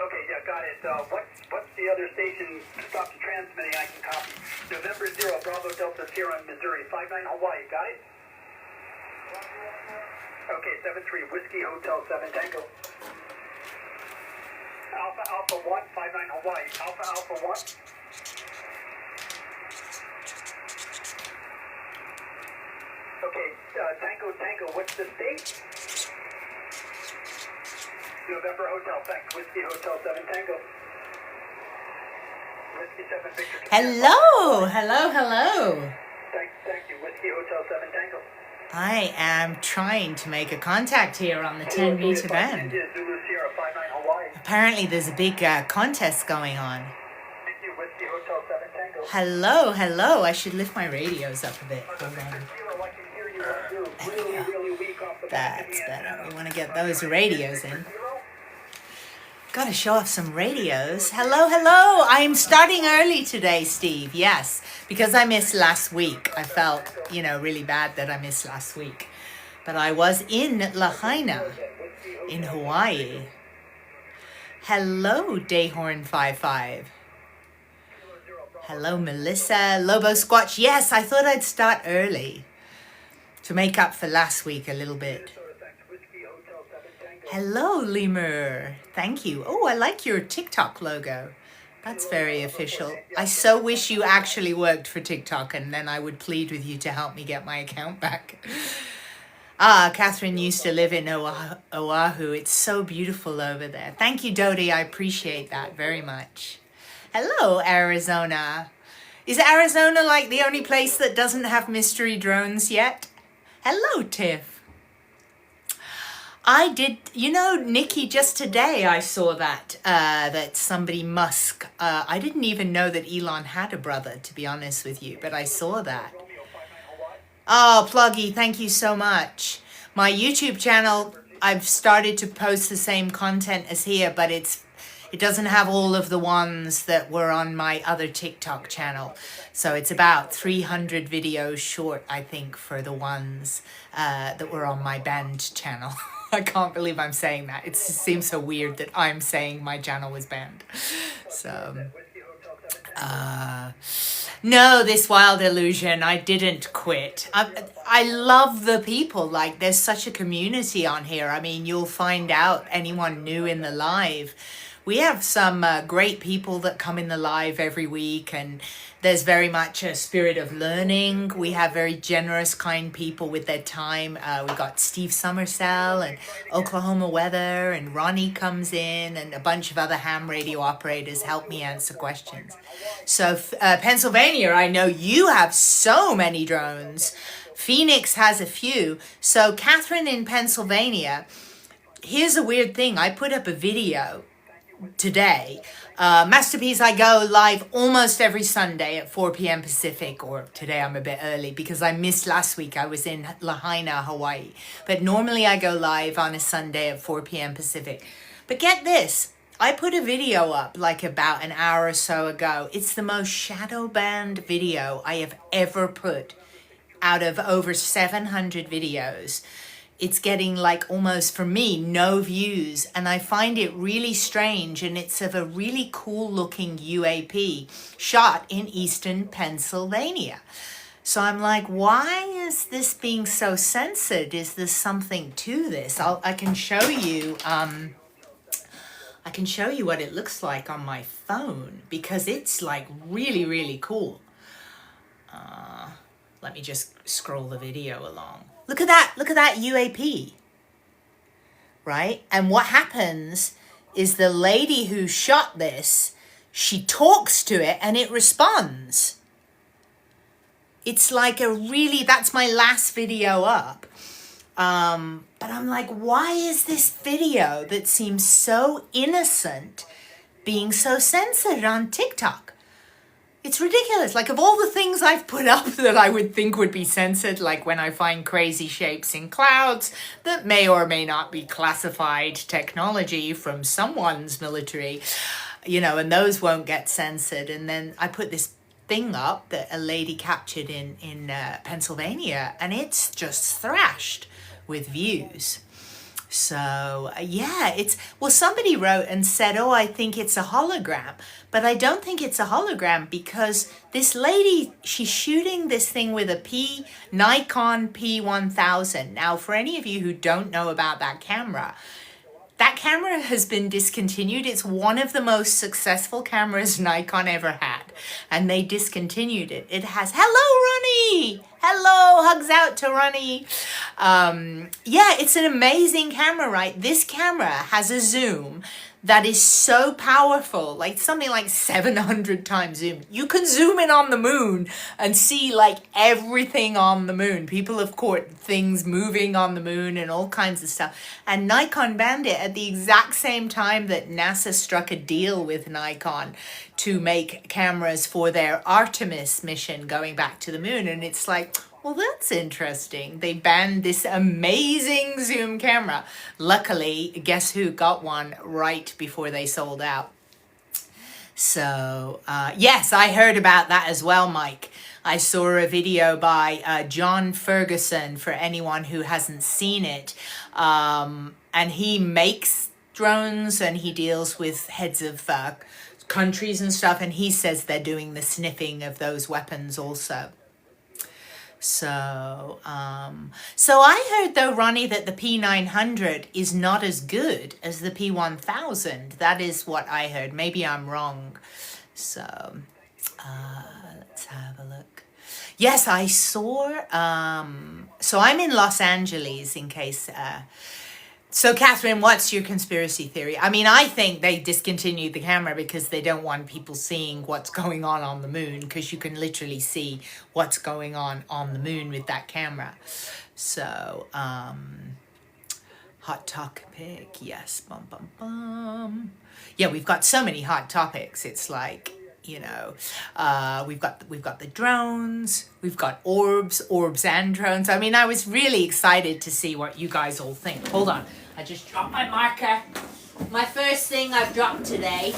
Okay, yeah, got it. What's the other station stopped transmitting? I can copy. November 0, Bravo Delta Sierra, Missouri, 59 Hawaii. Got it? Okay, 73 Whiskey Hotel 7 Tango. Alpha Alpha 1, 59 Hawaii. Alpha Alpha 1. Okay, Tango Tango, what's the state? November Hotel, thanks. Whiskey Hotel 7 Tango. Whiskey 7 Victor. Hello, hello, hello. Thank you. Whiskey Hotel 7 Tango. I am trying to make a contact here on the 10-meter band. Zulu Sierra 59 Hawaii. Apparently there's a big contest going on. Thank you. Whiskey Hotel 7 Tango. Hello, hello. I should lift my radios up a bit. Hold on. I can hear you. Really weak off the back of the That's better. antenna. We want to get those radios in. Got to show off some radios. Hello, hello. I'm starting early today, Steve. Yes, because I missed last week. I felt, really bad that I missed last week. But I was in Lahaina in Hawaii. Hello, Dayhorn55. Hello, Melissa. Lobo Squatch. Yes, I thought I'd start early to make up for last week a little bit. Hello, Lemur. Thank you. Oh, I like your TikTok logo. That's very official. I so wish you actually worked for TikTok, and then I would plead with you to help me get my account back. Catherine used to live in Oahu. It's so beautiful over there. Thank you, Dodie. I appreciate that very much. Hello, Arizona. Is Arizona like the only place that doesn't have mystery drones yet? Hello, Tiff. I did, Nikki, just today I saw that somebody, Musk, I didn't even know that Elon had a brother, to be honest with you, but I saw that. Oh, Pluggy, thank you so much. My YouTube channel, I've started to post the same content as here, but it doesn't have all of the ones that were on my other TikTok channel. So it's about 300 videos short, I think, for the ones that were on my band channel. I can't believe I'm saying that. It seems so weird that I'm saying my channel was banned. So, no, this wild illusion, I didn't quit. I love the people. Like, there's such a community on here. I mean, you'll find out anyone new in the live. We have some great people that come in the live every week, and there's very much a spirit of learning. We have very generous, kind people with their time. We got Steve Summersell and Oklahoma Weather, and Ronnie comes in, and a bunch of other ham radio operators help me answer questions. So Pennsylvania, I know you have so many drones. Phoenix has a few. So Catherine in Pennsylvania, here's a weird thing. I put up a video today. Masterpiece, I go live almost every Sunday at 4 p.m. Pacific, or today I'm a bit early because I missed last week. I was in Lahaina, Hawaii. But normally I go live on a Sunday at 4 p.m. Pacific. But get this, I put a video up like about an hour or so ago. It's the most shadow banned video I have ever put out of over 700 videos. It's getting like almost, for me, no views. And I find it really strange. And it's of a really cool looking UAP shot in eastern Pennsylvania. So I'm like, why is this being so censored? Is there something to this? I can show you. I can show you what it looks like on my phone, because it's like really, really cool. Let me just scroll the video along. Look at that UAP, right? And what happens is the lady who shot this, she talks to it and it responds. It's like that's my last video up. But I'm like, why is this video that seems so innocent being so censored on TikTok? It's ridiculous. Like, of all the things I've put up that I would think would be censored, like when I find crazy shapes in clouds that may or may not be classified technology from someone's military, and those won't get censored. And then I put this thing up that a lady captured in Pennsylvania, and it's just thrashed with views. So yeah, well, somebody wrote and said, oh, I think it's a hologram, but I don't think it's a hologram because this lady, she's shooting this thing with a Nikon P1000. Now, for any of you who don't know about that camera has been discontinued. It's one of the most successful cameras Nikon ever had, and they discontinued it. It has, hello, Ronnie! Hello, hugs out to Ronnie. Yeah, it's an amazing camera, right? This camera has a zoom that is so powerful, like something like 700 times zoom. You can zoom in on the moon and see like everything on the moon. People have caught things moving on the moon and all kinds of stuff. And Nikon banned it at the exact same time that NASA struck a deal with Nikon to make cameras for their Artemis mission going back to the moon. And it's like, well, that's interesting. They banned this amazing zoom camera. Luckily, guess who got one right before they sold out? So, yes, I heard about that as well, Mike. I saw a video by John Ferguson, for anyone who hasn't seen it. And he makes drones and he deals with heads of countries and stuff. And he says they're doing the sniffing of those weapons also. So I heard though, Ronnie, that the P900 is not as good as the P1000. That is what I heard. Maybe I'm wrong. So, let's have a look. Yes, I saw, so I'm in Los Angeles in case, so Catherine, what's your conspiracy theory? I mean, I think they discontinued the camera because they don't want people seeing what's going on the moon, because you can literally see what's going on the moon with that camera. So, hot topic, yes, bum, bum, bum. Yeah, we've got so many hot topics. It's like, you know, we've got the drones, we've got orbs and drones. I mean, I was really excited to see what you guys all think. Hold on, I just dropped my marker. My first thing I've dropped today.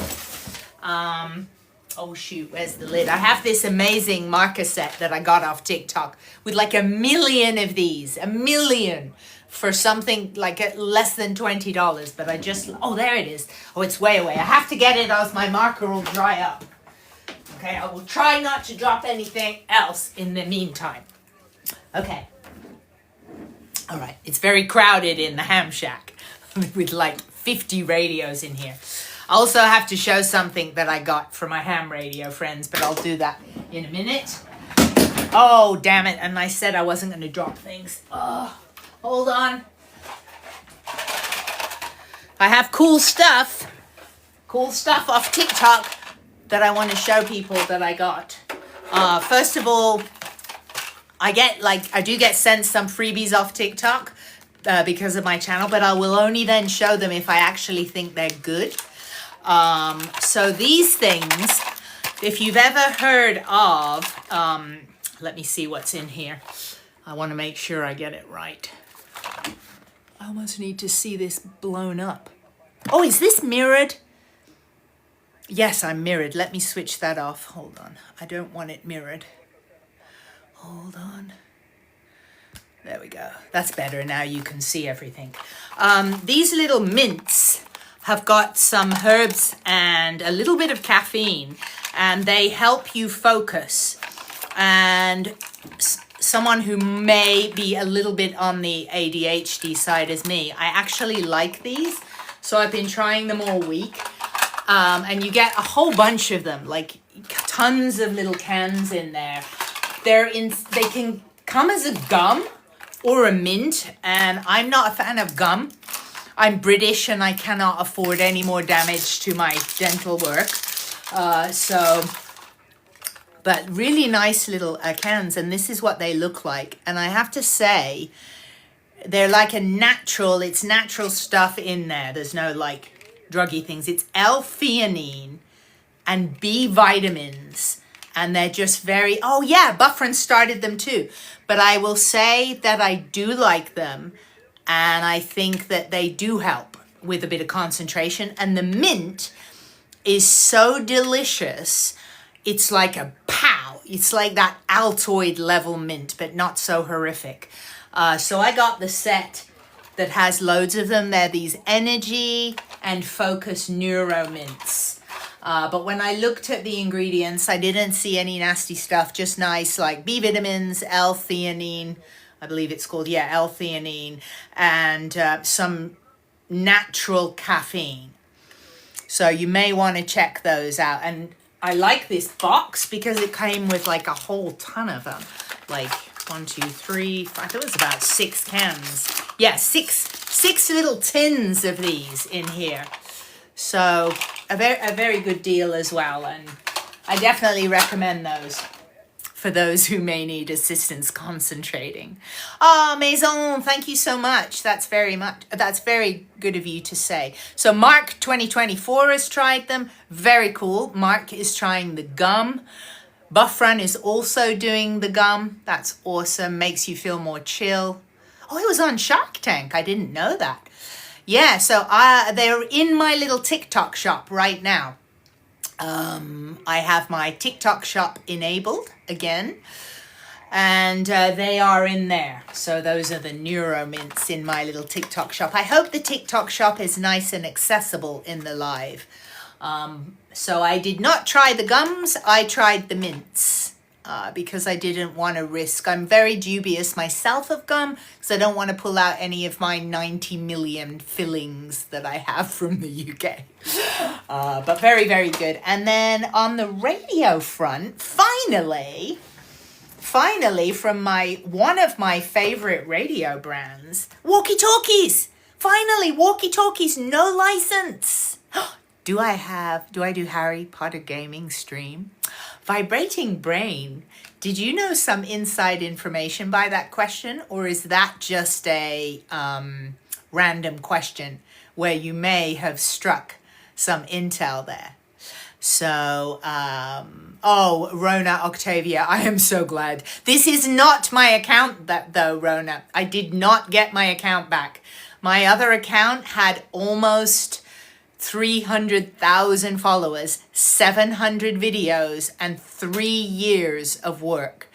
Oh shoot, where's the lid? I have this amazing marker set that I got off TikTok with like 1 million of these, 1 million. For something like less than $20, but I just, oh, there it is. Oh, it's way away. I have to get it or else my marker will dry up. Okay, I will try not to drop anything else in the meantime. Okay. All right, it's very crowded in the ham shack with like 50 radios in here. I also have to show something that I got for my ham radio friends, but I'll do that in a minute. Oh, damn it. And I said I wasn't going to drop things. Oh, hold on. I have cool stuff off TikTok that I want to show people that I got. First of all, I do get sent some freebies off TikTok because of my channel, but I will only then show them if I actually think they're good. So these things, if you've ever heard of, let me see what's in here. I want to make sure I get it right. I almost need to see this blown up. Oh, is this mirrored? Yes, I'm mirrored. Let me switch that off. Hold on. I don't want it mirrored. Hold on. There we go. That's better. Now you can see everything. These little mints have got some herbs and a little bit of caffeine, and they help you focus. And someone who may be a little bit on the ADHD side as me, I actually like these. So I've been trying them all week. And you get a whole bunch of them, like tons of little cans in there. They can come as a gum or a mint, and I'm not a fan of gum. I'm British and I cannot afford any more damage to my dental work. But really nice little cans, and this is what they look like. And I have to say, they're like it's natural stuff in there. There's no like druggy things. It's L-theanine and B vitamins, and they're just very, oh yeah, Buffrin started them too. But I will say that I do like them, and I think that they do help with a bit of concentration. And the mint is so delicious. It's like a pow. It's like that Altoid level mint, but not so horrific. So I got the set that has loads of them. They're these energy and focus neuro mints. But when I looked at the ingredients, I didn't see any nasty stuff, just nice like B vitamins, L-theanine, I believe it's called, yeah, L-theanine, and some natural caffeine. So you may want to check those out. And I like this box because it came with like a whole ton of them. Like 1, 2, 3, 5, I thought it was about 6 cans. Yeah, six little tins of these in here. So a very good deal as well. And I definitely recommend those for those who may need assistance concentrating. Ah, Maison, thank you so much. That's very good of you to say. So Mark 2024 has tried them. Very cool. Mark is trying the gum. Buffrun is also doing the gum. That's awesome. Makes you feel more chill. Oh, it was on Shark Tank. I didn't know that. Yeah, so they're in my little TikTok shop right now. I have my TikTok shop enabled again, and they are in there. So those are the Neuro mints in my little TikTok shop. I hope the TikTok shop is nice and accessible in the live. So I did not try the gums, I tried the mints. Because I didn't want to risk. I'm very dubious myself of gum because I don't want to pull out any of my 90 million fillings that I have from the UK. But very, very good. And then on the radio front, finally from one of my favorite radio brands, walkie-talkies. Finally, walkie-talkies, no license. Do I do Harry Potter gaming stream? Vibrating brain. Did you know some inside information by that question? Or is that just a random question where you may have struck some intel there? So, oh, Rona Octavia, I am so glad. This is not my account though, Rona. I did not get my account back. My other account had almost 300,000 followers, 700 videos, and 3 years of work,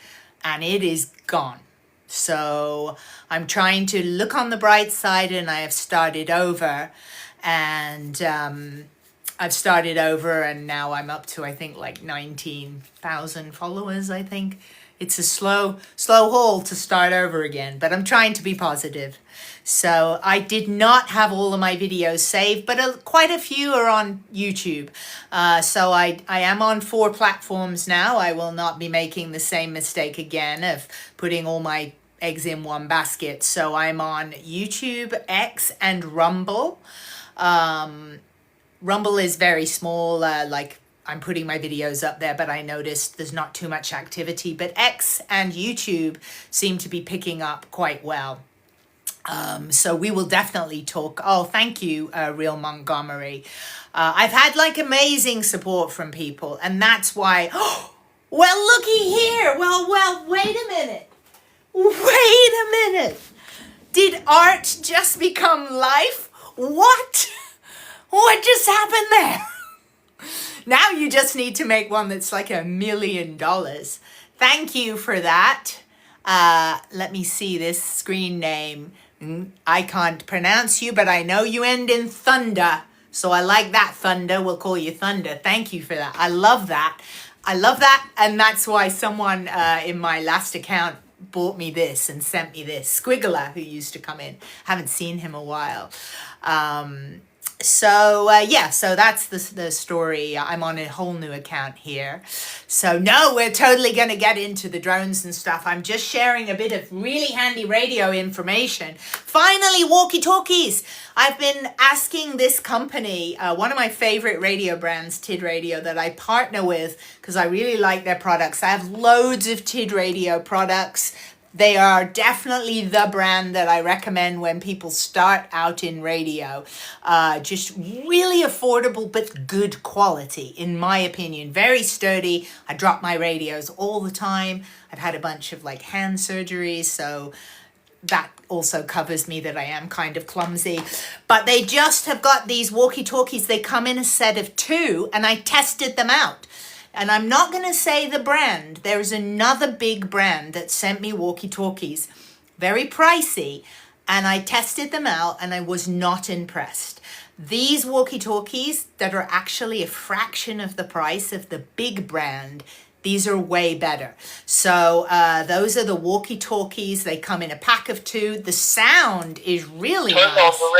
and it is gone. So I'm trying to look on the bright side, and I have started over, and now I'm up to, I think, like 19,000 followers, I think. It's a slow haul to start over again, but I'm trying to be positive. So I did not have all of my videos saved, but quite a few are on YouTube. So I am on 4 platforms now. I will not be making the same mistake again of putting all my eggs in one basket. So I'm on YouTube, X, and Rumble. Rumble is very small, like I'm putting my videos up there, but I noticed there's not too much activity. But X and YouTube seem to be picking up quite well. So we will definitely talk. Oh, thank you, Real Montgomery. I've had like amazing support from people, and that's why. Oh, well, looky here. Well, wait a minute. Wait a minute. Did art just become life? What? What just happened there? Now you just need to make one that's like $1 million. Thank you for that. Let me see this screen name. I can't pronounce you, but I know you end in thunder. So I like that, Thunder. We'll call you Thunder. Thank you for that. I love that. And that's why someone in my last account bought me this and sent me this. Squiggler, who used to come in. Haven't seen him a while. So that's the story. I'm on a whole new account here. So no, we're totally going to get into the drones and stuff. I'm just sharing a bit of really handy radio information. Finally, walkie-talkies. I've been asking this company, one of my favorite radio brands, Tidradio, that I partner with because I really like their products. I have loads of Tidradio products. They are definitely the brand that I recommend when people start out in radio. Just really affordable, but good quality, in my opinion. Very sturdy. I drop my radios all the time. I've had a bunch of like hand surgeries, so that also covers me that I am kind of clumsy. But they just have got these walkie-talkies. They come in a set of 2, and I tested them out. And I'm not going to say the brand. There's another big brand that sent me walkie-talkies. Very pricey. and I tested them out and I was not impressed. These walkie-talkies that are actually a fraction of the price of the big brand, these are way better. So those are the walkie-talkies. They come in a pack of 2. The sound is really nice. Turn on the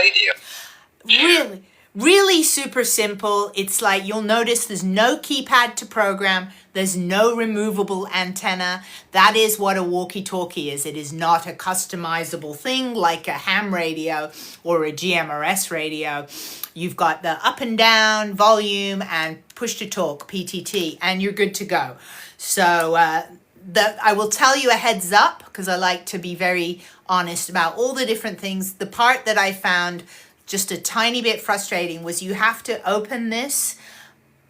radio. Really super simple. It's like, you'll notice there's no keypad to program. There's no removable antenna. That is what a walkie-talkie is. It is not a customizable thing like a ham radio or a GMRS radio. You've got the up and down volume and push to talk, PTT, and you're good to go. So I will tell you a heads up, because I like to be very honest about all the different things. The part that I found just a tiny bit frustrating was you have to open this.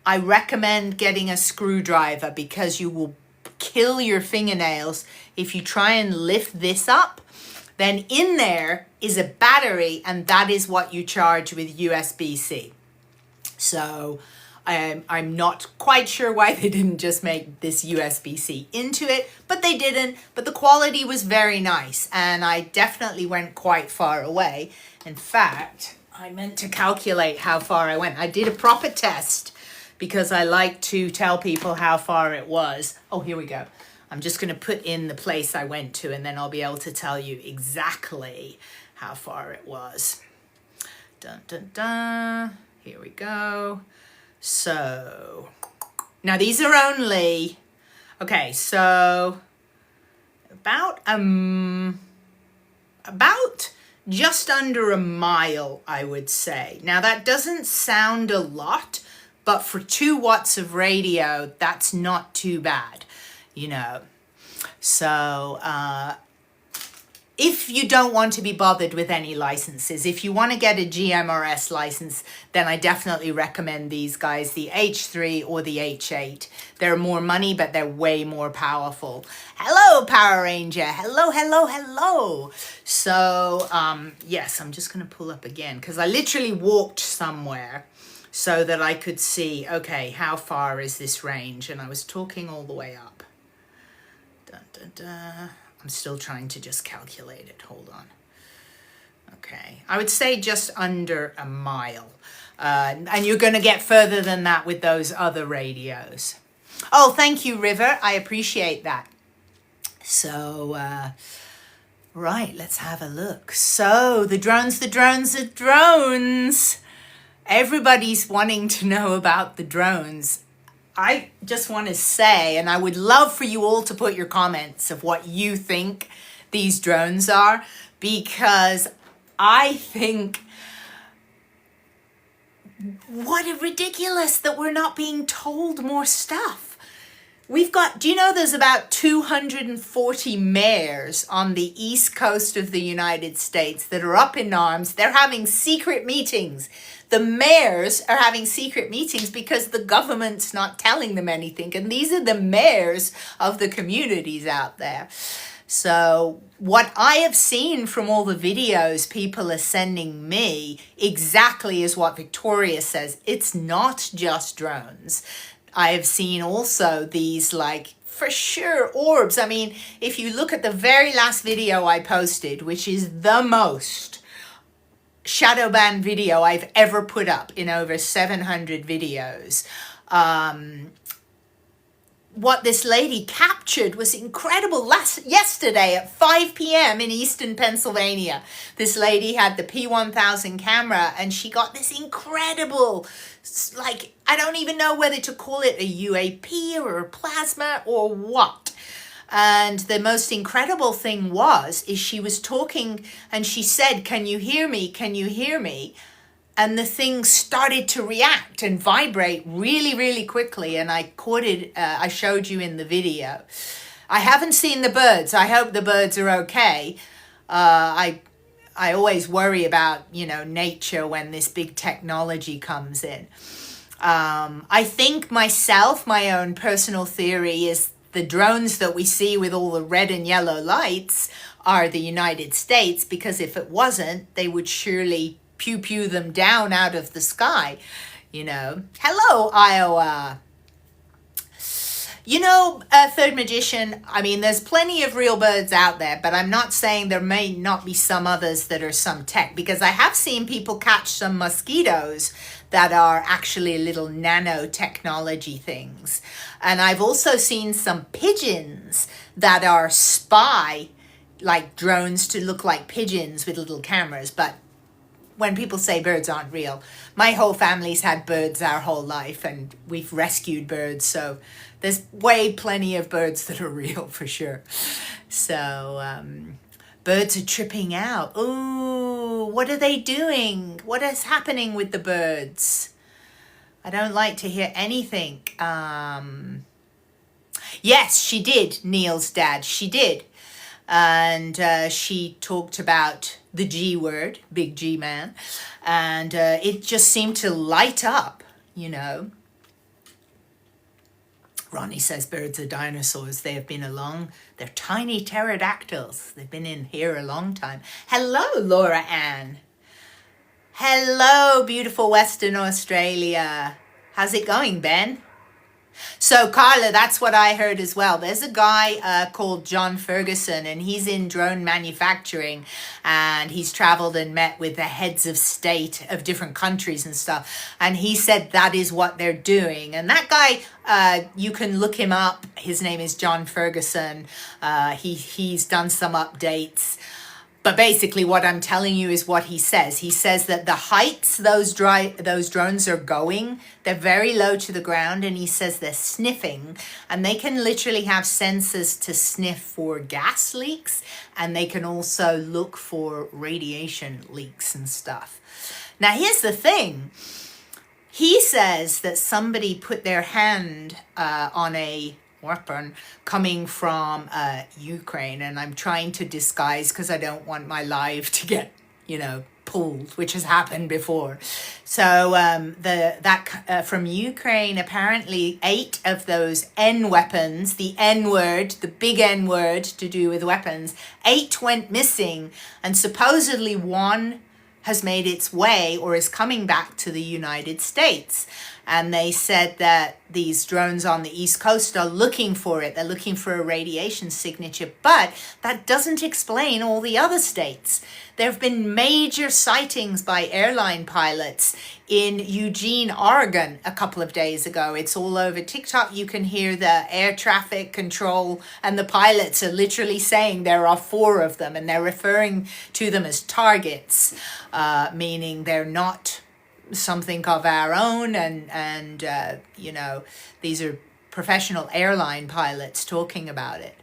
I recommend getting a screwdriver because you will kill your fingernails if you try and lift this up. Then in there is a battery, and that is what you charge with USB-C. So I'm not quite sure why they didn't just make this USB-C into it, but they didn't. But the quality was very nice, and I definitely went quite far away. In fact, I meant to calculate how far I went. I did a proper test because I like to tell people how far it was. Oh, here we go. I'm just going to put in the place I went to, and then I'll be able to tell you exactly how far it was. Dun, dun, dun. Here we go. So, now these are only, okay, so about just under a mile, I would say. Now that doesn't sound a lot, but for 2 watts of radio, that's not too bad, you know. So if you don't want to be bothered with any licenses, if you want to get a GMRS license, then I definitely recommend these guys, the H3 or the H8. They're more money, but they're way more powerful. Hello, Power Ranger. Hello, hello, hello. So, yes, I'm just going to pull up again because I literally walked somewhere so that I could see, okay, how far is this range? And I was talking all the way up. Dun, dun, dun. I'm still trying to just calculate it. Hold on. Okay. I would say just under a mile. And you're going to get further than that with those other radios. Oh, thank you, River. I appreciate that. So, right, let's have a look. So, the drones. Everybody's wanting to know about the drones. I just want to say, and I would love for you all to put your comments of what you think these drones are, because I think what a ridiculous that we're not being told more stuff. We've got, do you know there's about 240 mayors on the east coast of the United States that are up in arms? They're having secret meetings. The mayors are having secret meetings because the government's not telling them anything. And these are the mayors of the communities out there. So what I have seen from all the videos people are sending me exactly is what Victoria says. It's not just drones. I have seen also these, like, for sure, orbs. I mean, if you look at the very last video I posted, which is the most shadow band video I've ever put up in over 700 videos. What this lady captured was incredible. Yesterday at 5 p.m. in Eastern Pennsylvania, this lady had the P1000 camera and she got this incredible, like, I don't even know whether to call it a UAP or a plasma or what. And the most incredible thing is she was talking and she said, "Can you hear me? Can you hear me?" And the thing started to react and vibrate really, really quickly. And I caught it, I showed you in the video. I haven't seen the birds. I hope the birds are okay. I always worry about, you know, nature when this big technology comes in. I think myself, my own personal theory is the drones that we see with all the red and yellow lights are the United States, because if it wasn't, they would surely pew them down out of the sky, you know. Hello, Iowa. You know, Third Magician, I mean, there's plenty of real birds out there, but I'm not saying there may not be some others that are some tech, because I have seen people catch some mosquitoes that are actually little nanotechnology things. And I've also seen some pigeons that are spy, like drones to look like pigeons with little cameras. But when people say birds aren't real, my whole family's had birds our whole life, and we've rescued birds, so there's plenty of birds that are real for sure. So birds are tripping out. Ooh, what are they doing? What is happening with the birds? I don't like to hear anything. Yes, she did, Neil's dad, she did. And she talked about the G word, big G man, and it just seemed to light up, you know. Ronnie says birds are dinosaurs. They have been along. They're tiny pterodactyls. They've been in here a long time. Hello, Laura Ann. Hello, beautiful Western Australia. How's it going, Ben? So, Carla, that's what I heard as well. There's a guy called John Ferguson, and he's in drone manufacturing, and he's traveled and met with the heads of state of different countries and stuff. And he said that is what they're doing. And that guy, you can look him up. His name is John Ferguson. He's done some updates. But basically what I'm telling you is what he says. He says that the heights those drones are going, they're very low to the ground, and he says they're sniffing, and they can literally have sensors to sniff for gas leaks, and they can also look for radiation leaks and stuff. Now here's the thing. He says that somebody put their hand on a weapon coming from Ukraine, and I'm trying to disguise because I don't want my live to get, you know, pulled, which has happened before. So from Ukraine, apparently 8 of those N weapons, the N word, the big N word to do with weapons, 8 went missing, and supposedly 1 has made its way or is coming back to the United States. And they said that these drones on the East Coast are looking for it. They're looking for a radiation signature, but that doesn't explain all the other states. There have been major sightings by airline pilots in Eugene, Oregon a couple of days ago. It's all over TikTok. You can hear the air traffic control, and the pilots are literally saying there are 4 of them, and they're referring to them as targets, meaning they're not something of our own, and you know, these are professional airline pilots talking about it.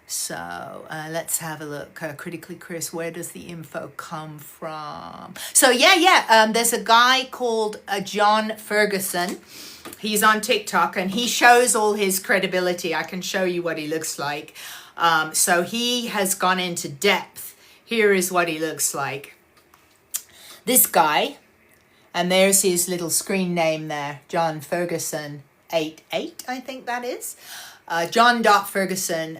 So let's have a look. Critically Chris, where does the info come from? So there's a guy called John Ferguson. He's on TikTok, and he shows all his credibility. I can show you what he looks like. So he has gone into depth. Here is what he looks like. This guy, and there's his little screen name there, John Ferguson 88, I think that is. John Ferguson.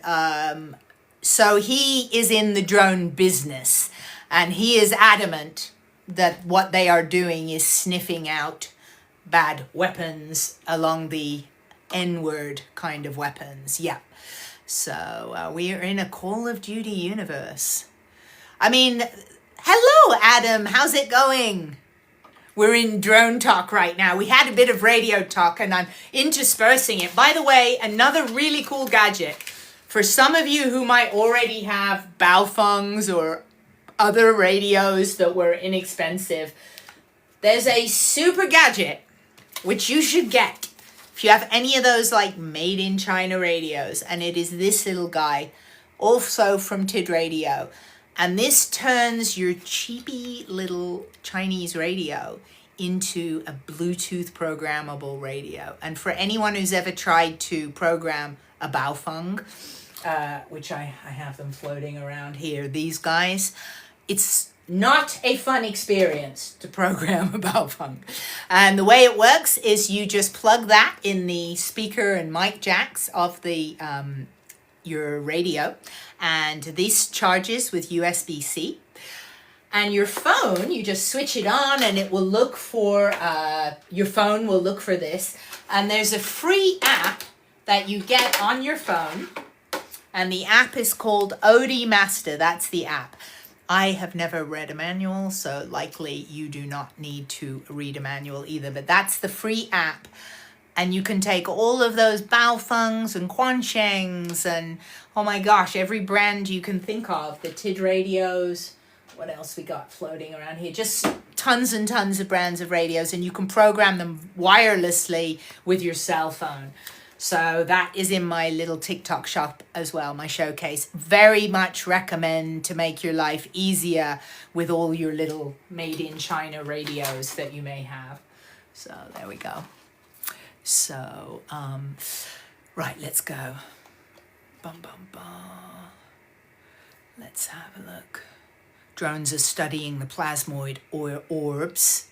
So he is in the drone business, and he is adamant that what they are doing is sniffing out bad weapons along the N-word kind of weapons. Yeah. So we are in a Call of Duty universe. I mean, hello, Adam. How's it going? We're in drone talk right now. We had a bit of radio talk, and I'm interspersing it. By the way, another really cool gadget. For some of you who might already have Baofungs or other radios that were inexpensive, there's a super gadget, which you should get if you have any of those like made in China radios. And it is this little guy, also from Tidradio. And this turns your cheapy little Chinese radio into a Bluetooth programmable radio. And for anyone who's ever tried to program a Baofeng, which I have them floating around here, these guys, it's not a fun experience to program a Baofeng. And the way it works is you just plug that in the speaker and mic jacks of the your radio, and this charges with USB-C. And your phone, you just switch it on, and it will look for, your phone will look for this. And there's a free app that you get on your phone, and the app is called OD Master. That's the app. I have never read a manual, so likely you do not need to read a manual either, but that's the free app. And you can take all of those Baofengs and Quanshengs and, oh my gosh, every brand you can think of, the Tidradios. What else we got floating around here? Just tons and tons of brands of radios, and you can program them wirelessly with your cell phone. So that is in my little TikTok shop as well, my showcase. Very much recommend to make your life easier with all your little made in China radios that you may have. So there we go. So, right, let's go. Bum, bum, bum. Let's have a look. Drones are studying the plasmoid orbs.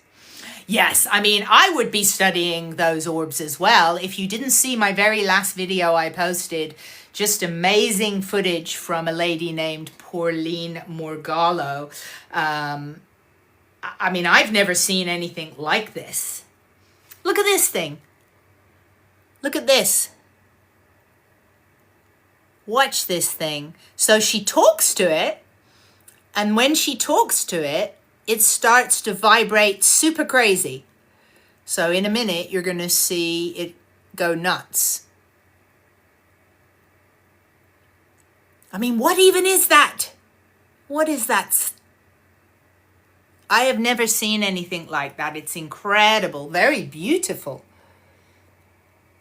Yes, I mean, I would be studying those orbs as well. If you didn't see my very last video I posted, just amazing footage from a lady named Pauline Morgallo. I mean, I've never seen anything like this. Look at this thing. Look at this. Watch this thing. So she talks to it, and when she talks to it, it starts to vibrate super crazy. So in a minute, you're going to see it go nuts. I mean, what even is that? What is that? I have never seen anything like that. It's incredible, very beautiful.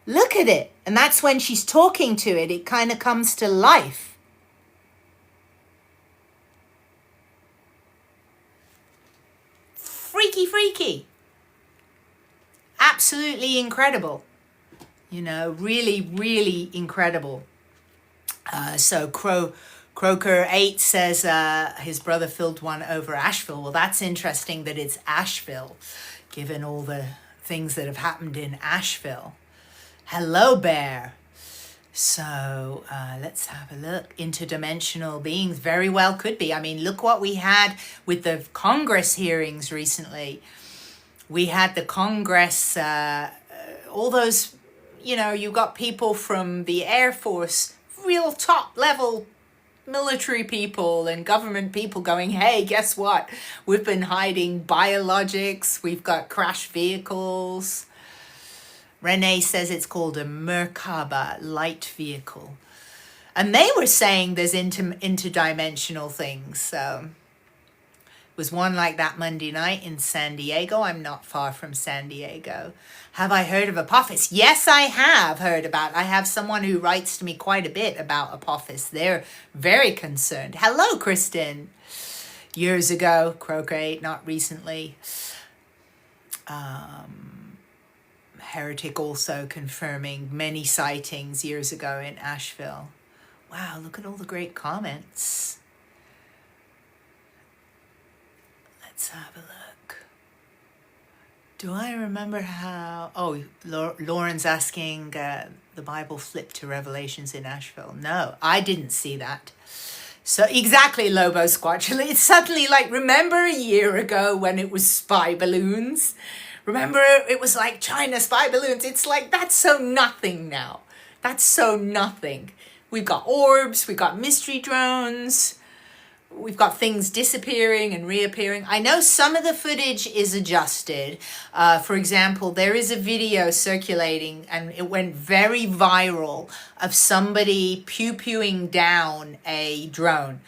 Look at it. And that's when she's talking to it, it kind of comes to life. Freaky, freaky. Absolutely incredible. You know, really, really incredible. So Croker 8 says his brother filled one over Asheville. Well, that's interesting that it's Asheville, given all the things that have happened in Asheville. Hello, Bear. So let's have a look. Interdimensional beings very well could be. I mean, look what we had with the Congress hearings recently. We had the Congress, all those, you know, you got people from the Air Force, real top level military people and government people going, hey, guess what? We've been hiding biologics. We've got crash vehicles. Renee says it's called a Merkaba light vehicle. And they were saying there's interdimensional things. So it was one like that Monday night in San Diego. I'm not far from San Diego. Have I heard of Apophis? Yes, I have heard about. I have someone who writes to me quite a bit about Apophis. They're very concerned. Hello, Kristen. Years ago, Croquet, not recently. Heretic also confirming many sightings years ago in Asheville. Wow, look at all the great comments. Let's have a look. Do I remember how... Oh, Lauren's asking the Bible flipped to Revelations in Asheville. No, I didn't see that. So exactly, Lobo Squatch. It's suddenly like, remember a year ago when it was spy balloons? Remember, it was like China spy balloons. It's like, that's so nothing now. That's so nothing. We've got orbs, we've got mystery drones, we've got things disappearing and reappearing. I know some of the footage is adjusted. For example, there is a video circulating, and it went very viral, of somebody pew-pewing down a drone.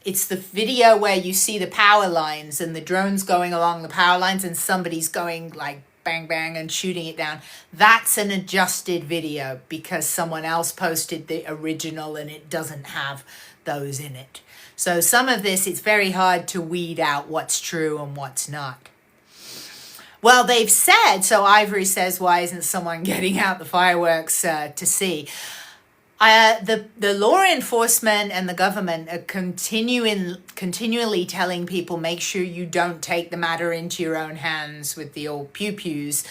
It's the video where you see the power lines and the drone's going along the power lines and somebody's going like bang, bang and shooting it down. That's an adjusted video because someone else posted the original and it doesn't have those in it. So some of this, it's very hard to weed out what's true and what's not. Well, they've said, so Ivory says, why isn't someone getting out the fireworks to see? The law enforcement and the government are continually telling people, make sure you don't take the matter into your own hands with the old pew-pews.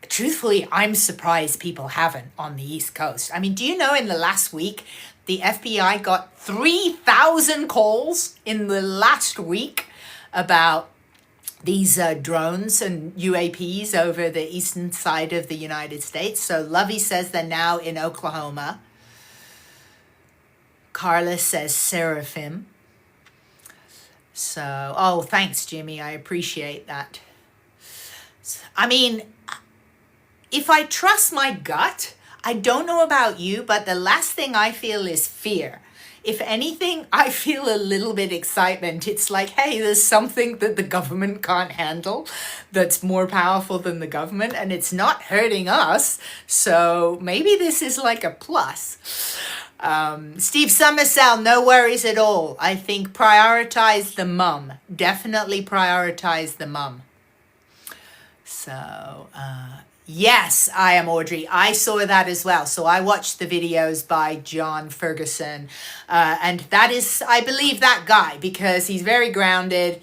Truthfully, I'm surprised people haven't on the East Coast. I mean, do you know in the last week, the FBI got 3,000 calls in the last week about these drones and UAPs over the eastern side of the United States. So Lovey says they're now in Oklahoma. Carla says Seraphim. So, oh, thanks, Jimmy. I appreciate that. I mean, if I trust my gut, I don't know about you, but the last thing I feel is fear. If anything, I feel a little bit excitement. It's like, hey, there's something that the government can't handle that's more powerful than the government, and it's not hurting us. So maybe this is like a plus. Steve Summersell, no worries at all. I think prioritize the mum. Definitely prioritize the mum. So, yes, I am Audrey. I saw that as well. So I watched the videos by John Ferguson. And that is, I believe, that guy because he's very grounded.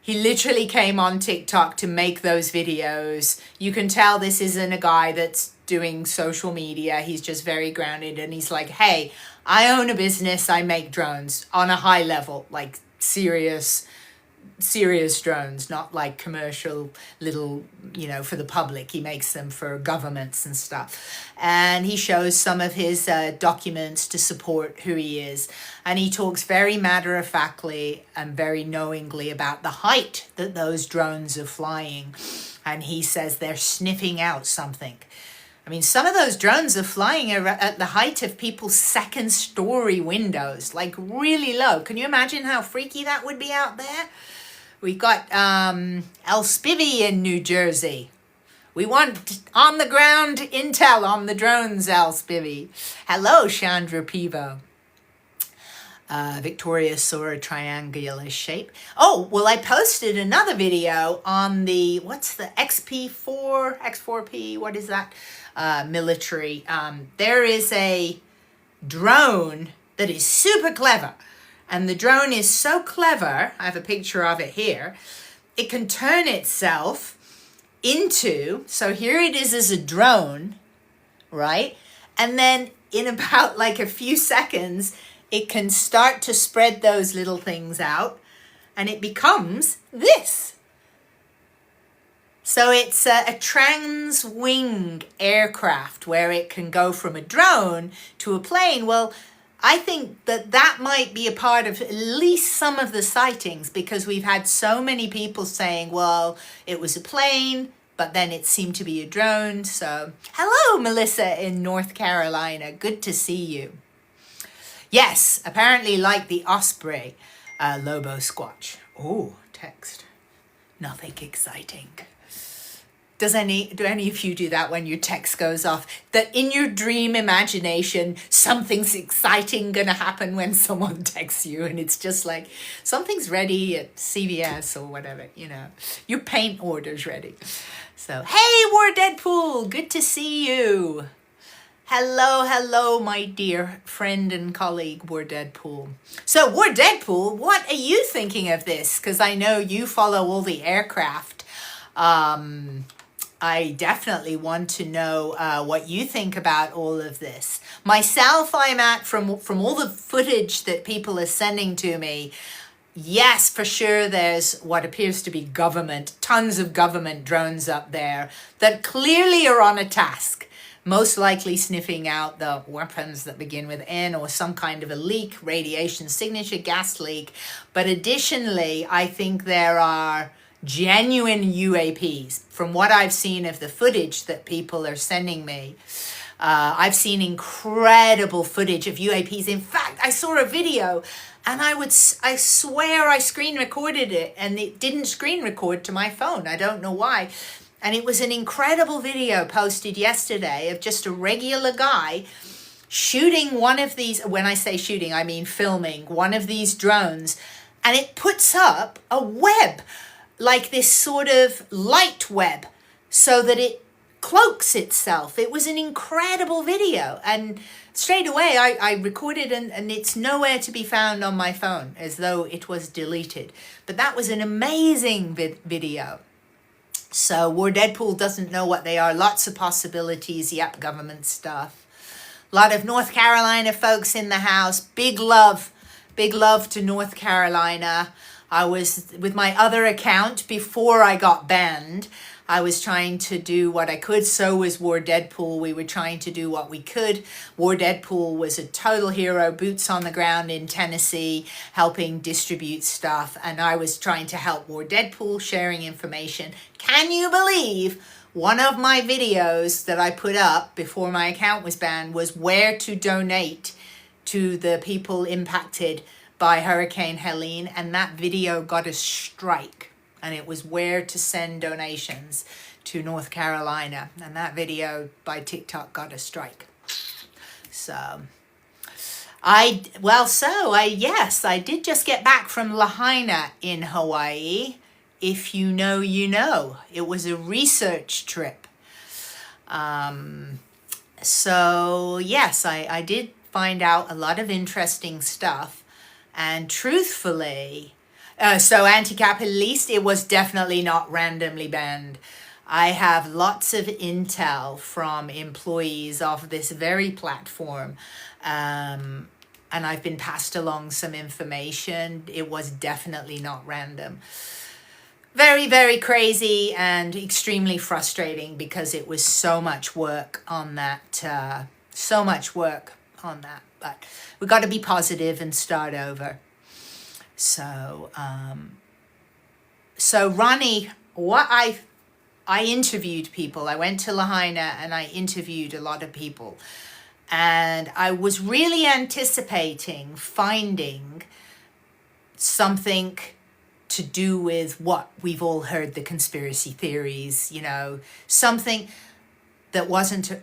He literally came on TikTok to make those videos. You can tell this isn't a guy that's doing social media. He's just very grounded. And he's like, hey, I own a business. I make drones on a high level, like serious drones, not like commercial little, for the public. He makes them for governments and stuff. And he shows some of his documents to support who he is. And he talks very matter-of-factly and very knowingly about the height that those drones are flying. And he says they're sniffing out something. I mean, some of those drones are flying at the height of people's second-story windows, like really low. Can you imagine how freaky that would be out there? We got El Spivvy in New Jersey. We want on-the-ground intel on the drones, El Spivvy. Hello, Chandra Pivo. Victoria saw a triangular shape. Oh, well, I posted another video on the, what's the XP4, X4P, what is that? Military. There is a drone that is super clever. And the drone is so clever, I have a picture of it here, it can turn itself into, so here it is as a drone, right? And then in about like a few seconds, it can start to spread those little things out and it becomes this. So it's a trans-wing aircraft where it can go from a drone to a plane. Well, I think that might be a part of at least some of the sightings because we've had so many people saying, well, it was a plane, but then it seemed to be a drone. So hello, Melissa in North Carolina. Good to see you. Yes, apparently like the Osprey, Lobo Squatch. Oh, text. Nothing exciting. Do any of you do that when your text goes off? That in your dream imagination, something's exciting gonna happen when someone texts you and it's just like, something's ready at CVS or whatever, Your paint order's ready. So, hey, War Deadpool, good to see you. Hello, my dear friend and colleague, War Deadpool. So, War Deadpool, what are you thinking of this? Because I know you follow all the aircraft. I definitely want to know what you think about all of this. Myself, I'm at, from all the footage that people are sending to me, yes, for sure, there's what appears to be tons of government drones up there that clearly are on a task. Most likely sniffing out the weapons that begin with N or some kind of a leak, radiation signature, gas leak. But additionally, I think there are genuine UAPs. From what I've seen of the footage that people are sending me, I've seen incredible footage of UAPs. In fact, I saw a video and I swear I screen recorded it and it didn't screen record to my phone. I don't know why. And it was an incredible video posted yesterday of just a regular guy shooting one of these, when I say shooting, I mean filming one of these drones, and it puts up a web, like this sort of light web, so that it cloaks itself. It was an incredible video, and straight away I recorded and it's nowhere to be found on my phone, as though it was deleted. But that was an amazing video. So War Deadpool doesn't know what they are. Lots of possibilities. Yep, government stuff. A lot of North Carolina folks in the house. Big love to North Carolina. I was with my other account before I got banned. I was trying to do what I could. So was War Deadpool. We were trying to do what we could. War Deadpool was a total hero, boots on the ground in Tennessee, helping distribute stuff. And I was trying to help War Deadpool, sharing information. Can you believe one of my videos that I put up before my account was banned was where to donate to the people impacted by Hurricane Helene, and that video got a strike, and it was where to send donations to North Carolina, and that video by TikTok got a strike. So yes, I did just get back from Lahaina in Hawaii. If you know, you know. It was a research trip. So yes, I did find out a lot of interesting stuff. And truthfully, so anti-capitalist, it was definitely not randomly banned. I have lots of intel from employees of this very platform. And I've been passed along some information. It was definitely not random. Very, very crazy and extremely frustrating because it was so much work on that. But we got to be positive and start over. So, Ronnie, I interviewed people. I went to Lahaina and I interviewed a lot of people. And I was really anticipating finding something to do with what we've all heard, the conspiracy theories, you know, something that wasn't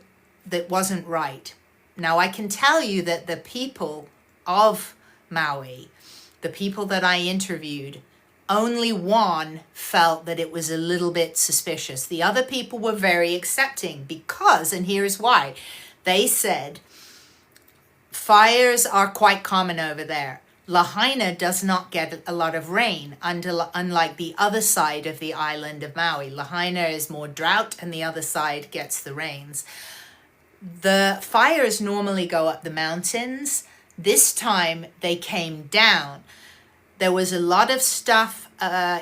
right. Now, I can tell you that the people of Maui, the people that I interviewed, only one felt that it was a little bit suspicious. The other people were very accepting because, and here's why, they said, fires are quite common over there. Lahaina does not get a lot of rain, unlike the other side of the island of Maui. Lahaina is more drought and the other side gets the rains. The fires normally go up the mountains. This time they came down. There was a lot of stuff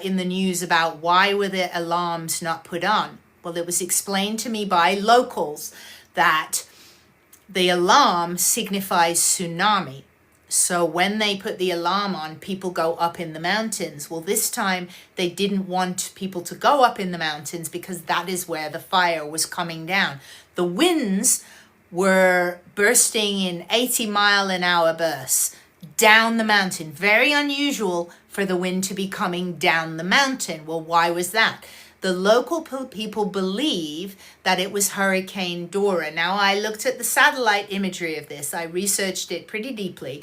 in the news about why were the alarms not put on. Well, it was explained to me by locals that the alarm signifies tsunami. So when they put the alarm on, people go up in the mountains. Well, this time they didn't want people to go up in the mountains because that is where the fire was coming down. The winds were bursting in 80-mile-an-hour bursts down the mountain. Very unusual for the wind to be coming down the mountain. Well, why was that? The local people believe that it was Hurricane Dora. Now, I looked at the satellite imagery of this. I researched it pretty deeply.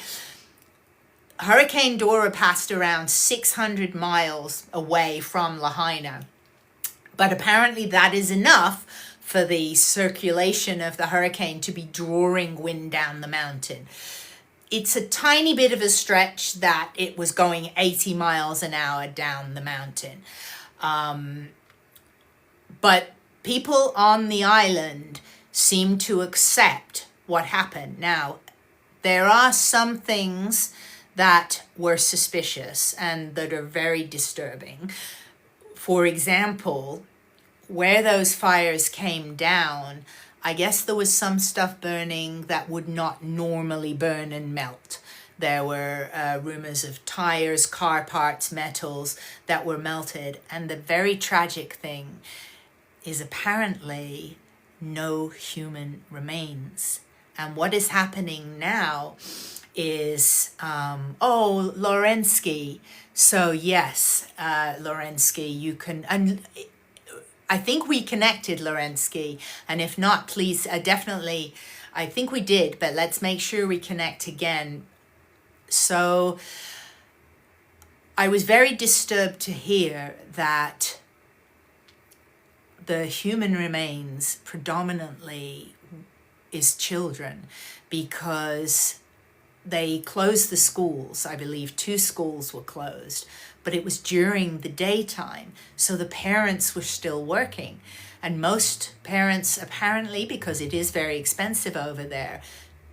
Hurricane Dora passed around 600 miles away from Lahaina. But apparently that is enough for the circulation of the hurricane to be drawing wind down the mountain. It's a tiny bit of a stretch that it was going 80 miles an hour down the mountain. But people on the island seem to accept what happened. Now, there are some things that were suspicious and that are very disturbing. For example, where those fires came down, I guess there was some stuff burning that would not normally burn and melt. There were rumors of tires, car parts, metals that were melted. And the very tragic thing is apparently no human remains. And what is happening now is, Lorensky. So yes, Lorensky, you can, and I think we connected, Lorensky. And if not, please, definitely, I think we did, but let's make sure we connect again. So I was very disturbed to hear that the human remains predominantly is children, because they closed the schools. I believe 2 schools were closed, but it was during the daytime. So the parents were still working. And most parents, apparently, because it is very expensive over there,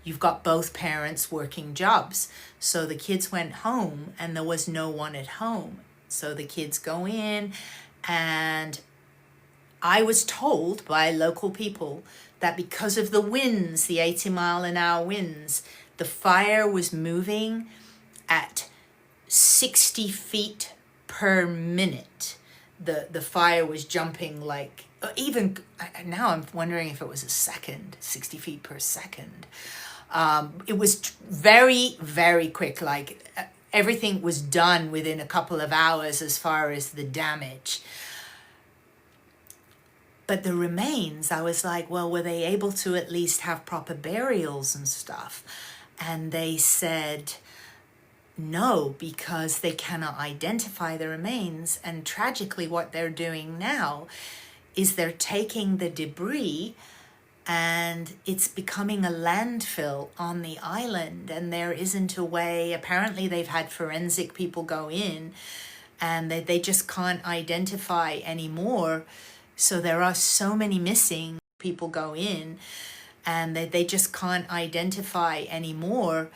you've got both parents working jobs. So the kids went home and there was no one at home. So the kids go in, and I was told by local people that because of the winds, the 80-mile-an-hour winds, the fire was moving at 60 feet per minute. The fire was jumping like, even now I'm wondering if it was a second, 60 feet per second. It was very, very quick. Like everything was done within a couple of hours as far as the damage. But the remains, I was like, well, were they able to at least have proper burials and stuff? And they said no, because they cannot identify the remains. And tragically, what they're doing now is they're taking the debris and it's becoming a landfill on the island, and there isn't a way. Apparently they've had forensic people go in and they just can't identify anymore. So there are so many missing. People go in and they just can't identify anymore.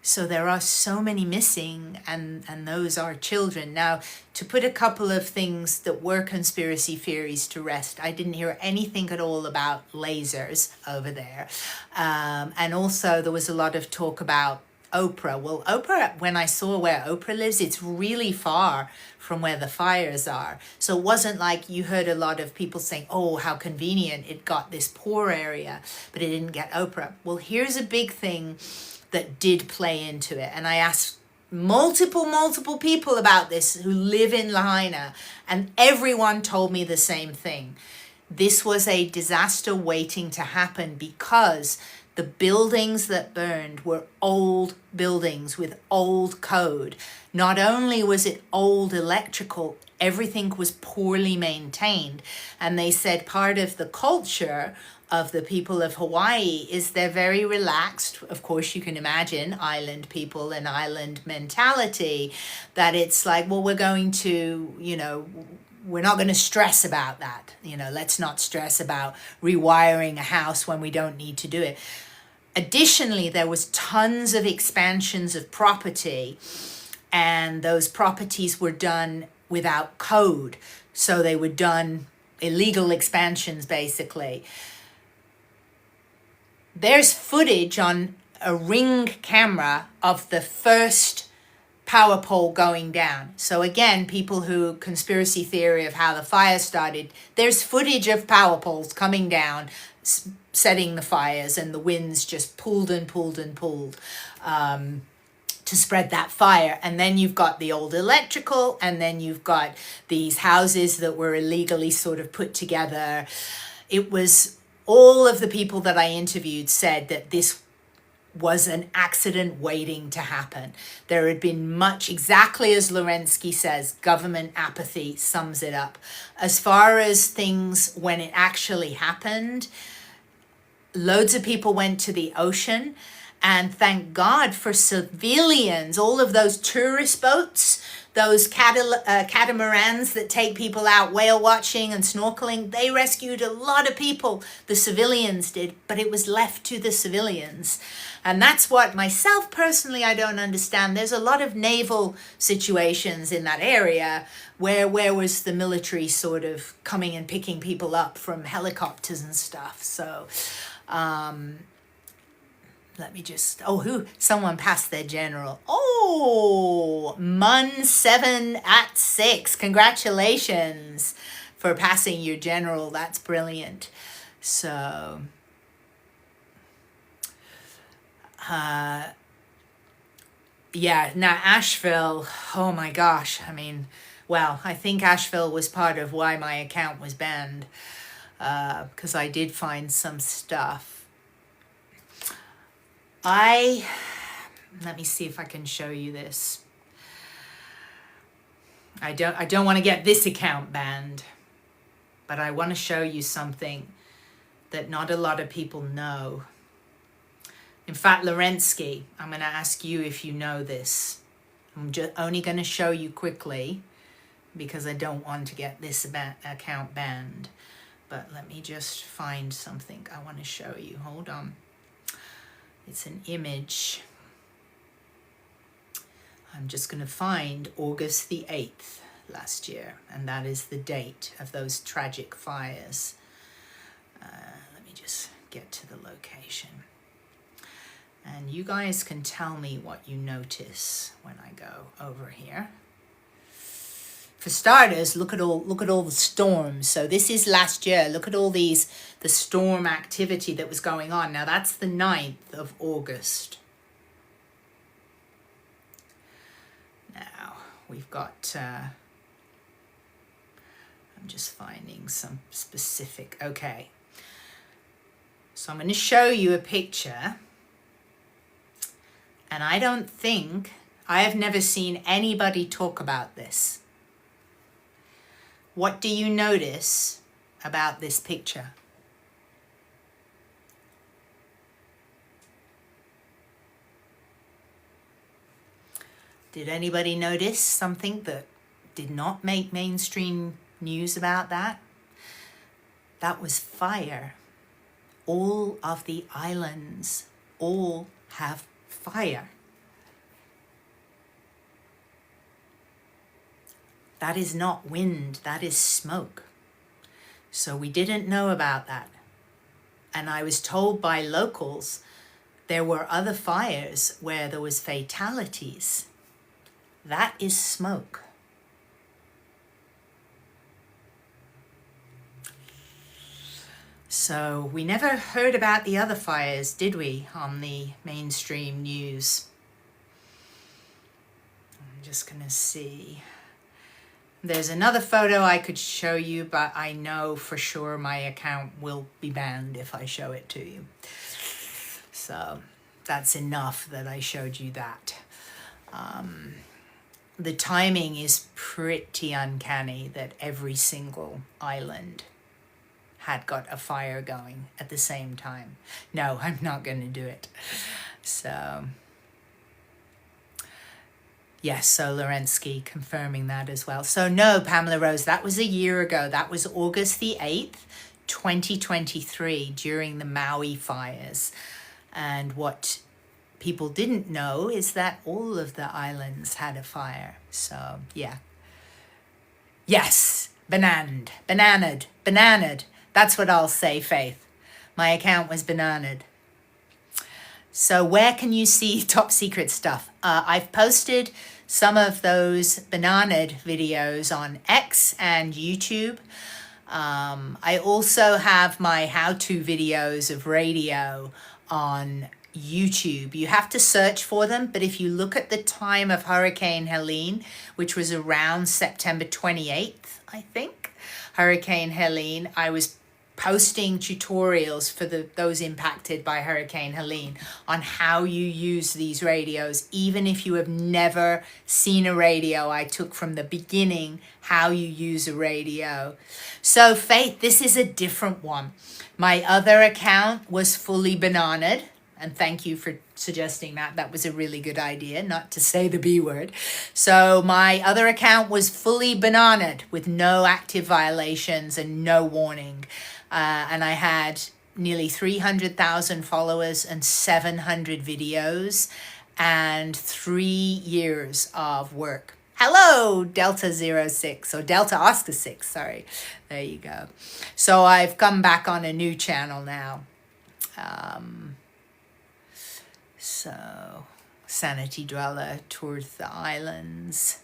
So there are so many missing, and those are children. Now, to put a couple of things that were conspiracy theories to rest, I didn't hear anything at all about lasers over there. And also there was a lot of talk about Oprah. Well, Oprah, when I saw where Oprah lives, it's really far from where the fires are. So it wasn't like you heard a lot of people saying, oh, how convenient, it got this poor area, but it didn't get Oprah. Well, here's a big thing that did play into it. And I asked multiple people about this who live in Lahaina, and everyone told me the same thing. This was a disaster waiting to happen because the buildings that burned were old buildings with old code. Not only was it old electrical, everything was poorly maintained. And they said part of the culture of the people of Hawaii is they're very relaxed. Of course, you can imagine island people and island mentality, that it's like, well, we're going to, we're not going to stress about that. Let's not stress about rewiring a house when we don't need to do it. Additionally, there was tons of expansions of property, and those properties were done without code. So they were done illegal expansions, basically. There's footage on a Ring camera of the first power pole going down. So again, people who conspiracy theory of how the fire started, there's footage of power poles coming down, setting the fires, and the winds just pulled and pulled and pulled to spread that fire. And then you've got the old electrical, and then you've got these houses that were illegally sort of put together. It was, all of the people that I interviewed said that this was an accident waiting to happen. There had been much, exactly as Lorensky says, government apathy sums it up. As far as things when it actually happened, loads of people went to the ocean, and thank God for civilians, all of those tourist boats, those catamarans that take people out whale watching and snorkeling, they rescued a lot of people, the civilians did, but it was left to the civilians. And that's what myself personally, I don't understand. There's a lot of naval situations in that area where was the military sort of coming and picking people up from helicopters and stuff. So let me just, someone passed their general. Oh, Mun 7 at 6. Congratulations for passing your general. That's brilliant. So, yeah, now Asheville, oh my gosh. I mean, well, I think Asheville was part of why my account was banned, because I did find some stuff. Let me see if I can show you this. I don't want to get this account banned, but I want to show you something that not a lot of people know. In fact, Lorensky, I'm going to ask you if you know this. I'm just only going to show you quickly because I don't want to get this account banned. But let me just find something I want to show you. Hold on. It's an image. I'm just going to find August the 8th last year, and that is the date of those tragic fires. Let me just get to the location. And you guys can tell me what you notice when I go over here. For starters, look at all the storms. So this is last year. Look at all the storm activity that was going on. Now that's the 9th of August. Now we've got, I'm just finding some specific, okay. So I'm going to show you a picture. And I have never seen anybody talk about this. What do you notice about this picture? Did anybody notice something that did not make mainstream news about that? That was fire. All of the islands all have fire. That is not wind, that is smoke. So we didn't know about that. And I was told by locals there were other fires where there was fatalities. That is smoke. So we never heard about the other fires, did we, on the mainstream news? I'm just going to see. There's another photo I could show you, but I know for sure my account will be banned if I show it to you. So that's enough that I showed you that. The timing is pretty uncanny that every single island had got a fire going at the same time. No, I'm not going to do it. So yes, so Lorensky confirming that as well. So no, Pamela Rose, that was a year ago. That was August the 8th, 2023, during the Maui fires. And what people didn't know is that all of the islands had a fire. So yeah. Yes, bananaed. That's what I'll say, Faith. My account was bananaed. So where can you see top secret stuff? I've posted some of those bananaed videos on X and YouTube. I also have my how-to videos of radio on YouTube. You have to search for them, but if you look at the time of Hurricane Helene, which was around September 28th, I think, Hurricane Helene, I was posting tutorials for those impacted by Hurricane Helene on how you use these radios. Even if you have never seen a radio, I took from the beginning how you use a radio. So Faith, this is a different one. My other account was fully bananaed, and thank you for suggesting that. That was a really good idea, not to say the B word. So my other account was fully bananaed with no active violations and no warning. And I had nearly 300,000 followers and 700 videos and 3 years of work. Hello, Delta 06, or Delta Oscar 6, sorry. There you go. So I've come back on a new channel now. So, Sanity Dweller toured the islands.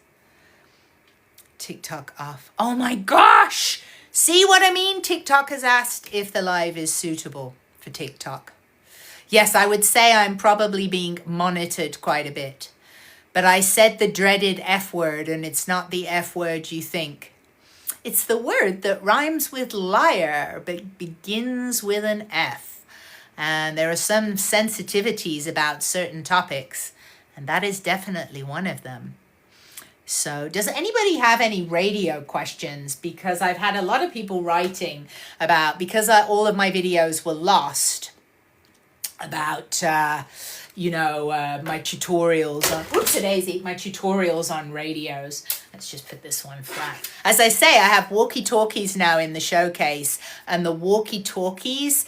TikTok off. Oh my gosh! See what I mean? TikTok has asked if the live is suitable for TikTok. Yes, I would say I'm probably being monitored quite a bit. But I said the dreaded F word, and it's not the F word you think. It's the word that rhymes with liar, but begins with an F. And there are some sensitivities about certain topics, and that is definitely one of them. So does anybody have any radio questions? Because I've had a lot of people writing about, because all of my videos were lost, about, my tutorials on, my tutorials on radios. Let's just put this one flat. As I say, I have walkie-talkies now in the showcase, and the walkie-talkies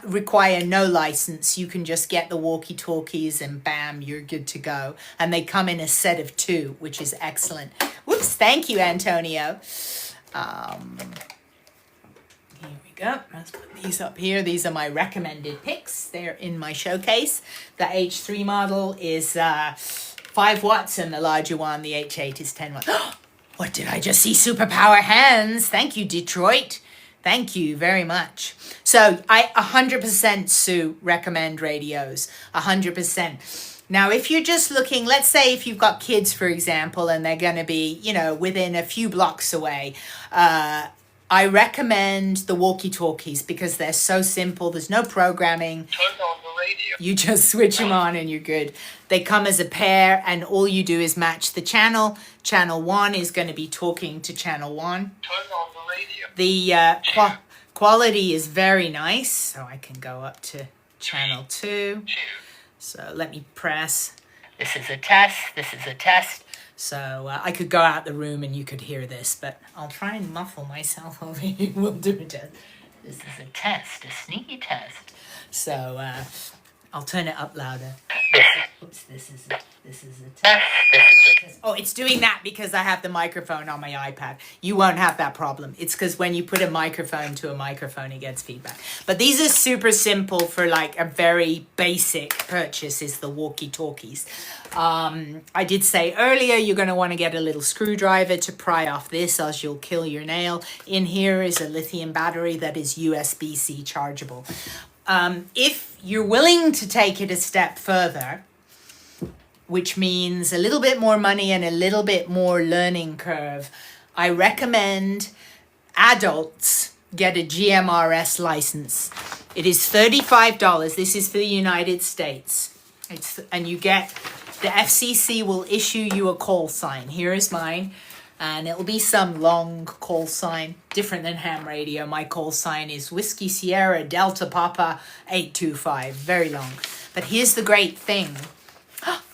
require no license. You can just get the walkie-talkies and bam, you're good to go. And they come in a set of 2, which is excellent. Whoops, thank you, Antonio. Here we go. Let's put these up here. These are my recommended picks. They're in my showcase. The H3 model is 5 watts, and the larger one, the H8, is 10 watts. What did I just see? Superpower hands. Thank you, Detroit. Thank you very much. So I 100%, Sue, recommend radios. 100%. Now, if you're just looking, let's say if you've got kids, for example, and they're going to be, you know, within a few blocks away, I recommend the walkie-talkies because they're so simple. There's no programming. Turn on the radio. You just switch them on and you're good. They come as a pair, and all you do is match the channel. Channel 1 is going to be talking to channel 1. Turn on the radio. The quality is very nice. So I can go up to channel 2. So let me press. This is a test. This is a test. So I could go out the room and you could hear this, but I'll try and muffle myself over here. We'll do a test. This is a test, a sneaky test. So I'll turn it up louder. Oops, this is a test. Oh, it's doing that because I have the microphone on my iPad. You won't have that problem. It's because when you put a microphone to a microphone, it gets feedback. But these are super simple for like a very basic purchase is the walkie-talkies. I did say earlier you're going to want to get a little screwdriver to pry off this, else you'll kill your nail. In here is a lithium battery that is USB-C chargeable. If you're willing to take it a step further, which means a little bit more money and a little bit more learning curve, I recommend adults get a GMRS license. It is $35. This is for the United States. And you get, the FCC will issue you a call sign. Here is mine. And it'll be some long call sign, different than ham radio. My call sign is Whiskey Sierra Delta Papa 825, very long. But here's the great thing.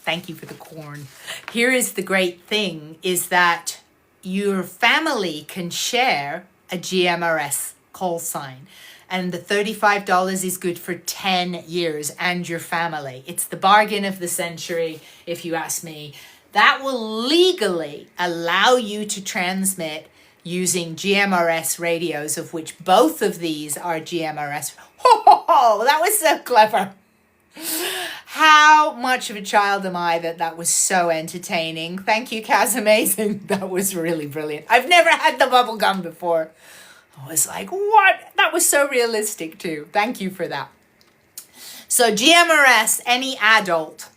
Thank you for the corn. Here is the great thing, is that your family can share a GMRS call sign. And the $35 is good for 10 years and your family. It's the bargain of the century, if you ask me. That will legally allow you to transmit using GMRS radios, of which both of these are GMRS. Oh, that was so clever. How much of a child am I that was so entertaining? Thank you, Kaz. Amazing. That was really brilliant. I've never had the bubble gum before. I was like, what? That was so realistic too. Thank you for that. So GMRS, any adult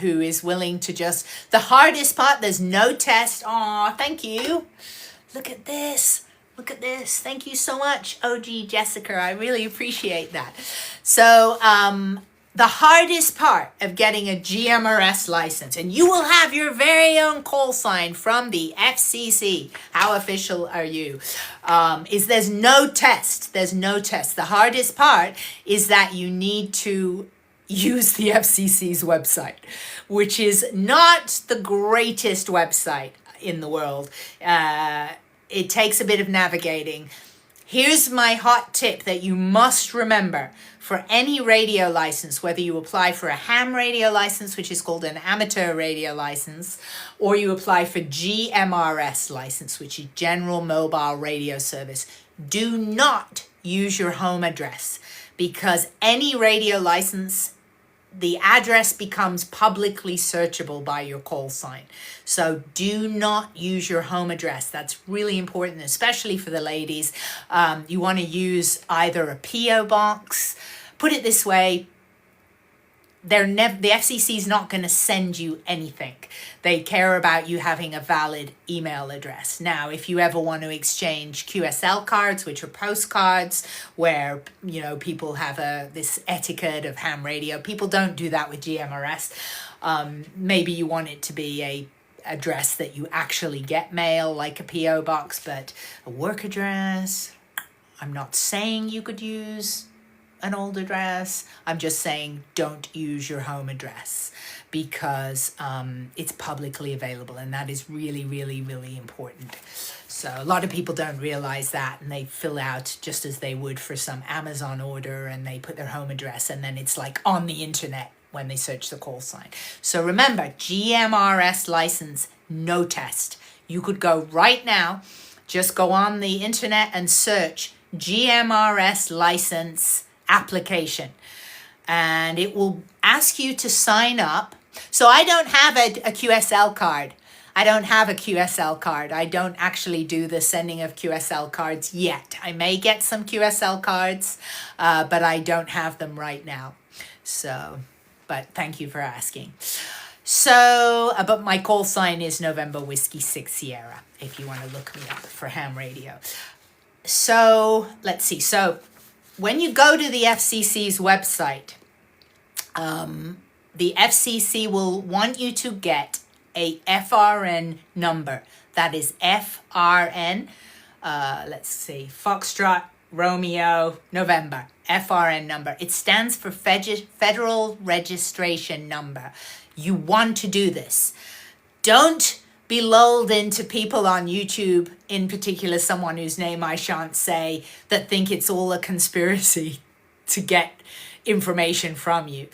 who is willing to just, the hardest part, there's no test. Aw, thank you. Look at this. Look at this. Thank you so much, OG Jessica. I really appreciate that. So the hardest part of getting a GMRS license, and you will have your very own call sign from the FCC. How official are you? Is there's no test. There's no test. The hardest part is that you need to use the FCC's website, which is not the greatest website in the world. It takes a bit of navigating. Here's my hot tip that you must remember. For any radio license, whether you apply for a ham radio license, which is called an amateur radio license, or you apply for GMRS license, which is General Mobile Radio Service, do not use your home address, because any radio license, the address becomes publicly searchable by your call sign. So do not use your home address. That's really important, especially for the ladies. You want to use either a P.O. box. Put it this way, the FCC is not going to send you anything. They care about you having a valid email address. Now, if you ever want to exchange QSL cards, which are postcards, where people have this etiquette of ham radio, people don't do that with GMRS. Maybe you want it to be a address that you actually get mail, like a P.O. box, but a work address, I'm not saying you could use. an old address. I'm just saying don't use your home address because it's publicly available, and that is really, really, really important. So a lot of people don't realize that, and they fill out just as they would for some Amazon order, and they put their home address, and then it's like on the internet when they search the call sign. So remember, GMRS license, no test. You could go right now, just go on the internet and search GMRS license application, and it will ask you to sign up. So I don't have a QSL card. I don't have a QSL card. I don't actually do the sending of QSL cards yet. I may get some QSL cards, but I don't have them right now. So, but thank you for asking. So, but my call sign is November Whiskey 6 Sierra, if you want to look me up for ham radio. So, let's see. So, when you go to the FCC's website, the FCC will want you to get a FRN number. That is FRN, let's see, Foxtrot, Romeo, November, FRN number. It stands for Federal Registration Number. You want to do this. Don't be lulled into people on YouTube, in particular someone whose name I shan't say, that think it's all a conspiracy to get information from you.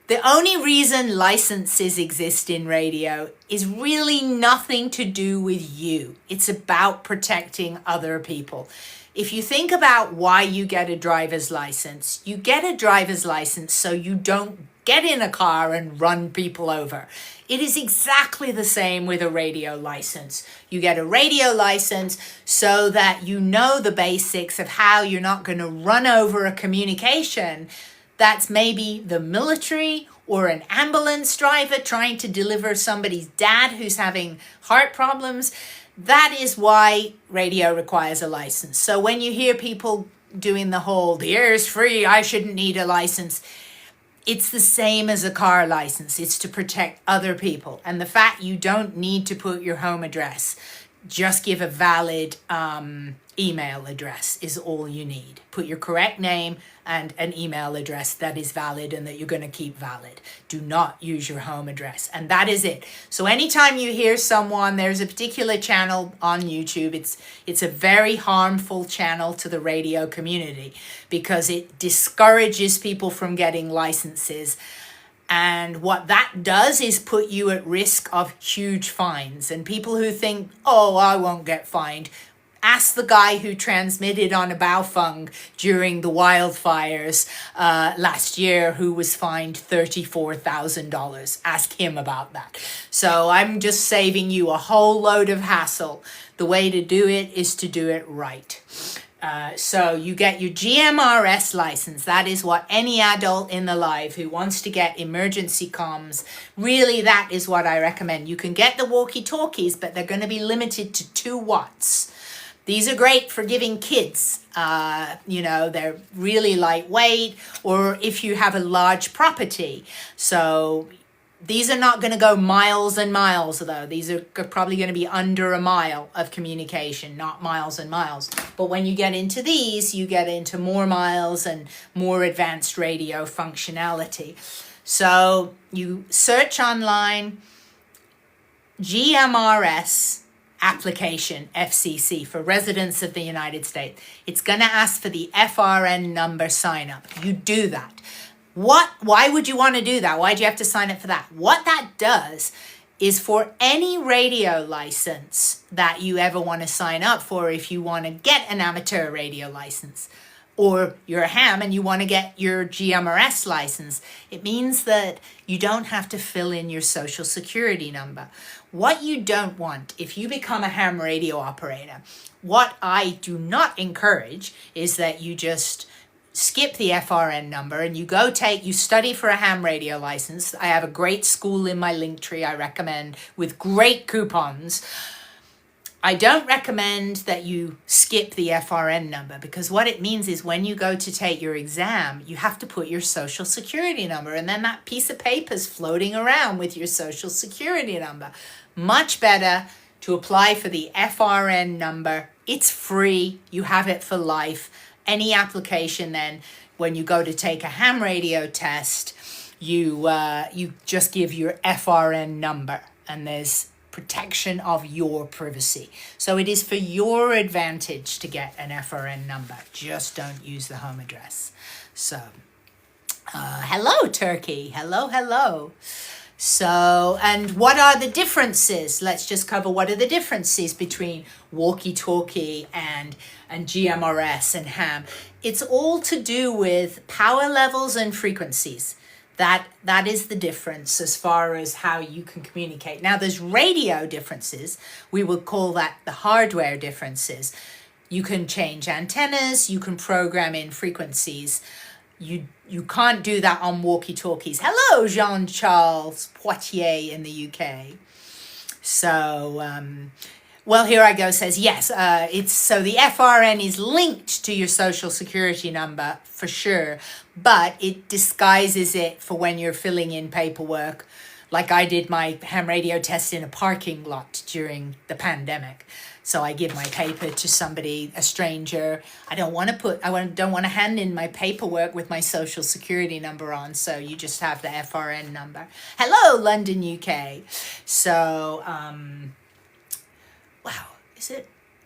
The only reason licenses exist in radio is really nothing to do with you. It's about protecting other people. If you think about why you get a driver's license, you get a driver's license so you don't get in a car and run people over. It is exactly the same with a radio license. You get a radio license so that you know the basics of how you're not going to run over a communication that's maybe the military or an ambulance driver trying to deliver somebody's dad who's having heart problems. That is why radio requires a license. So when you hear people doing the whole, the air is free, I shouldn't need a license, it's the same as a car license. It's to protect other people. And the fact you don't need to put your home address, just give a valid email address is all you need. Put your correct name and an email address that is valid and that you're going to keep valid. Do not use your home address. And that is it. So anytime you hear someone, there's a particular channel on YouTube. It's a very harmful channel to the radio community because it discourages people from getting licenses. And what that does is put you at risk of huge fines. And people who think, oh, I won't get fined, ask the guy who transmitted on a Baofeng during the wildfires last year who was fined $34,000. Ask him about that. So I'm just saving you a whole load of hassle. The way to do it is to do it right. So you get your GMRS license. That is what any adult in the live who wants to get emergency comms, really that is what I recommend. You can get the walkie-talkies, but they're going to be limited to 2 watts. These are great for giving kids, they're really lightweight, or if you have a large property. So these are not going to go miles and miles, though. These are probably going to be under a mile of communication, not miles and miles. But when you get into these, you get into more miles and more advanced radio functionality. So you search online, GMRS application, FCC, for residents of the United States. It's going to ask for the FRN number sign up. You do that. Why would you want to do that? Why do you have to sign up for that? What that does is for any radio license that you ever want to sign up for, if you want to get an amateur radio license, or you're a ham and you want to get your GMRS license, it means that you don't have to fill in your social security number. What you don't want, if you become a ham radio operator, what I do not encourage is that you just skip the FRN number and you study for a ham radio license. I have a great school in my link tree I recommend with great coupons. I don't recommend that you skip the FRN number, because what it means is when you go to take your exam, you have to put your social security number, and then that piece of paper is floating around with your social security number. Much better to apply for the FRN number. It's free. You have it for life. Any application then when you go to take a ham radio test, you just give your FRN number, and there's protection of your privacy. So it is for your advantage to get an FRN number. Just don't use the home address. So, hello, Turkey. Hello, hello. So, and what are the differences? Let's just cover what are the differences between walkie-talkie and GMRS and ham. It's all to do with power levels and frequencies. That is the difference as far as how you can communicate. Now, there's radio differences. We would call that the hardware differences. You can change antennas. You can program in frequencies. You can't do that on walkie-talkies. Hello, Jean-Charles Poitier in the UK. So, well, here I go says, yes, it's so the FRN is linked to your social security number for sure, but it disguises it for when you're filling in paperwork. Like I did my ham radio test in a parking lot during the pandemic. So I give my paper to somebody, a stranger. I don't want to hand in my paperwork with my social security number on. So you just have the FRN number. Hello, London, UK. So, wow,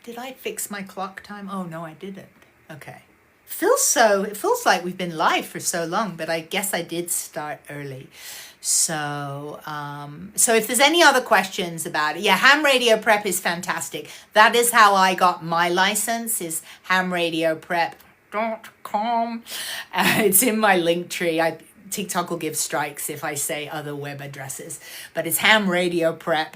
did I fix my clock time? Oh, no, I didn't. Okay. It feels like we've been live for so long, but I guess I did start early. So, so if there's any other questions about it, yeah, ham radio prep is fantastic. That is how I got my license, is hamradioprep.com. It's in my link tree. TikTok will give strikes if I say other web addresses, but it's hamradioprep.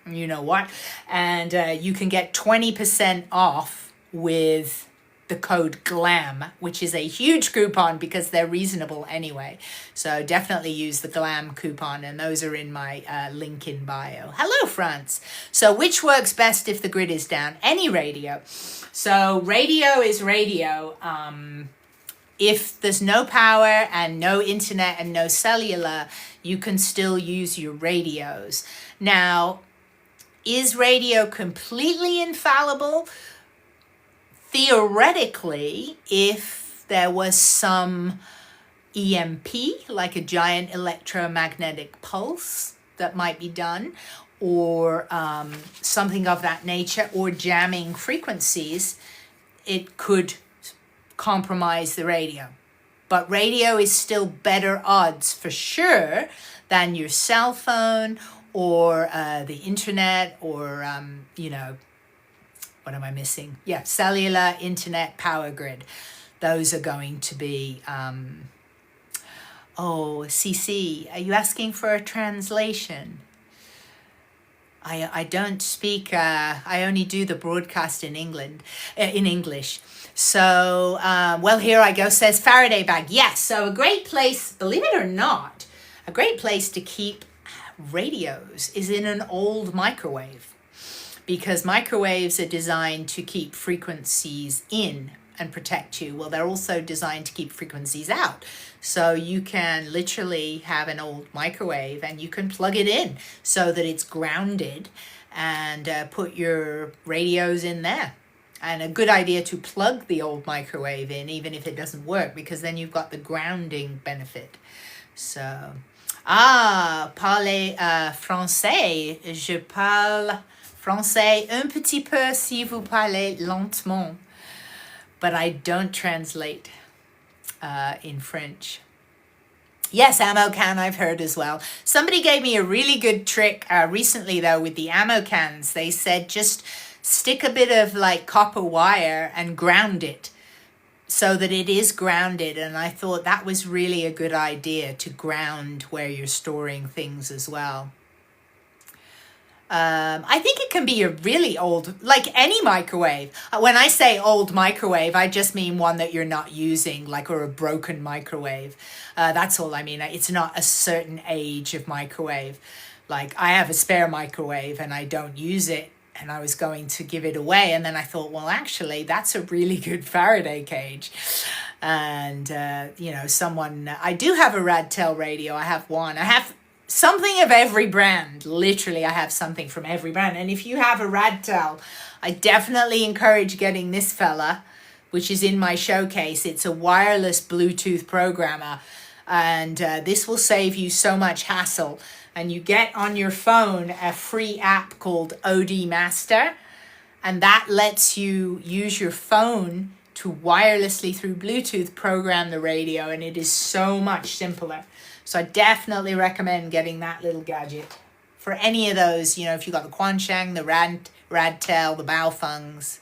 You know what? And you can get 20% off with the code GLAM, which is a huge coupon because they're reasonable anyway. So definitely use the GLAM coupon, and those are in my link in bio. Hello, France. So which works best if the grid is down? Any radio. So radio is radio. If there's no power and no internet and no cellular, you can still use your radios. Now, is radio completely infallible? Theoretically, if there was some EMP, like a giant electromagnetic pulse that might be done, or something of that nature, or jamming frequencies, it could compromise the radio. But radio is still better odds for sure than your cell phone or the internet or, what am I missing? Yeah, cellular, internet, power grid. Those are going to be, CC, are you asking for a translation? I don't speak, I only do the broadcast in English. So, well, here I go, says Faraday bag. Yes, so a great place, believe it or not, a great place to keep radios is in an old microwave, because microwaves are designed to keep frequencies in and protect you. Well, they're also designed to keep frequencies out. So you can literally have an old microwave and you can plug it in so that it's grounded, and put your radios in there. And a good idea to plug the old microwave in, even if it doesn't work, because then you've got the grounding benefit. So, parlez français. Je parle français un petit peu si vous parlez lentement. But I don't translate in French. Yes, ammo can, I've heard as well. Somebody gave me a really good trick recently, though, with the ammo cans. They said just stick a bit of like copper wire and ground it so that it is grounded. And I thought that was really a good idea, to ground where you're storing things as well. I think it can be a really old, like any microwave. When I say old microwave, I just mean one that you're not using, like, or a broken microwave. That's all I mean. It's not a certain age of microwave. Like, I have a spare microwave and I don't use it, and I was going to give it away. And then I thought, well, actually, that's a really good Faraday cage. And, I do have a Radtel radio. I have one. I have something of every brand. Literally, I have something from every brand. And if you have a Radtel, I definitely encourage getting this fella, which is in my showcase. It's a wireless Bluetooth programmer, and this will save you so much hassle. And you get on your phone a free app called OD Master, and that lets you use your phone to wirelessly through Bluetooth program the radio, and it is so much simpler. So I definitely recommend getting that little gadget for any of those, you know, if you've got the Quansheng, the Radtel, the Baofungs.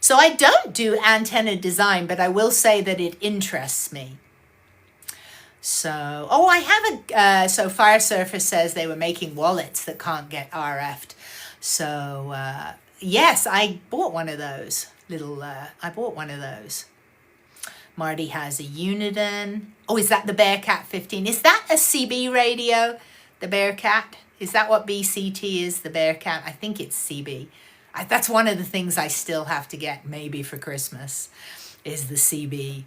So I don't do antenna design, but I will say that it interests me. So, oh, I have a, so Fire Surfer says they were making wallets that can't get RF'd. So, yes, I bought one of those. I bought one of those. Marty has a Uniden. Oh, is that the Bearcat 15? Is that a CB radio, the Bearcat? Is that what BCT is, the Bearcat? I think it's CB. That's one of the things I still have to get maybe for Christmas, is the CB.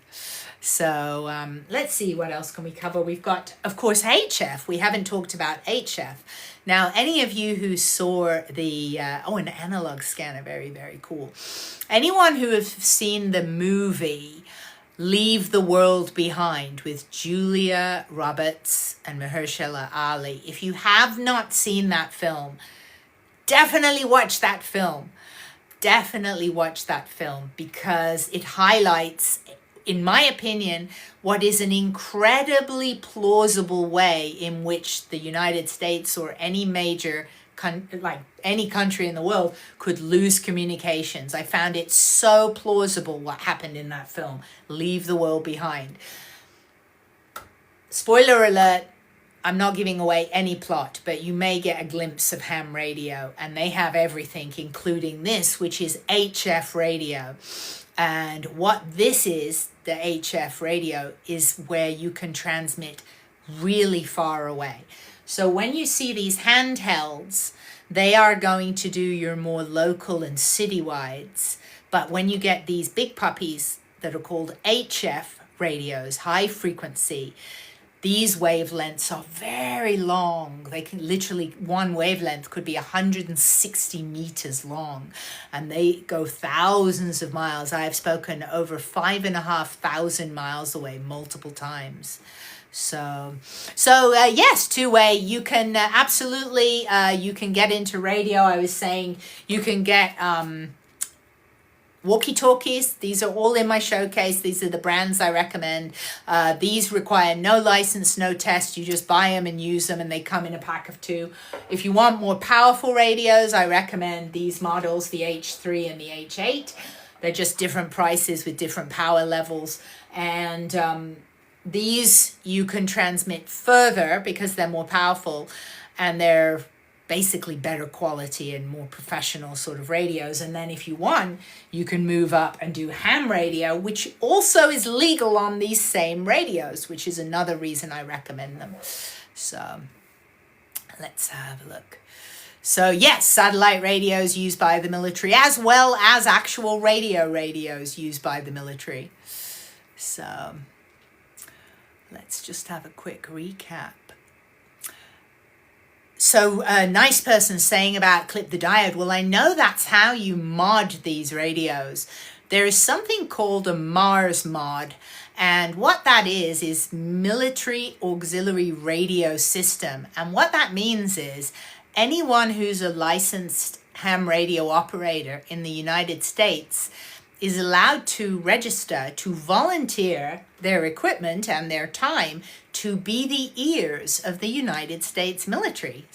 So let's see, what else can we cover? We've got, of course, HF. We haven't talked about HF. Now, any of you who saw the, an analog scanner, very, very cool. Anyone who have seen the movie Leave the World Behind with Julia Roberts and Mahershala Ali, if you have not seen that film, definitely watch that film. Definitely watch that film, because it highlights, in my opinion, what is an incredibly plausible way in which the United States or any major any country in the world could lose communications. I found it so plausible what happened in that film, Leave the World Behind. Spoiler alert, I'm not giving away any plot, but you may get a glimpse of ham radio, and they have everything, including this, which is HF radio. And what this is, the HF radio, is where you can transmit really far away. So when you see these handhelds, they are going to do your more local and citywides. But when you get these big puppies that are called HF radios, high frequency, these wavelengths are very long. They can literally, one wavelength could be 160 meters long, and they go thousands of miles. I have spoken over 5,500 miles away multiple times. So yes, two-way, you can absolutely, you can get into radio. I was saying you can get walkie-talkies. These are all in my showcase. These are the brands I recommend. These require no license, no test. You just buy them and use them, and they come in a pack of 2. If you want more powerful radios, I recommend these models, the H3 and the H8. They're just different prices with different power levels. And these you can transmit further because they're more powerful, and they're basically better quality and more professional sort of radios. And then if you want, you can move up and do ham radio, which also is legal on these same radios, which is another reason I recommend them. So let's have a look. So yes, satellite radios used by the military, as well as actual radios used by the military. So let's just have a quick recap. So a nice person saying about clip the diode. Well, I know that's how you mod these radios. There is something called a MARS mod. And what that is Military Auxiliary Radio System. And what that means is anyone who's a licensed ham radio operator in the United States is allowed to register to volunteer their equipment and their time to be the ears of the United States military.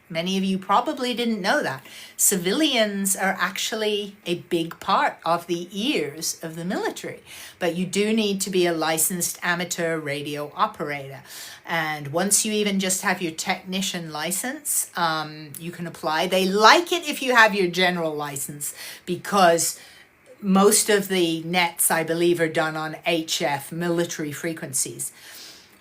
Many of you probably didn't know that. Civilians are actually a big part of the ears of the military, but you do need to be a licensed amateur radio operator. And once you even just have your technician license, you can apply. They like it if you have your general license, because most of the nets, I believe, are done on HF military frequencies.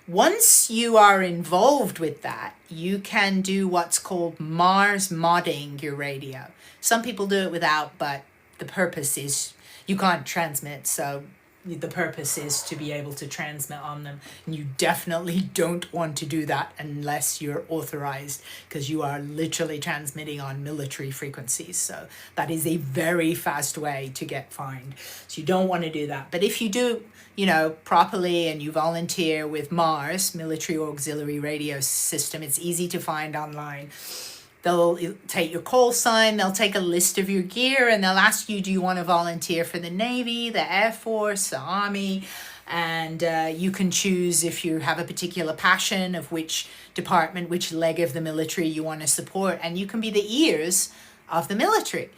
Once you are involved with that, you can do what's called MARS modding your radio. Some people do it without, but the purpose is you can't transmit, so the purpose is to be able to transmit on them. And you definitely don't want to do that unless you're authorized, because you are literally transmitting on military frequencies. So that is a very fast way to get fined. So you don't want to do that. But if you do, you know, properly, and you volunteer with MARS, Military Auxiliary Radio System, it's easy to find online. They'll take your call sign, they'll take a list of your gear, and they'll ask you, do you want to volunteer for the Navy, the Air Force, the Army? And you can choose if you have a particular passion of which department, which leg of the military you want to support. And you can be the ears of the military.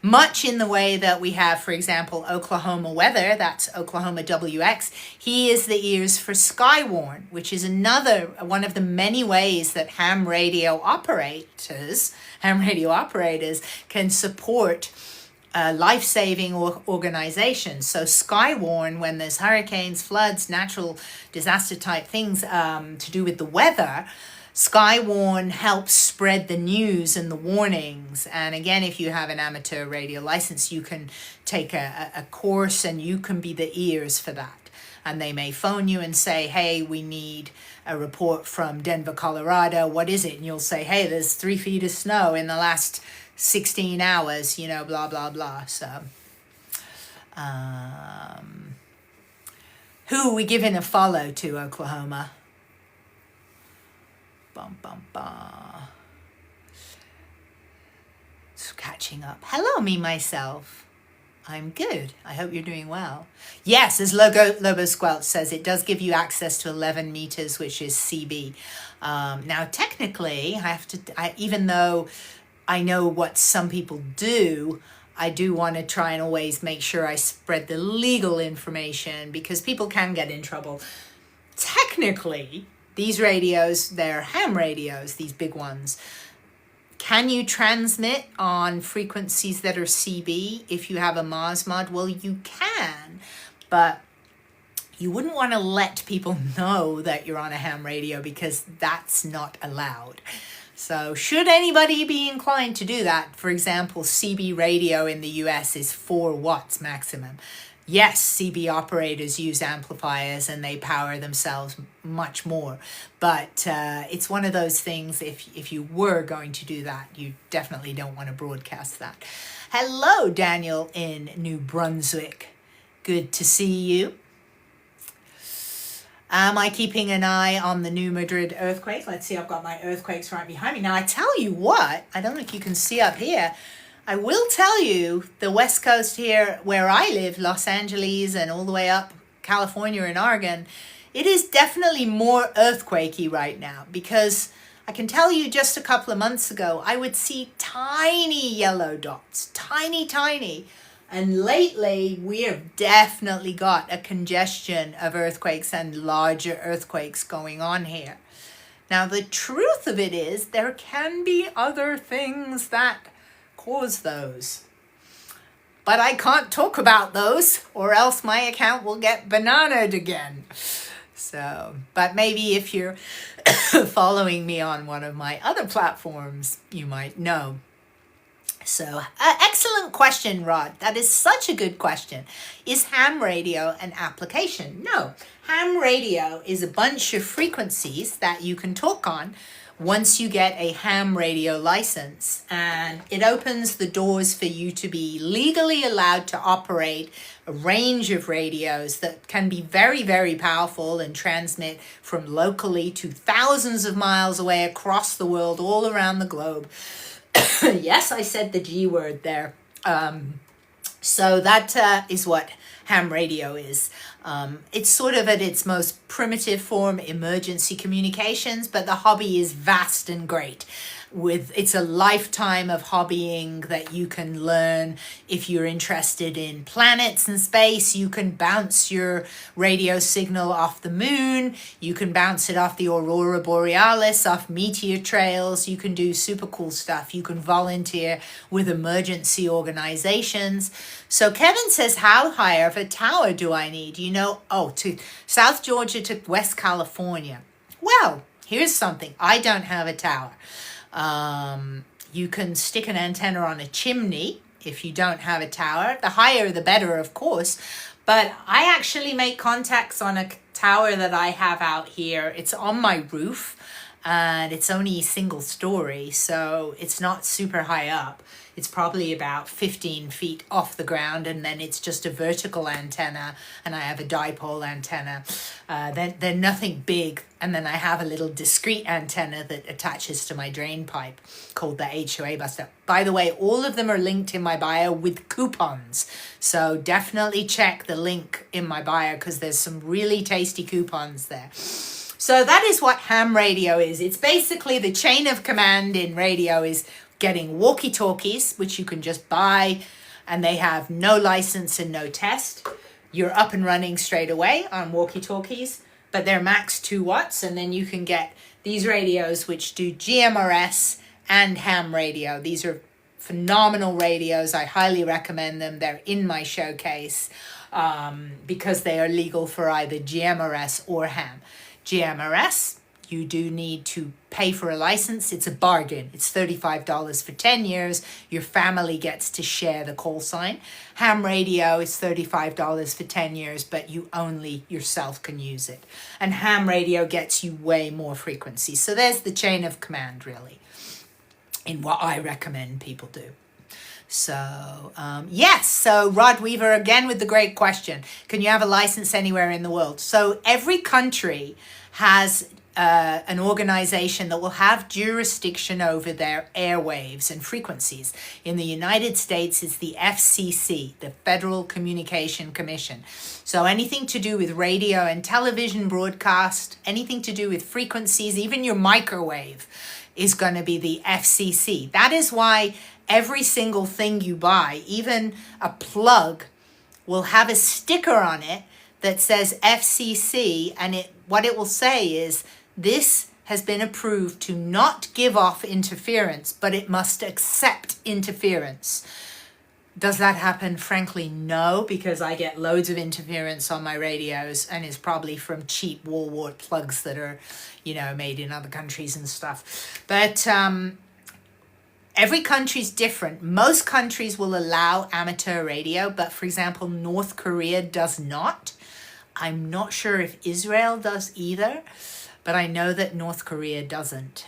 Much in the way that we have, for example, Oklahoma Weather, that's Oklahoma WX. He is the ears for Skywarn, which is another one of the many ways that ham radio operators can support life-saving organizations. So Skywarn, when there's hurricanes, floods, natural disaster type things to do with the weather, Skywarn helps spread the news and the warnings. And again, if you have an amateur radio license, you can take a course and you can be the ears for that. And they may phone you and say, hey, we need a report from Denver, Colorado. What is it? And you'll say, hey, there's 3 feet of snow in the last 16 hours, you know, blah, blah, blah. So, who are we giving a follow to, Oklahoma? Bum, bum, bum. Just catching up. Hello, me, myself. I'm good. I hope you're doing well. Yes, as Lobo Squelch says, it does give you access to 11 meters, which is CB. Now, technically, even though I know what some people do, I do want to try and always make sure I spread the legal information, because people can get in trouble. Technically, these radios, they're ham radios, these big ones. Can you transmit on frequencies that are CB if you have a MARS mod? Well, you can, but you wouldn't want to let people know that you're on a ham radio, because that's not allowed. So should anybody be inclined to do that, for example, CB radio in the US is 4 watts maximum. Yes, CB operators use amplifiers and they power themselves much more. But it's one of those things, if you were going to do that, you definitely don't want to broadcast that. Hello, Daniel in New Brunswick. Good to see you. Am I keeping an eye on the New Madrid earthquake? Let's see, I've got my earthquakes right behind me. Now, I tell you what, I don't know if you can see up here, I will tell you, the West Coast here where I live, Los Angeles and all the way up California and Oregon, it is definitely more earthquakey right now, because I can tell you just a couple of months ago, I would see tiny yellow dots, tiny. And lately, we have definitely got a congestion of earthquakes and larger earthquakes going on here. Now, the truth of it is there can be other things that cause those, but I can't talk about those or else my account will get bananaed again. So, but maybe if you're following me on one of my other platforms, you might know. So, excellent question, Rod. That is such a good question. Is ham radio an application? No. Ham radio is a bunch of frequencies that you can talk on once you get a ham radio license, and it opens the doors for you to be legally allowed to operate a range of radios that can be very, very powerful and transmit from locally to thousands of miles away across the world, all around the globe. Yes, I said the G word there. So that is what ham radio is. It's sort of at its most primitive form, emergency communications, but the hobby is vast and great. It's a lifetime of hobbying that you can learn. If you're interested in planets and space, you can bounce your radio signal off the moon. You can bounce it off the aurora borealis, off meteor trails. You can do super cool stuff. You can volunteer with emergency organizations. So Kevin says, how high of a tower do I need? To South Georgia to West California. Well, here's something. I don't have a tower. You can stick an antenna on a chimney if you don't have a tower. The higher, the better, of course. But I actually make contacts on a tower that I have out here. It's on my roof and it's only single story, so it's not super high up. It's probably about 15 feet off the ground, and then it's just a vertical antenna, and I have a dipole antenna. They're nothing big, and then I have a little discrete antenna that attaches to my drain pipe called the HOA buster. By the way, all of them are linked in my bio with coupons, so definitely check the link in my bio because there's some really tasty coupons there. So that is what ham radio is. It's basically the chain of command in radio is getting walkie-talkies, which you can just buy, and they have no license and no test. You're up and running straight away on walkie-talkies, but they're max 2 watts, and then you can get these radios which do GMRS and ham radio. These are phenomenal radios. I highly recommend them. They're in my showcase because they are legal for either GMRS or ham. GMRS, you do need to pay for a license. It's a bargain. It's $35 for 10 years. Your family gets to share the call sign. Ham radio is $35 for 10 years, but you only yourself can use it. And ham radio gets you way more frequency. So there's the chain of command, really, in what I recommend people do. So, yes, so Rod Weaver again with the great question. Can you have a license anywhere in the world? So every country has an organization that will have jurisdiction over their airwaves and frequencies. In the United States, it's the FCC, the Federal Communication Commission. So anything to do with radio and television broadcast, anything to do with frequencies, even your microwave is going to be the FCC. That is why every single thing you buy, even a plug, will have a sticker on it that says FCC, and what it will say is, this has been approved to not give off interference, but it must accept interference. Does that happen? Frankly, no, because I get loads of interference on my radios, and it's probably from cheap wall wart plugs that are, made in other countries and stuff. But every country's different. Most countries will allow amateur radio, but for example, North Korea does not. I'm not sure if Israel does either, but I know that North Korea doesn't.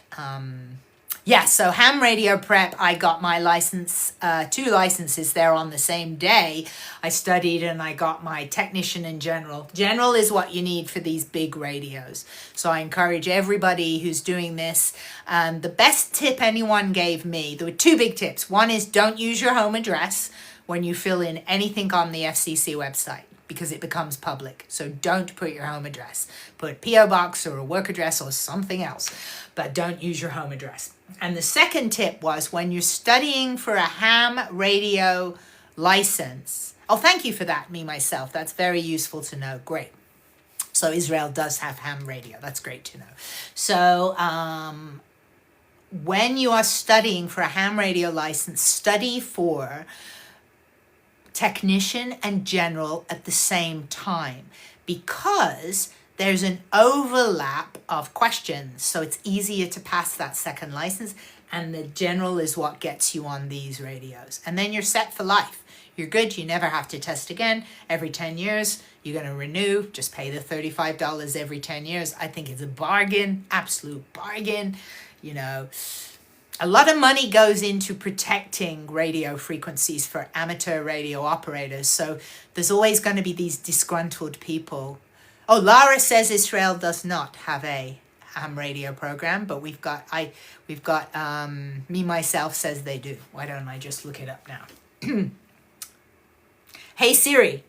So ham radio prep, I got my license, 2 licenses there on the same day. I studied and I got my technician and general. General is what you need for these big radios. So I encourage everybody who's doing this. The best tip anyone gave me, there were 2 big tips. One is don't use your home address when you fill in anything on the FCC website, because it becomes public. So don't put your home address. Put P.O. Box or a work address or something else, but don't use your home address. And the second tip was when you're studying for a ham radio license. Oh, thank you for that, me, myself. That's very useful to know. Great. So Israel does have ham radio. That's great to know. So when you are studying for a ham radio license, study for technician and general at the same time, because there's an overlap of questions, so it's easier to pass that second license, and the general is what gets you on these radios. And then you're set for life. You're good. You never have to test again. Every 10 years, you're going to renew. Just pay the $35 every 10 years. I think it's a bargain, absolute bargain. A lot of money goes into protecting radio frequencies for amateur radio operators. So there's always going to be these disgruntled people. Oh, Lara says Israel does not have a ham radio program, but we've got me, myself says they do. Why don't I just look it up now? Hey Siri,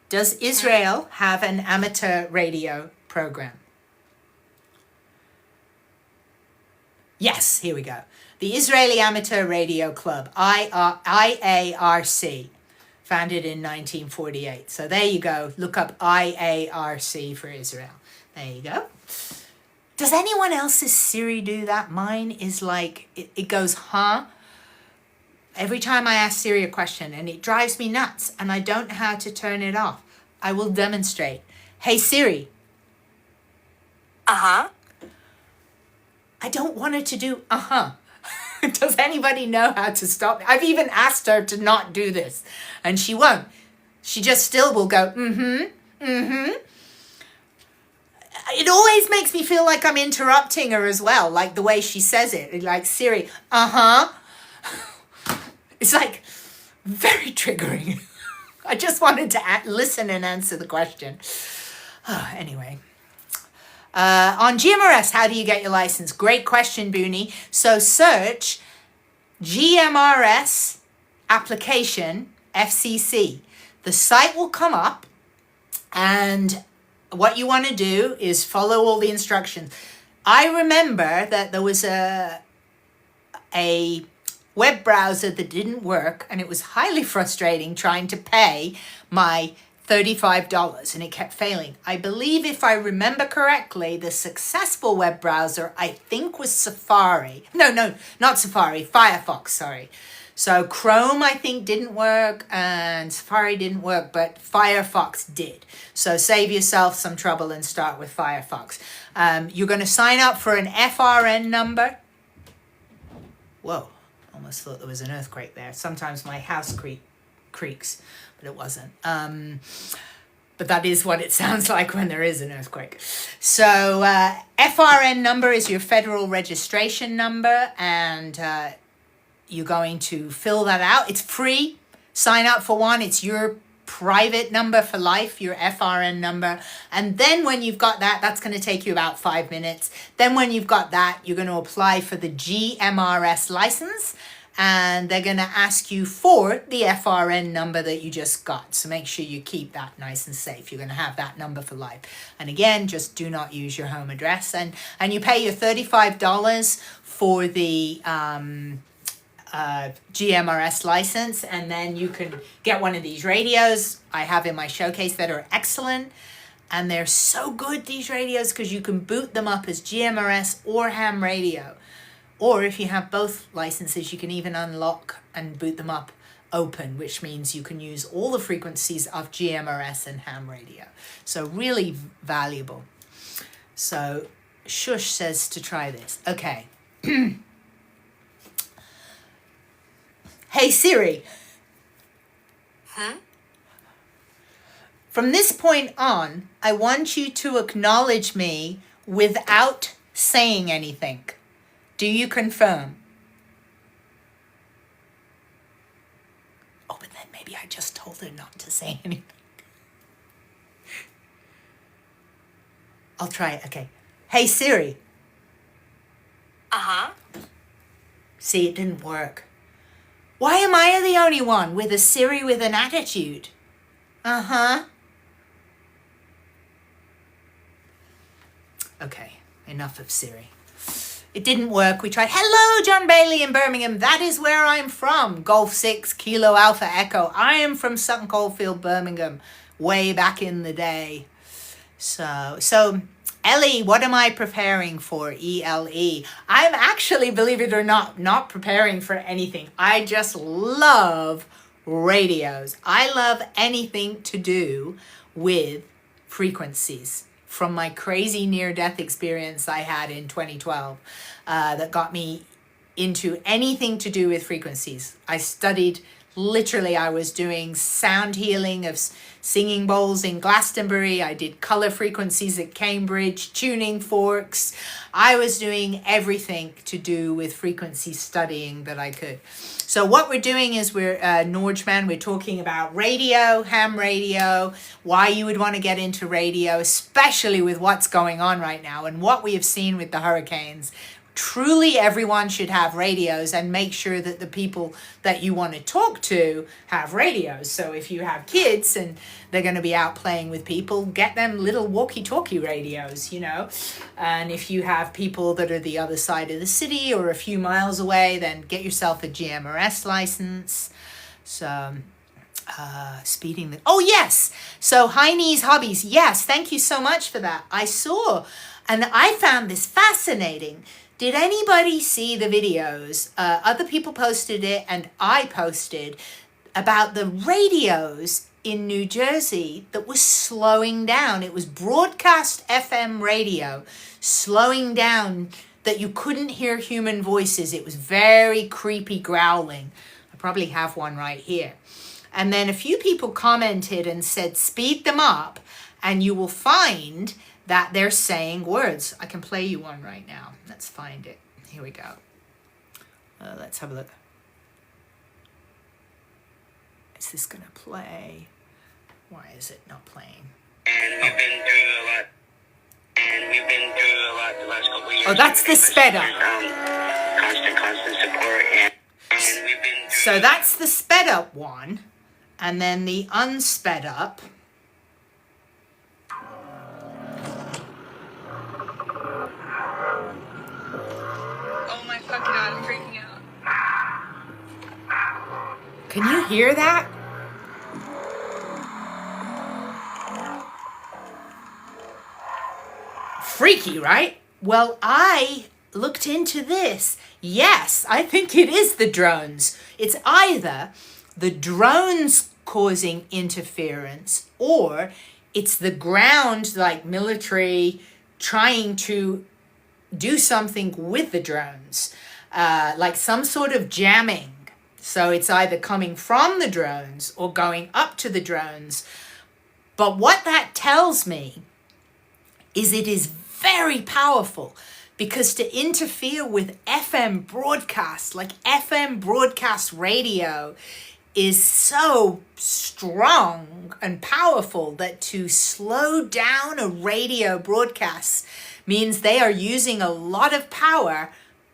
does Israel have an amateur radio program? Yes, here we go. The Israeli Amateur Radio Club, IARC, founded in 1948. So there you go. Look up IARC for Israel. There you go. Does anyone else's Siri do that? Mine is like, it goes, huh? Every time I ask Siri a question, and it drives me nuts, and I don't know how to turn it off. I will demonstrate. Hey Siri. Uh-huh. I don't want her to do uh-huh. Does anybody know how to stop? I've even asked her to not do this, and she won't. She just still will go, It always makes me feel like I'm interrupting her as well, like the way she says it, like Siri, It's like very triggering. I just wanted to listen and answer the question. Anyway. On GMRS, how do you get your license? Great question, Booney. So search GMRS application FCC. The site will come up, and what you want to do is follow all the instructions. I remember that there was a web browser that didn't work, and it was highly frustrating trying to pay my $35, and it kept failing. I believe, if I remember correctly, the successful web browser, I think, was Safari. No, not Safari, Firefox, sorry. So Chrome, I think, didn't work, and Safari didn't work, but Firefox did. So save yourself some trouble and start with Firefox. You're going to sign up for an FRN number. Whoa, almost thought there was an earthquake there. Sometimes my house creaks, but it wasn't. But that is what it sounds like when there is an earthquake. So FRN number is your federal registration number, and you're going to fill that out. It's free. Sign up for one. It's your private number for life, your FRN number. And then when you've got that, that's going to take you about 5 minutes. Then when you've got that, you're going to apply for the GMRS license, and they're going to ask you for the FRN number that you just got. So make sure you keep that nice and safe. You're going to have that number for life. And again, just do not use your home address. And you pay your $35 for the GMRS license, and then you can get one of these radios I have in my showcase that are excellent. And they're so good, these radios, because you can boot them up as GMRS or ham radio. Or if you have both licenses, you can even unlock and boot them up open, which means you can use all the frequencies of GMRS and ham radio. So really valuable. So Shush says to try this. Okay. Hey Siri. From this point on, I want you to acknowledge me without saying anything. Do you confirm? Oh, but then maybe I just told her not to say anything. I'll try it. Okay. Hey Siri. See, it didn't work. Why am I the only one with a Siri with an attitude? Okay, enough of Siri. It didn't work. We tried. Hello, John Bailey in Birmingham. That is where I'm from. Golf 6, Kilo Alpha Echo. I am from Sutton Coldfield, Birmingham, way back in the day. So Ellie, what am I preparing for? ELE. I'm actually, believe it or not preparing for anything. I just love radios. I love anything to do with frequencies. From my crazy near-death experience I had in 2012 that got me into anything to do with frequencies. I studied, literally, I was doing sound healing of singing bowls in Glastonbury. I did color frequencies at Cambridge, tuning forks. I was doing everything to do with frequency studying that I could. So what we're doing is we're talking about radio, ham radio, why you would want to get into radio, especially with what's going on right now and what we have seen with the hurricanes. Truly everyone should have radios, and make sure that the people that you want to talk to have radios. So if you have kids and they're going to be out playing with people, get them little walkie-talkie radios, you know. And if you have people that are the other side of the city or a few miles away, then get yourself a GMRS license. So speeding the... Oh, yes. So Heine's Hobbies. Yes, thank you so much for that. I saw, and I found this fascinating. Did anybody see the videos? Other people posted it and I posted about the radios in New Jersey that was slowing down. It was broadcast FM radio slowing down, that you couldn't hear human voices. It was very creepy growling. I probably have one right here. And then a few people commented and said, speed them up, and you will find that they're saying words. I can play you one right now. Let's find it. Here we go. Let's have a look. Is this going to play? Why is it not playing? And we've been through a lot. The last couple of years. Oh, that's the sped up. Constant support. And we've been through. So that's the sped up one. And then the unsped up. Oh my fucking god, I'm freaking out. Can you hear that? Freaky, right? Well, I looked into this. Yes, I think it is the drones. It's either the drones causing interference, or it's the ground, like military, trying to do something with the drones, like some sort of jamming. So it's either coming from the drones or going up to the drones. But what that tells me is it is very powerful, because to interfere with FM broadcast, like FM broadcast radio, is so strong and powerful that to slow down a radio broadcast means they are using a lot of power,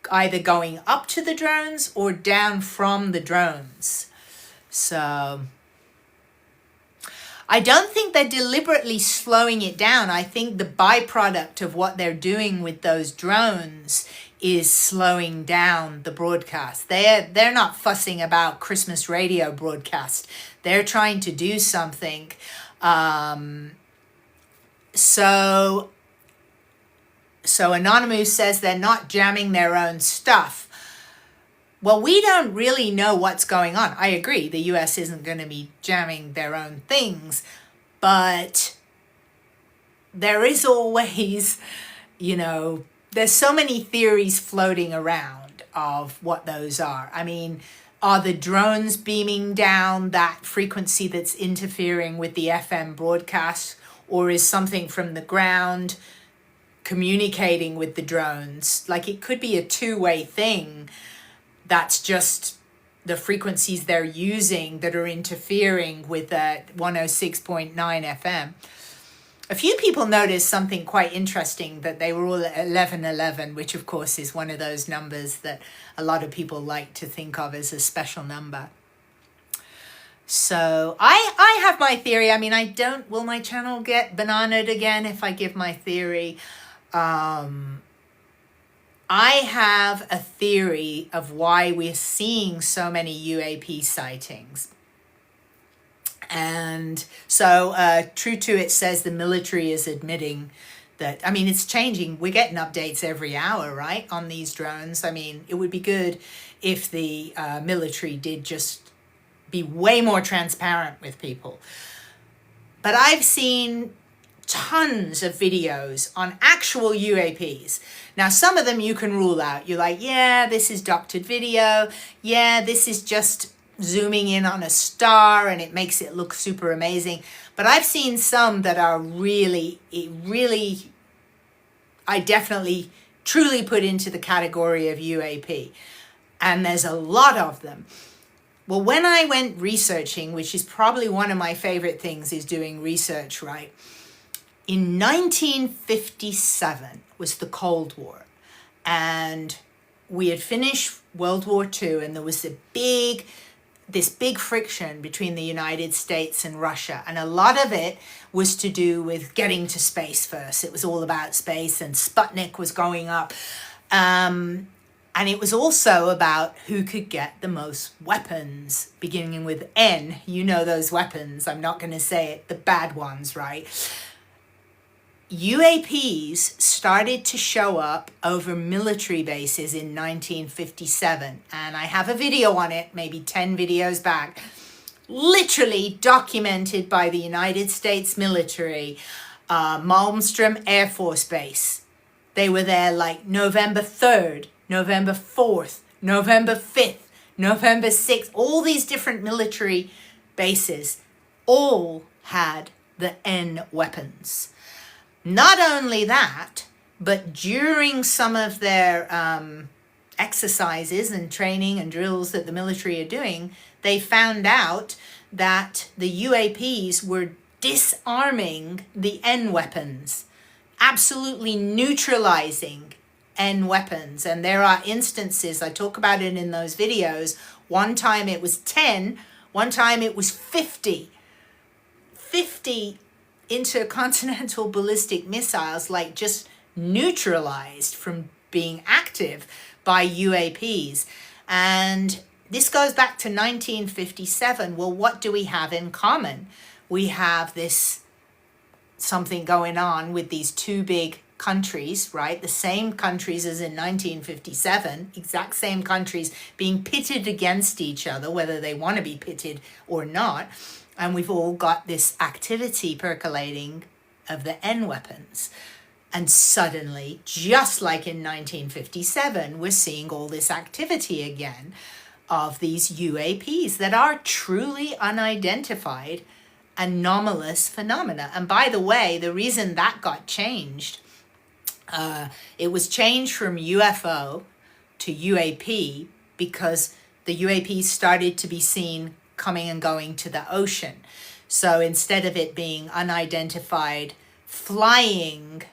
either going up to the drones or down from the drones. So I don't think they're deliberately slowing it down. I think the byproduct of what they're doing with those drones is slowing down the broadcast. They're not fussing about Christmas radio broadcast. They're trying to do something. So Anonymous says they're not jamming their own stuff. Well, we don't really know what's going on. I agree, the US isn't going to be jamming their own things, but there is always, there's so many theories floating around of what those are. I mean, are the drones beaming down that frequency that's interfering with the FM broadcast, or is something from the ground communicating with the drones? Like, it could be a two-way thing. That's just the frequencies they're using that are interfering with that 106.9 FM. A few people noticed something quite interesting, that they were all at 1111, which of course is one of those numbers that a lot of people like to think of as a special number. So I have my theory. I mean, will my channel get bananaed again if I give my theory? I have a theory of why we're seeing so many UAP sightings. And so True to It says the military is admitting that, I mean, it's changing. We're getting updates every hour, right, on these drones. I mean, it would be good if the military did just be way more transparent with people. But I've seen tons of videos on actual UAPs. Now, some of them you can rule out. You're like, yeah, this is doctored video. Yeah, this is just zooming in on a star and it makes it look super amazing. But I've seen some that are really, I definitely truly put into the category of UAP. And there's a lot of them. Well, when I went researching, which is probably one of my favorite things, is doing research, right? In 1957 was the Cold War, and we had finished World War II, and there was this big friction between the United States and Russia, and a lot of it was to do with getting to space first. It was all about space, and Sputnik was going up, and it was also about who could get the most weapons, beginning with N. You know those weapons. I'm not going to say it. The bad ones, right? UAPs started to show up over military bases in 1957, and I have a video on it, maybe 10 videos back, literally documented by the United States military, Malmstrom Air Force Base. They were there like November 3rd, November 4th, November 5th, November 6th, all these different military bases all had the N weapons. Not only that, but during some of their exercises and training and drills that the military are doing, they found out that the UAPs were disarming the N weapons, absolutely neutralizing N weapons. And there are instances, I talk about it in those videos, one time it was 10, one time it was 50 intercontinental ballistic missiles, like just neutralized from being active by UAPs. And this goes back to 1957. Well, what do we have in common? We have this something going on with these two big countries, right? The same countries as in 1957, exact same countries being pitted against each other, whether they want to be pitted or not. And we've all got this activity percolating of the N weapons. And suddenly, just like in 1957, we're seeing all this activity again of these UAPs that are truly unidentified anomalous phenomena. And by the way, the reason that got changed, it was changed from UFO to UAP because the UAPs started to be seen coming and going to the ocean. So instead of it being unidentified flying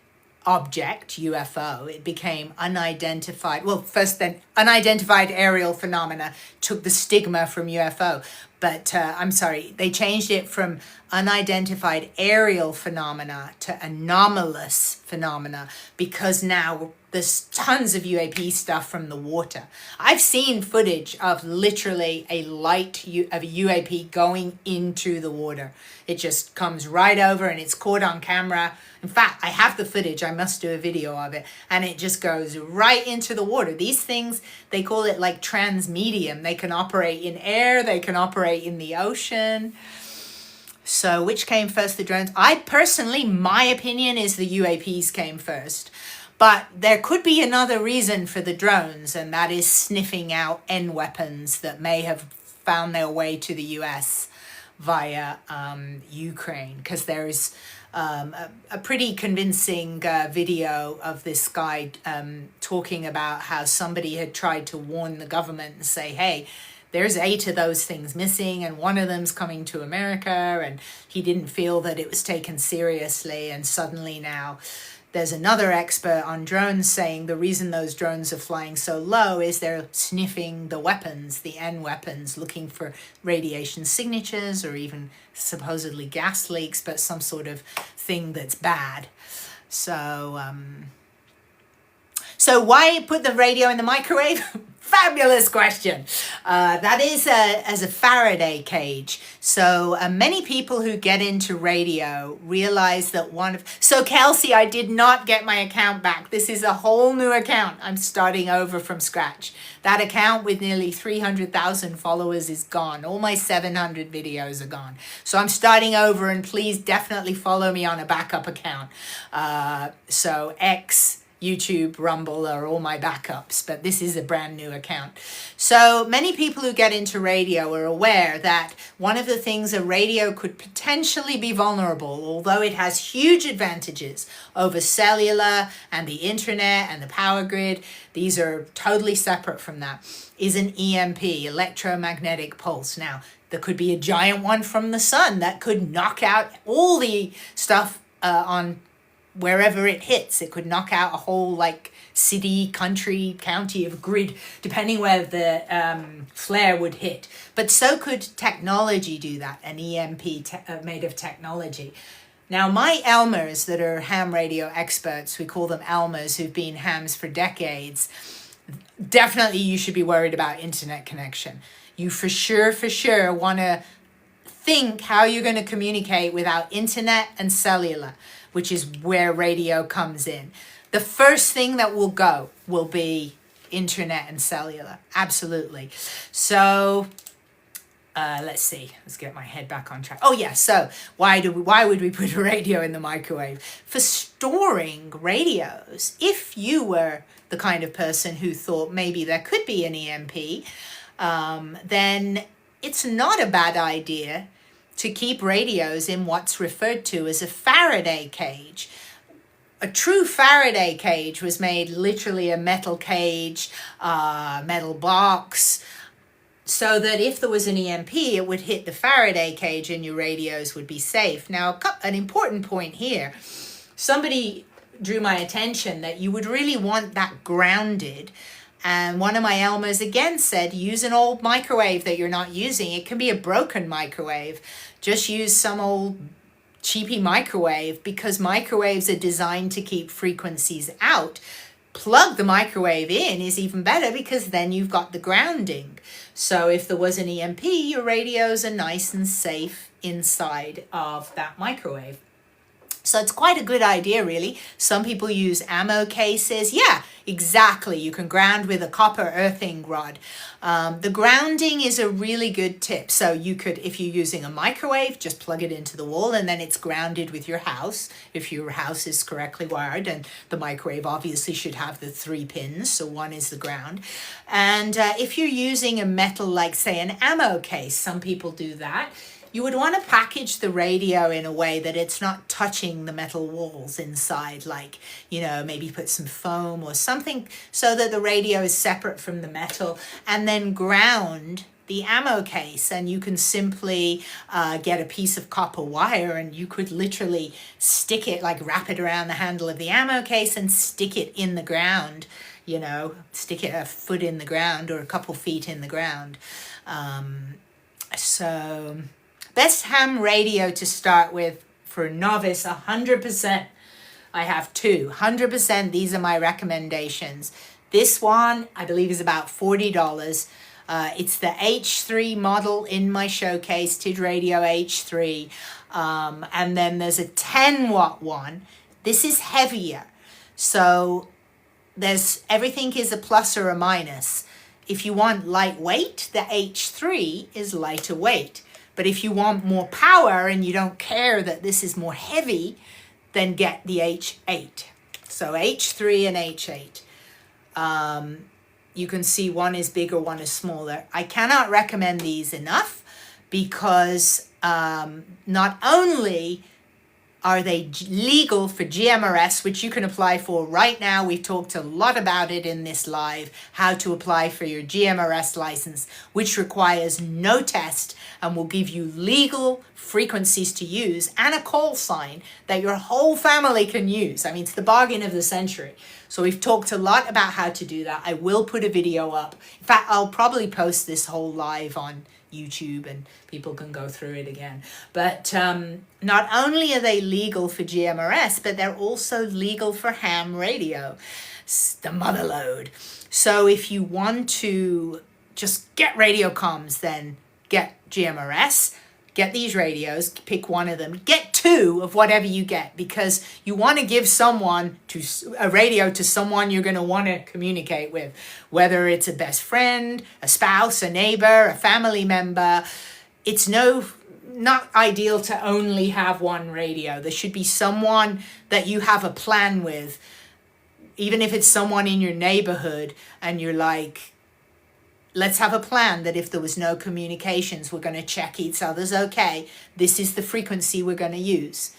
object, UFO, it became unidentified. Well, first then unidentified aerial phenomena took the stigma from UFO. But I'm sorry, they changed it from unidentified aerial phenomena to anomalous phenomena because now there's tons of UAP stuff from the water. I've seen footage of literally a light of a UAP going into the water. It just comes right over and it's caught on camera. In fact, I have the footage. I must do a video of it. And it just goes right into the water. These things, they call it like transmedium. They can operate in air. They can operate in the ocean. So which came first, the drones? I personally, my opinion is the UAPs came first. But there could be another reason for the drones, and that is sniffing out N weapons that may have found their way to the US via Ukraine, because there's a pretty convincing video of this guy talking about how somebody had tried to warn the government and say, hey, there's 8 of those things missing and one of them's coming to America, and he didn't feel that it was taken seriously. And suddenly now there's another expert on drones saying the reason those drones are flying so low is they're sniffing the weapons, the N weapons, looking for radiation signatures or even supposedly gas leaks, but some sort of thing that's bad. So why put the radio in the microwave? Fabulous question. That is as a Faraday cage. So many people who get into radio realize that So Kelsey, I did not get my account back. This is a whole new account. I'm starting over from scratch. That account with nearly 300,000 followers is gone. All my 700 videos are gone. So I'm starting over, and please definitely follow me on a backup account. So X, YouTube, Rumble are all my backups, but this is a brand new account. So many people who get into radio are aware that one of the things a radio could potentially be vulnerable, although it has huge advantages over cellular and the internet and the power grid, these are totally separate from that, is an EMP, electromagnetic pulse. Now, there could be a giant one from the sun that could knock out all the stuff on wherever it hits. It could knock out a whole like city, country, county of grid, depending where the flare would hit. But so could technology do that, an EMP made of technology. Now, my Elmers that are ham radio experts, we call them Elmers, who've been hams for decades, definitely you should be worried about internet connection. You for sure want to think how you're going to communicate without internet and cellular, which is where radio comes in. The first thing that will go will be internet and cellular. Absolutely. So let's see. Let's get my head back on track. Oh yeah. So why would we put a radio in the microwave? For storing radios. If you were the kind of person who thought maybe there could be an EMP, then it's not a bad idea to keep radios in what's referred to as a Faraday cage. A true Faraday cage was made literally a metal cage, metal box, so that if there was an EMP, it would hit the Faraday cage and your radios would be safe. Now, an important point here, somebody drew my attention that you would really want that grounded. And one of my Elmers again said, use an old microwave that you're not using. It can be a broken microwave. Just use some old cheapy microwave, because microwaves are designed to keep frequencies out. Plug the microwave in is even better, because then you've got the grounding. So if there was an EMP, your radios are nice and safe inside of that microwave. So it's quite a good idea, really. Some people use ammo cases. Yeah, exactly. You can ground with a copper earthing rod. The grounding is a really good tip. So you could, if you're using a microwave, just plug it into the wall and then it's grounded with your house. If your house is correctly wired, and the microwave obviously should have the 3 pins. So one is the ground. And if you're using a metal, like say an ammo case, some people do that. You would want to package the radio in a way that it's not touching the metal walls inside, like, you know, maybe put some foam or something so that the radio is separate from the metal, and then ground the ammo case. And you can simply get a piece of copper wire, and you could literally stick it, like wrap it around the handle of the ammo case and stick it in the ground, you know, stick it a foot in the ground or a couple feet in the ground. Best ham radio to start with for a novice, 100%. I have 2, 100%. These are my recommendations. This one, I believe, is about $40. It's the H3 model in my showcase, Tidradio H3. And then there's a 10-watt one. This is heavier. So everything is a plus or a minus. If you want lightweight, the H3 is lighter weight. But if you want more power and you don't care that this is more heavy, then get the H8. So H3 and H8. You can see one is bigger, one is smaller. I cannot recommend these enough, because not only are they legal for GMRS, which you can apply for right now. We've talked a lot about it in this live, how to apply for your GMRS license, which requires no test and will give you legal frequencies to use and a call sign that your whole family can use. I mean, it's the bargain of the century. So we've talked a lot about how to do that. I will put a video up. In fact, I'll probably post this whole live on YouTube and people can go through it again. But not only are they legal for GMRS, but they're also legal for ham radio, the mother lode. So if you want to just get radio comms, then get GMRS, get these radios, pick one of them, get 2 of whatever you get, because you want to give a radio to someone you're going to want to communicate with, whether it's a best friend, a spouse, a neighbor, a family member. It's not ideal to only have one radio. There should be someone that you have a plan with, even if it's someone in your neighborhood and you're like, let's have a plan that if there was no communications, we're going to check each other's okay. This is the frequency we're going to use.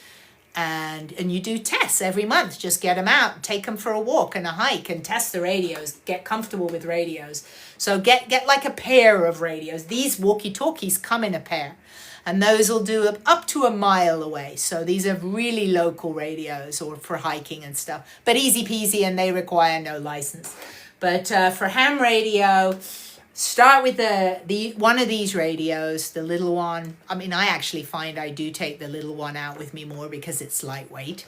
And you do tests every month. Just get them out, take them for a walk and a hike and test the radios. Get comfortable with radios. So get like a pair of radios. These walkie-talkies come in a pair. And those will do up to a mile away. So these are really local radios or for hiking and stuff. But easy peasy, and they require no license. But for ham radio, start with the one of these radios, the little one. I mean, I actually find I do take the little one out with me more because it's lightweight.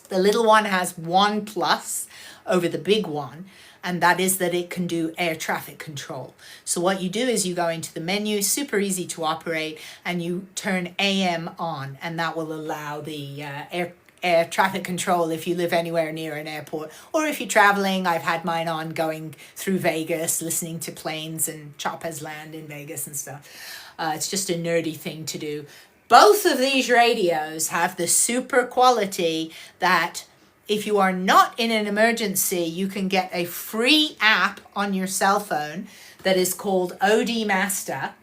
The little one has one plus over the big one, and that is that it can do air traffic control. So what you do is you go into the menu, super easy to operate, and you turn AM on, and that will allow the air traffic control if you live anywhere near an airport, or if you're traveling. I've had mine on going through Vegas, listening to planes and choppers land in Vegas and stuff. It's just a nerdy thing to do. Both of these radios have the super quality that if you are not in an emergency, you can get a free app on your cell phone that is called OD Master.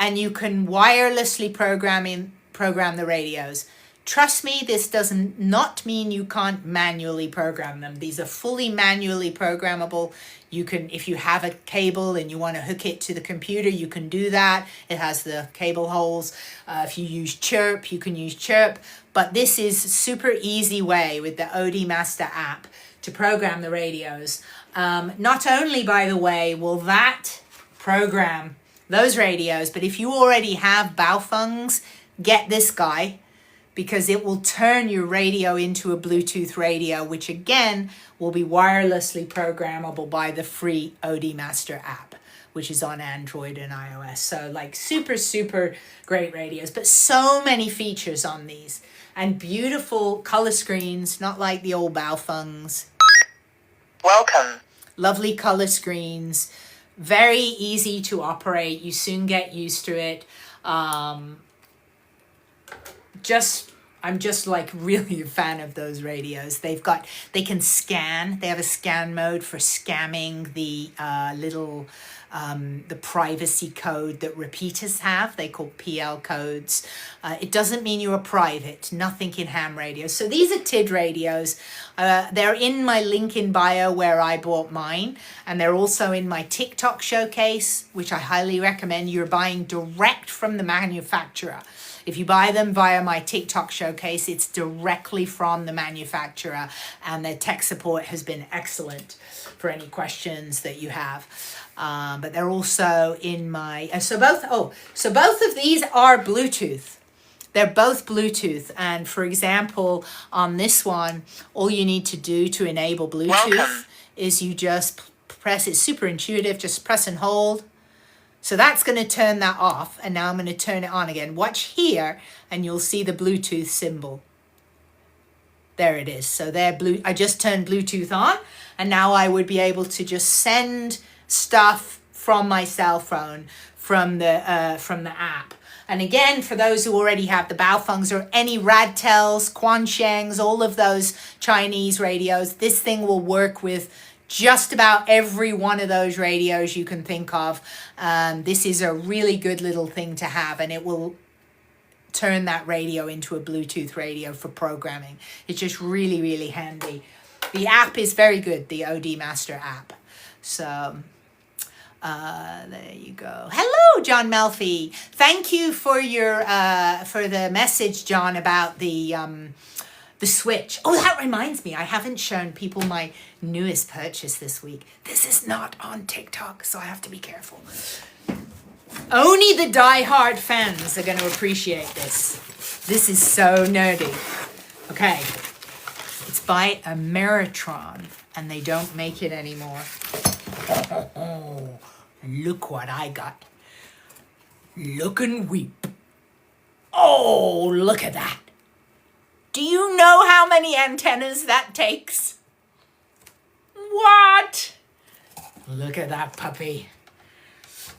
and you can wirelessly program the radios. Trust me, this does not mean you can't manually program them. These are fully manually programmable. You can, if you have a cable and you want to hook it to the computer, you can do that. It has the cable holes. If you use Chirp, you can use Chirp. But this is a super easy way with the OD Master app to program the radios. Not only, by the way, will that program those radios, but if you already have Baofungs, get this guy, because it will turn your radio into a Bluetooth radio, which again will be wirelessly programmable by the free OD Master app, which is on Android and iOS. So like super, super great radios, but so many features on these and beautiful color screens, not like the old Baofungs. Welcome. Lovely color screens, very easy to operate. You soon get used to it. I'm just like really a fan of those radios. They can scan. They have a scan mode for scamming the the privacy code that repeaters have. They call PL codes. It doesn't mean you're a private. Nothing in ham radios. So these are Tidradios. They're in my link in bio where I bought mine. And they're also in my TikTok showcase, which I highly recommend. You're buying direct from the manufacturer. If you buy them via my TikTok showcase, it's directly from the manufacturer, and their tech support has been excellent for any questions that you have. But they're also in my, so both of these are Bluetooth. They're both Bluetooth. And for example, on this one, all you need to do to enable Bluetooth is you just press, it's super intuitive, just press and hold. So that's going to turn that off, and now I'm going to turn it on again. Watch here, and you'll see the Bluetooth symbol. There it is. So there, I just turned Bluetooth on, and now I would be able to just send stuff from my cell phone from the app. And again, for those who already have the Baofungs or any Radtels, Quanshangs, all of those Chinese radios, this thing will work with just about every one of those radios you can think of. This is a really good little thing to have, and it will turn that radio into a Bluetooth radio for programming. It's just really, really handy. The app is very good, the OD Master app. So there you go. Hello, John Melfi. Thank you for your for the message, John, about the Switch. Oh, that reminds me, I haven't shown people my newest purchase this week. This is not on TikTok, so I have to be careful. Only the die-hard fans are going to appreciate this. This is so nerdy. Okay. It's by Ameritron, and they don't make it anymore. Oh, look what I got. Look and weep. Oh, look at that. Do you know how many antennas that takes? What? Look at that puppy.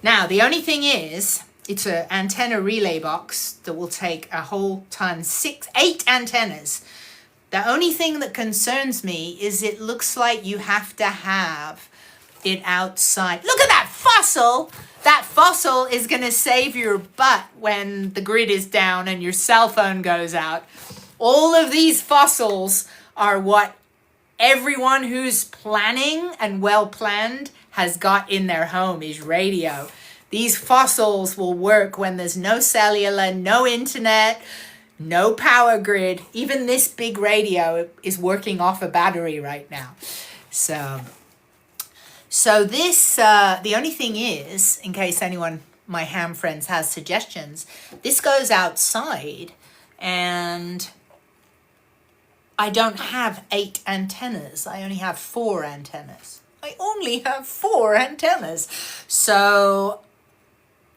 Now, the only thing is, it's an antenna relay box that will take a whole ton, 8 antennas. The only thing that concerns me is it looks like you have to have it outside. Look at that fossil! That fossil is going to save your butt when the grid is down and your cell phone goes out. All of these fossils are what everyone who's planning and well-planned has got in their home is radio. These fossils will work when there's no cellular, no internet, no power grid. Even this big radio is working off a battery right now. So this, the only thing is, in case anyone, my ham friends, has suggestions, this goes outside, and I don't have 8 antennas. I only have 4 antennas. So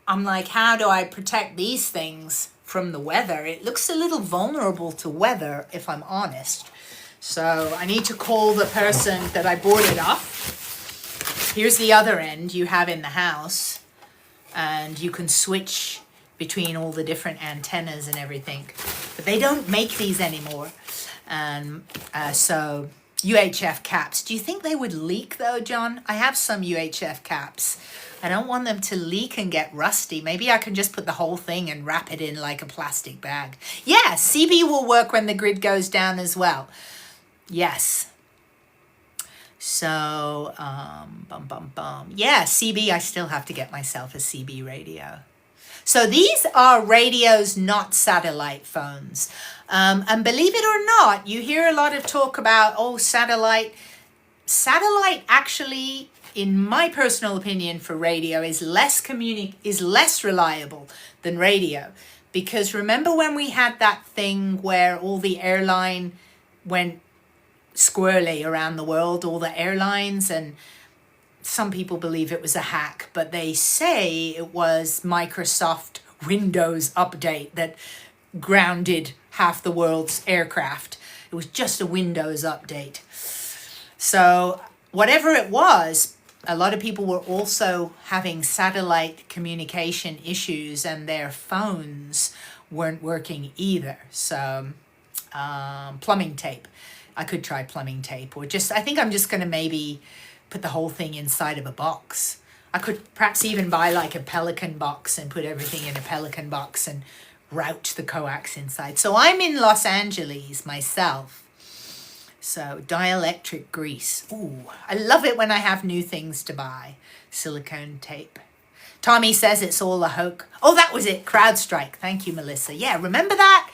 I'm like, how do I protect these things from the weather? It looks a little vulnerable to weather, if I'm honest. So I need to call the person that I bought it off. Here's the other end you have in the house, and you can switch between all the different antennas and everything. But they don't make these anymore. And so UHF caps. Do you think they would leak though, John? I have some UHF caps. I don't want them to leak and get rusty. Maybe I can just put the whole thing and wrap it in like a plastic bag. Yeah, CB will work when the grid goes down as well. Yes. So, yeah, CB, I still have to get myself a CB radio. So these are radios, not satellite phones. And believe it or not, you hear a lot of talk about, oh, satellite. Satellite actually, in my personal opinion for radio, is less reliable than radio. Because remember when we had that thing where all the airline went squirrely around the world, all the airlines, and some people believe it was a hack, but they say it was Microsoft Windows update that grounded half the world's aircraft. It was just a Windows update. So whatever it was, a lot of people were also having satellite communication issues and their phones weren't working either. So plumbing tape. I could try plumbing tape, or just, I think I'm just going to maybe put the whole thing inside of a box. I could perhaps even buy like a Pelican box and put everything in a Pelican box and route the coax inside. So I'm in Los Angeles myself. So dielectric grease. Ooh, I love it when I have new things to buy. Silicone tape. Tommy says it's all a hoax. Oh, that was it. CrowdStrike. Thank you, Melissa. Yeah, remember that?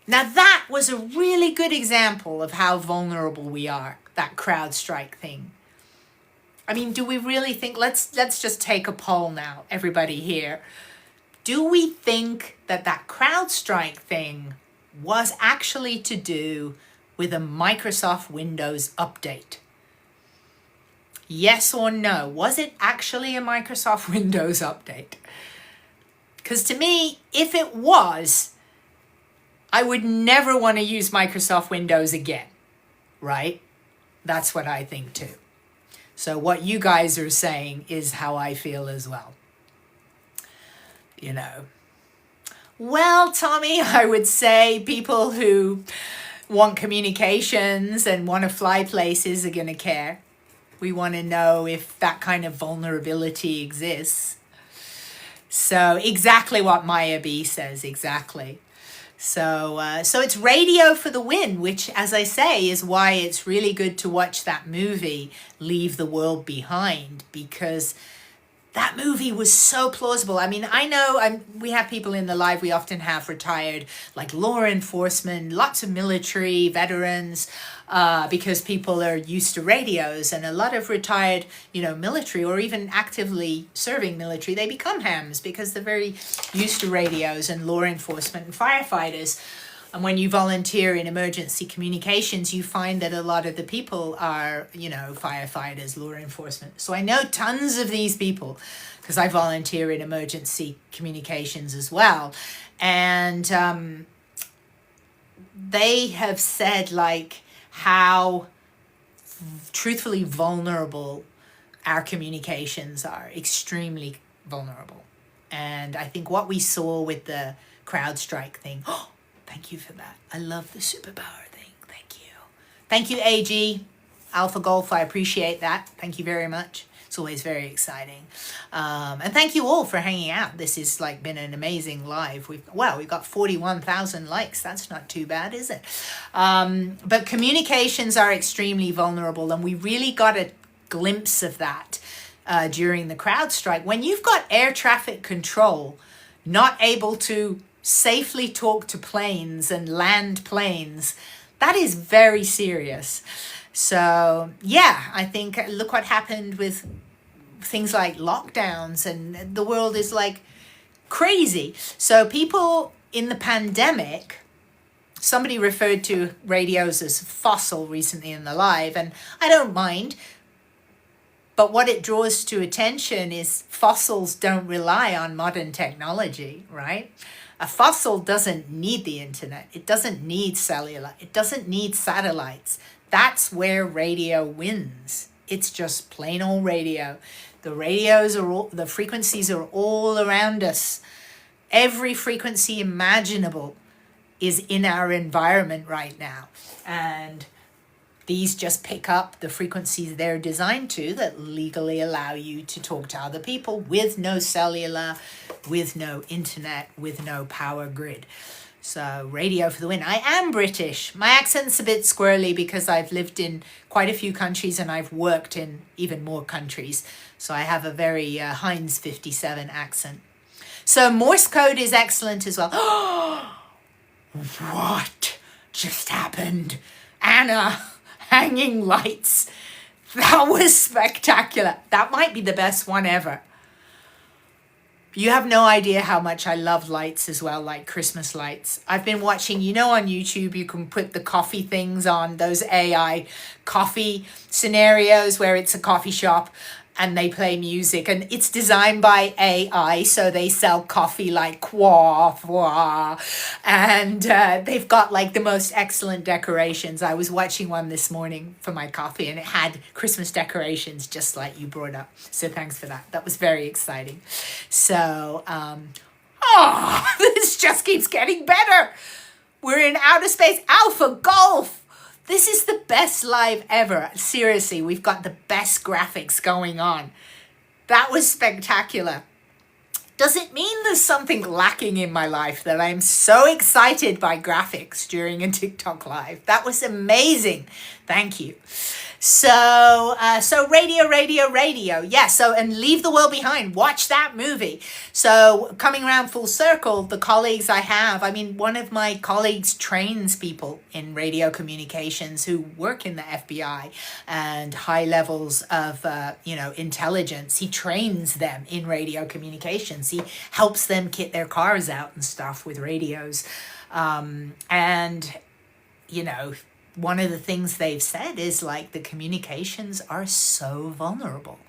Now that was a really good example of how vulnerable we are, that CrowdStrike thing. I mean, do we really think, let's just take a poll now, everybody here. Do we think that that CrowdStrike thing was actually to do with a Microsoft Windows update? Yes or no? Was it actually a Microsoft Windows update? Because to me, if it was, I would never want to use Microsoft Windows again, right? That's what I think too. So what you guys are saying is how I feel as well. You know. Well, Tommy, I would say people who want communications and want to fly places are going to care. We want to know if that kind of vulnerability exists. So exactly what Maya B says, exactly. So it's radio for the win, which, as I say, is why it's really good to watch that movie, Leave the World Behind, because that movie was so plausible. I mean, I know we have people in the live, we often have retired, like law enforcement, lots of military veterans, because people are used to radios, and a lot of retired, military or even actively serving military, they become hams because they're very used to radios, and law enforcement and firefighters. And when you volunteer in emergency communications, you find that a lot of the people are, firefighters, law enforcement. So I know tons of these people because I volunteer in emergency communications as well. And they have said how truthfully vulnerable our communications are, extremely vulnerable. And I think what we saw with the CrowdStrike thing, thank you for that. I love the superpower thing. Thank you. Thank you, AG. Alpha Golf, I appreciate that. Thank you very much. It's always very exciting. And thank you all for hanging out. This has been an amazing live. We've got 41,000 likes. That's not too bad, is it? But communications are extremely vulnerable, and we really got a glimpse of that during the CrowdStrike. When you've got air traffic control not able to safely talk to planes and land planes, that is very serious. So yeah, I think look what happened with things like lockdowns, and the world is crazy. So people in the pandemic, somebody referred to radios as fossil recently in the live, and I don't mind. But what it draws to attention is fossils don't rely on modern technology, right? A fossil doesn't need the internet. It doesn't need cellular. It doesn't need satellites. That's where radio wins. It's just plain old radio. The the frequencies are all around us. Every frequency imaginable is in our environment right now. And These just pick up the frequencies they're designed to that legally allow you to talk to other people with no cellular, with no internet, with no power grid. So radio for the win. I am British. My accent's a bit squirrely because I've lived in quite a few countries and I've worked in even more countries. So I have a very Heinz 57 accent. So Morse code is excellent as well. What just happened? Anna, hanging lights. That was spectacular. That might be the best one ever. You have no idea how much I love lights as well, like Christmas lights. I've been watching, you know, on YouTube, you can put the coffee things on, those AI coffee scenarios where it's a coffee shop and they play music, and it's designed by AI, so they sell coffee like quah, quah, and they've got like the most excellent decorations. I was watching one this morning for my coffee and it had Christmas decorations just like you brought up. So thanks for that. That was very exciting. So, this just keeps getting better. We're in outer space. Alpha Golf. This is the best live ever. Seriously, we've got the best graphics going on. That was spectacular. Does it mean there's something lacking in my life that I'm so excited by graphics during a TikTok live? That was amazing. Thank you. So radio. Yeah, so, and Leave the World Behind. Watch that movie. So coming around full circle, the colleagues I have, I mean, one of my colleagues trains people in radio communications who work in the FBI and high levels of, intelligence. He trains them in radio communications. He helps them kit their cars out and stuff with radios. One of the things they've said is like the communications are so vulnerable.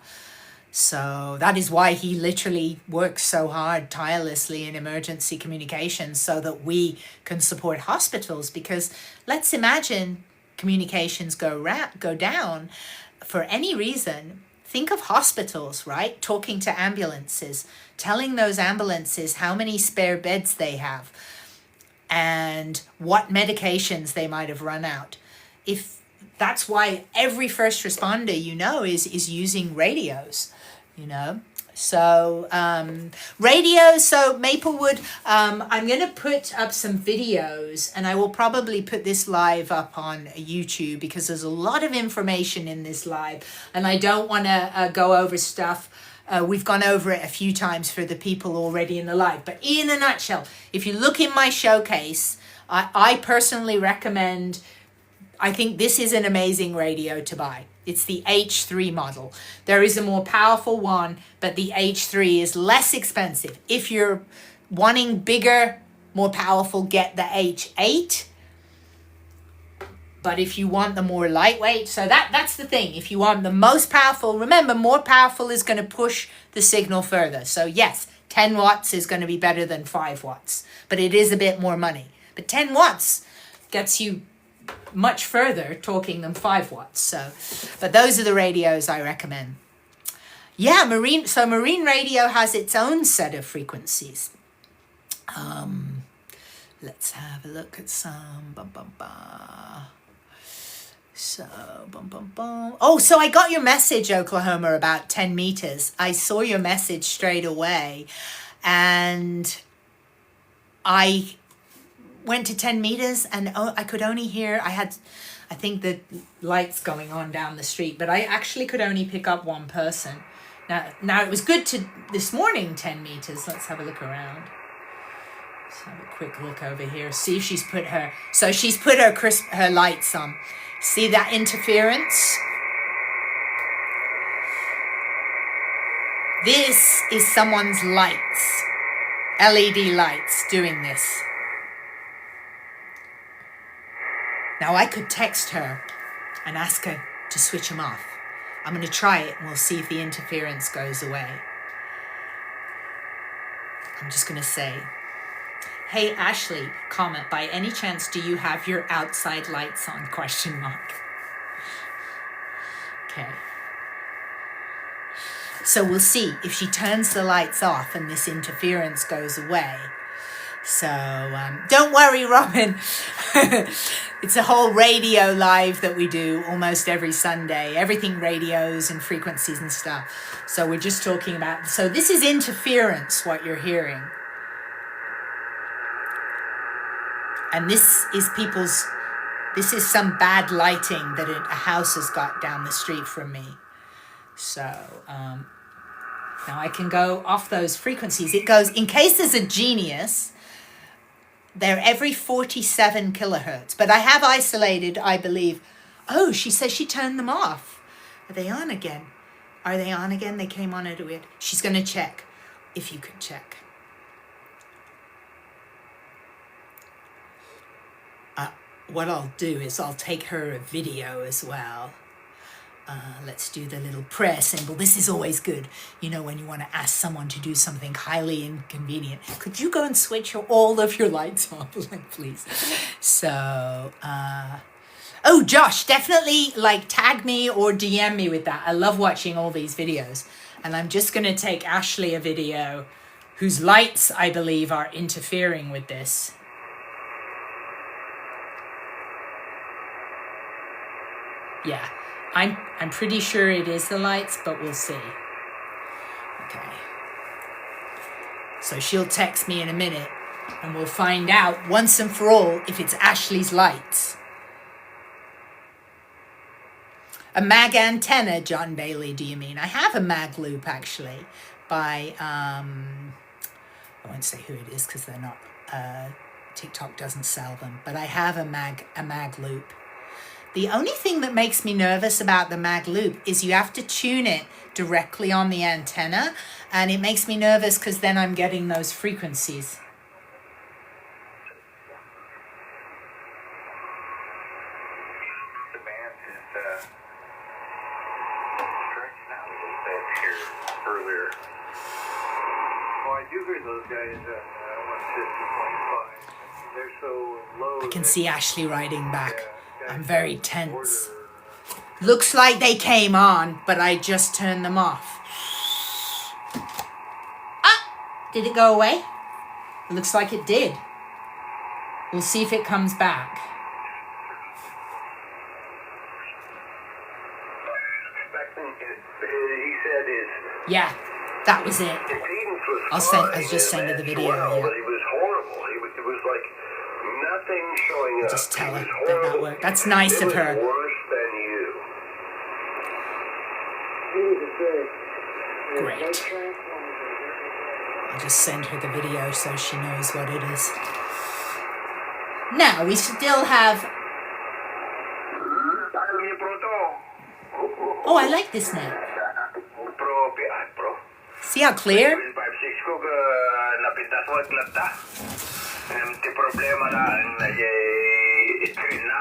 So that is why he literally works so hard, tirelessly in emergency communications so that we can support hospitals. Because let's imagine communications go down for any reason. Think of hospitals, right? Talking to ambulances, telling those ambulances how many spare beds they have and what medications they might have run out. If that's why every first responder, is using radios, So radios, so Maplewood, I'm going to put up some videos and I will probably put this live up on YouTube because there's a lot of information in this live and I don't want to go over stuff. We've gone over it a few times for the people already in the live. But in a nutshell, if you look in my showcase, I personally recommend, I think this is an amazing radio to buy. It's the H3 model. There is a more powerful one, but the H3 is less expensive. If you're wanting bigger, more powerful, get the H8. But if you want the more lightweight, so that's the thing. If you want the most powerful, remember, more powerful is going to push the signal further. So yes, 10 watts is going to be better than 5 watts, but it is a bit more money. But 10 watts gets you much further talking than 5 watts. So, but those are the radios I recommend. Yeah, marine radio has its own set of frequencies. Let's have a look at some. So, Oh, so I got your message, Oklahoma, about 10 meters. I saw your message straight away. And I went to 10 meters and I could only hear, I think the lights going on down the street, but I actually could only pick up one person. Now it was good to this morning, 10 meters. Let's have a look around. Let's have a quick look over here. See if she's put her lights on. See that interference? This is someone's lights, LED lights doing this. Now I could text her and ask her to switch them off. I'm going to try it and we'll see if the interference goes away. I'm just going to say, hey Ashley, comment, by any chance do you have your outside lights on, ? Okay. So we'll see if she turns the lights off and this interference goes away. So don't worry, Robin. It's a whole radio live that we do almost every Sunday. Everything radios and frequencies and stuff. So we're just talking about... So this is interference, what you're hearing. And this is people's... This is some bad lighting that a house has got down the street from me. So now I can go off those frequencies. It goes, in case there's a genius... They're every 47 kilohertz. But I have isolated, I believe. Oh, she says she turned them off. Are they on again? Are they on again? They came on at a weird... She's going to check. If you could check. What I'll do is I'll take her a video as well. Let's do the little prayer symbol. This is always good. You know, when you want to ask someone to do something highly inconvenient. Could you go and switch all of your lights off? Like, please. So, oh, Josh, definitely like tag me or DM me with that. I love watching all these videos. And I'm just going to take Ashley a video whose lights, I believe, are interfering with this. Yeah. I'm pretty sure it is the lights, but we'll see. Okay. So she'll text me in a minute, and we'll find out once and for all if it's Ashley's lights. A mag antenna, John Bailey, do you mean? I have a mag loop, actually, by, I won't say who it is because they're not, TikTok doesn't sell them, but I have a mag loop. The only thing that makes me nervous about the mag loop is you have to tune it directly on the antenna, and it makes me nervous because then I'm getting those frequencies. The band is stretched out a little bit here earlier. Well, I do hear those guys at 150.5. They're so low. I can see Ashley writing back. I'm very tense. Looks like they came on, but I just turned them off. Ah! Did it go away? It looks like it did. We'll see if it comes back. He said Yeah, that was it. I'll just send her the video. Yeah. It was horrible. It was like nothing showing up. Just tell her that worked. That's nice of her. Worse than you. Great. I'll just send her the video so she knows what it is. Now, we still have... Oh, I like this name. See how clear?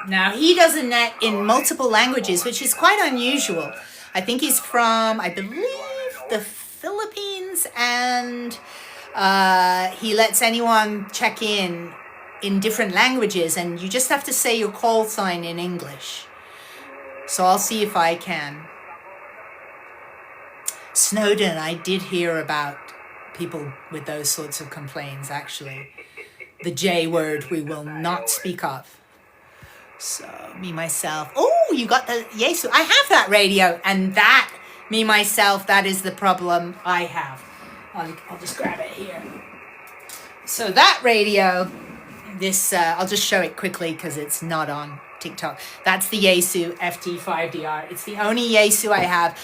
Now, he does a net in multiple languages, which is quite unusual. I think he's from, I believe, the Philippines, and he lets anyone check in different languages, and you just have to say your call sign in English. So I'll see if I can. Snowden, I did hear about people with those sorts of complaints, actually. The J word we will not speak of. So, me, myself. Oh, you got the... Yes, I have that radio. And that, me, myself, that is the problem I have. I'll just grab it here. So that radio, this... I'll just show it quickly because it's not on TikTok. That's the Yaesu FT5DR. It's the only Yaesu I have.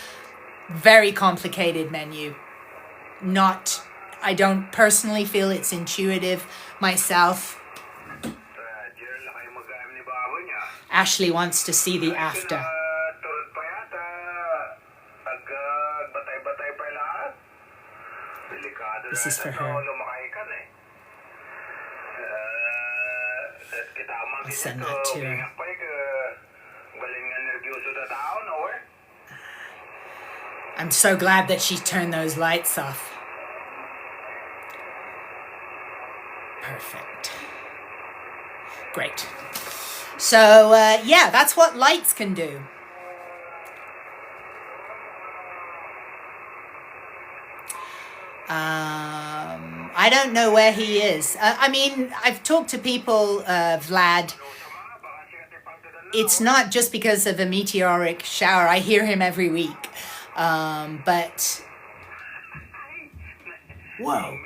Very complicated menu. Not... I don't personally feel it's intuitive myself. Ashley wants to see the after. This is for her. I'll send that to her. I'm so glad that she turned those lights off. Perfect. Great. So, yeah, that's what lights can do. I don't know where he is. I mean, I've talked to people, Vlad. It's not just because of a meteoric shower. I hear him every week. But, whoa.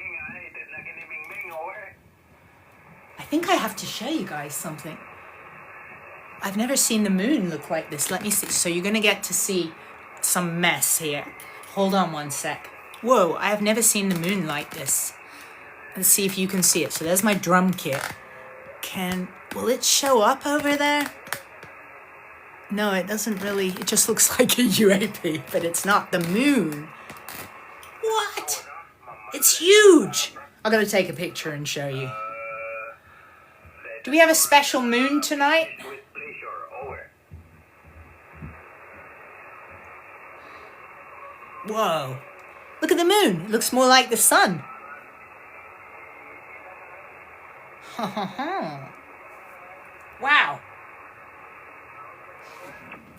I think I have to show you guys something. I've never seen the moon look like this. Let me see. So you're going to get to see some mess here. Hold on one sec. Whoa, I have never seen the moon like this. Let's see if you can see it. So there's my drum kit. Will it show up over there? No, it doesn't really. It just looks like a UAP, but it's not the moon. What? It's huge. I'm going to take a picture and show you. Do we have a special moon tonight? Whoa. Look at the moon. It looks more like the sun. Wow.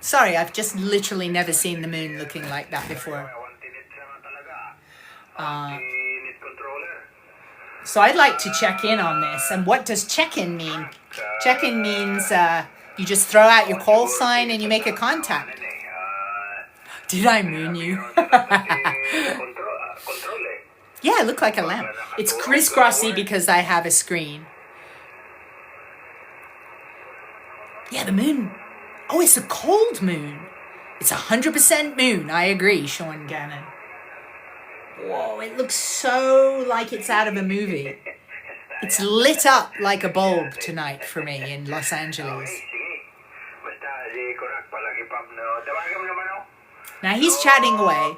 Sorry, I've just literally never seen the moon looking like that before. So I'd like to check in on this. And what does check-in mean? Check-in means you just throw out your call sign and you make a contact. Did I moon you? Yeah, it looked like a lamp. It's crisscrossy because I have a screen. Yeah, the moon. Oh, it's a cold moon. It's 100% moon. I agree, Sean Gannon. Whoa, it looks so like it's out of a movie. It's lit up like a bulb tonight for me in Los Angeles. Now he's chatting away.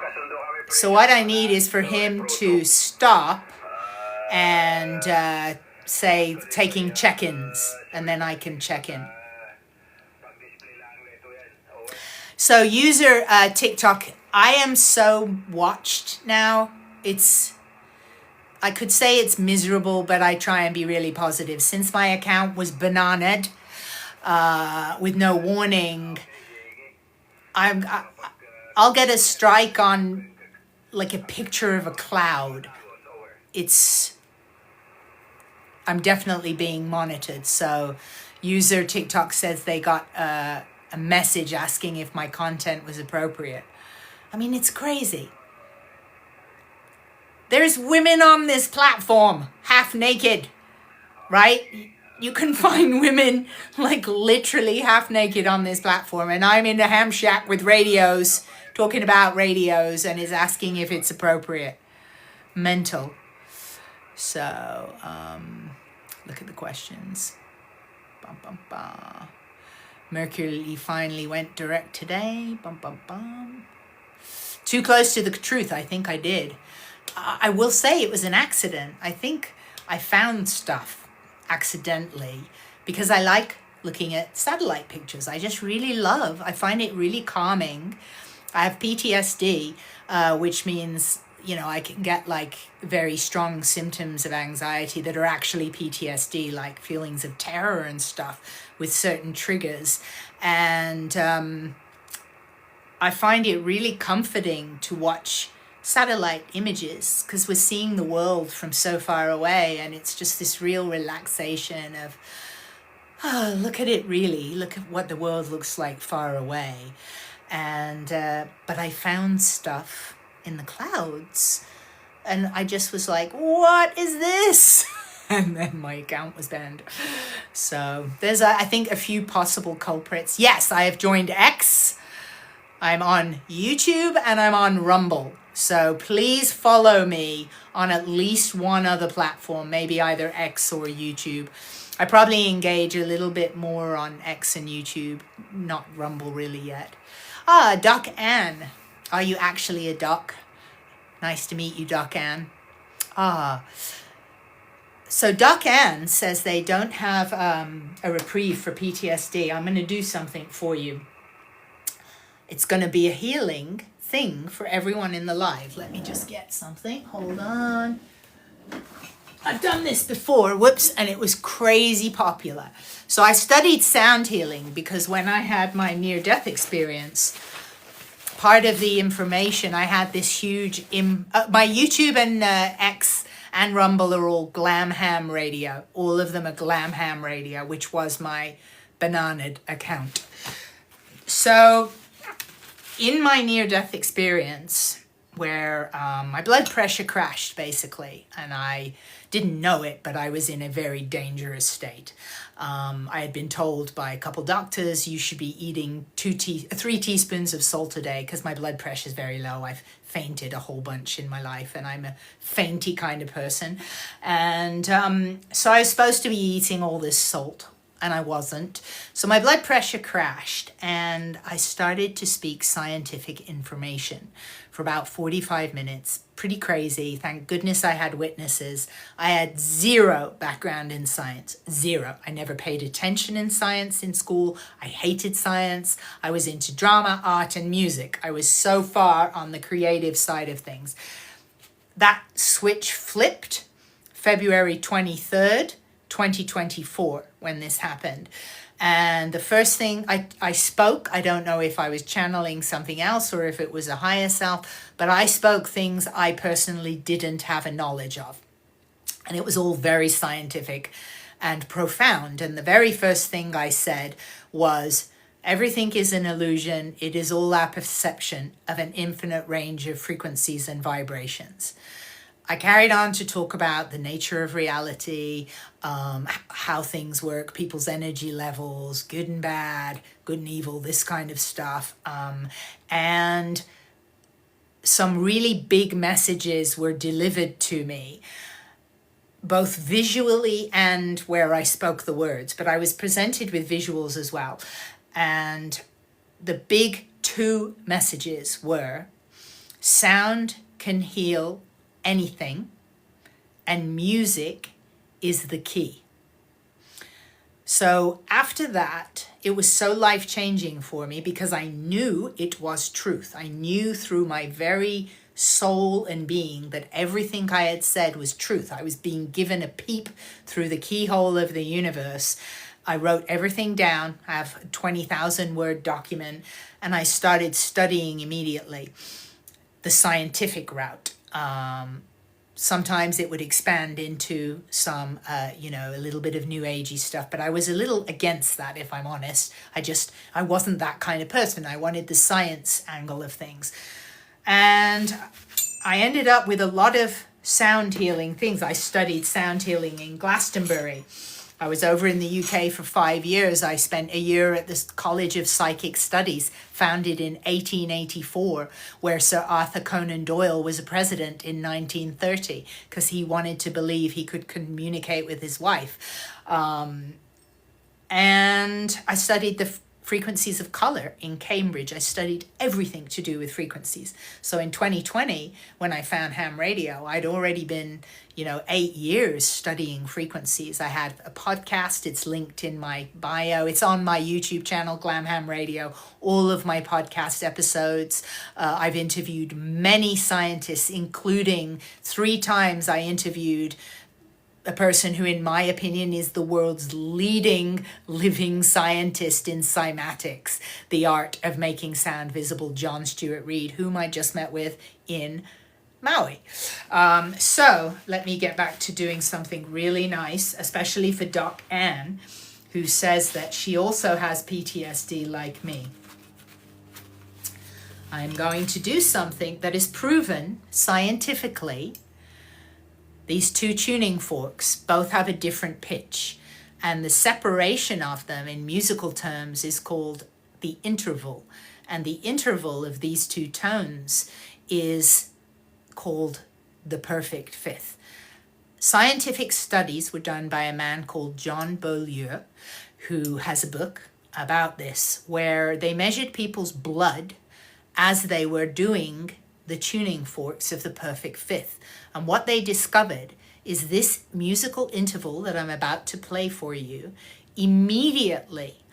So what I need is for him to stop and say taking check-ins, and then I can check in. So user TikTok, I am so watched now. I could say it's miserable, but I try and be really positive. Since my account was bananaed with no warning, I'll get a strike on like a picture of a cloud. I'm definitely being monitored. So user TikTok says they got a message asking if my content was appropriate. I mean, it's crazy. There's women on this platform, half naked, right? You can find women like literally half naked on this platform. And I'm in a ham shack with radios, talking about radios, and is asking if it's appropriate. Mental. So, look at the questions. Bum, bum, bum. Mercury finally went direct today. Bum, bum, bum. Too close to the truth. I think I did. I will say it was an accident. I think I found stuff accidentally because I like looking at satellite pictures. I just really I find it really calming. I have PTSD, which means, you know, I can get like very strong symptoms of anxiety that are actually PTSD, like feelings of terror and stuff with certain triggers. And I find it really comforting to watch satellite images because we're seeing the world from so far away, and it's just this real relaxation of, oh, look at it really. Look at what the world looks like far away. And but I found stuff in the clouds, and I just was like, what is this? And then my account was banned. So there's I think a few possible culprits. Yes, I have joined X. I'm on YouTube and I'm on Rumble. So please follow me on at least one other platform, maybe either X or YouTube. I probably engage a little bit more on X and YouTube, not Rumble really yet. Doc Ann. Are you actually a doc? Nice to meet you, Doc Ann. So Doc Ann says they don't have a reprieve for PTSD. I'm going to do something for you. It's going to be a healing thing for everyone in the live. Let me just get something. Hold on. I've done this before, whoops, and it was crazy popular. So I studied sound healing because when I had my near-death experience, part of the information, I had this huge, my YouTube and X and Rumble are all Glam Ham Radio. All of them are Glam Ham Radio, which was my bananaed account. So in my near-death experience, where my blood pressure crashed, basically, and I didn't know it, but I was in a very dangerous state. I had been told by a couple doctors, you should be eating 3 teaspoons of salt a day because my blood pressure is very low. I've fainted a whole bunch in my life, and I'm a fainty kind of person. And so I was supposed to be eating all this salt, and I wasn't. So my blood pressure crashed, and I started to speak scientific information for about 45 minutes. Pretty crazy. Thank goodness I had witnesses. I had zero background in science. Zero. I never paid attention in science in school. I hated science. I was into drama, art, and music. I was so far on the creative side of things. That switch flipped February 23rd, 2024, when this happened. And the first thing I spoke, I don't know if I was channeling something else or if it was a higher self, but I spoke things I personally didn't have a knowledge of. And it was all very scientific and profound. And the very first thing I said was, everything is an illusion. It is all our perception of an infinite range of frequencies and vibrations. I carried on to talk about the nature of reality, how things work, people's energy levels, good and bad, good and evil, this kind of stuff. And some really big messages were delivered to me, both visually and where I spoke the words, but I was presented with visuals as well. And the big 2 messages were, sound can heal anything, and music is the key. So after that, it was so life-changing for me because I knew it was truth. I knew through my very soul and being that everything I had said was truth. I was being given a peep through the keyhole of the universe. I wrote everything down. I have a 20,000 word document, and I started studying immediately the scientific route. Sometimes it would expand into some, a little bit of new agey stuff, but I was a little against that, if I'm honest. I wasn't that kind of person. I wanted the science angle of things. And I ended up with a lot of sound healing things. I studied sound healing in Glastonbury. I was over in the UK for 5 years. I spent a year at the College of Psychic Studies, founded in 1884, where Sir Arthur Conan Doyle was a president in 1930, because he wanted to believe he could communicate with his wife. And I studied the frequencies of color in Cambridge. I studied everything to do with frequencies. So in 2020, when I found ham radio, I'd already been 8 years studying frequencies. I had a podcast. It's linked in my bio. It's on my YouTube channel, Glam Ham Radio. All of my podcast episodes. I've interviewed many scientists, including 3 times I interviewed a person who, in my opinion, is the world's leading living scientist in cymatics, the art of making sound visible, John Stewart Reed, whom I just met with in Maui. So let me get back to doing something really nice, especially for Doc Ann, who says that she also has PTSD like me. I'm going to do something that is proven scientifically. These 2 tuning forks both have a different pitch, and the separation of them in musical terms is called the interval. And the interval of these 2 tones is called the perfect fifth. Scientific studies were done by a man called John Beaulieu, who has a book about this, where they measured people's blood as they were doing the tuning forks of the perfect fifth. And what they discovered is this musical interval that I'm about to play for you immediately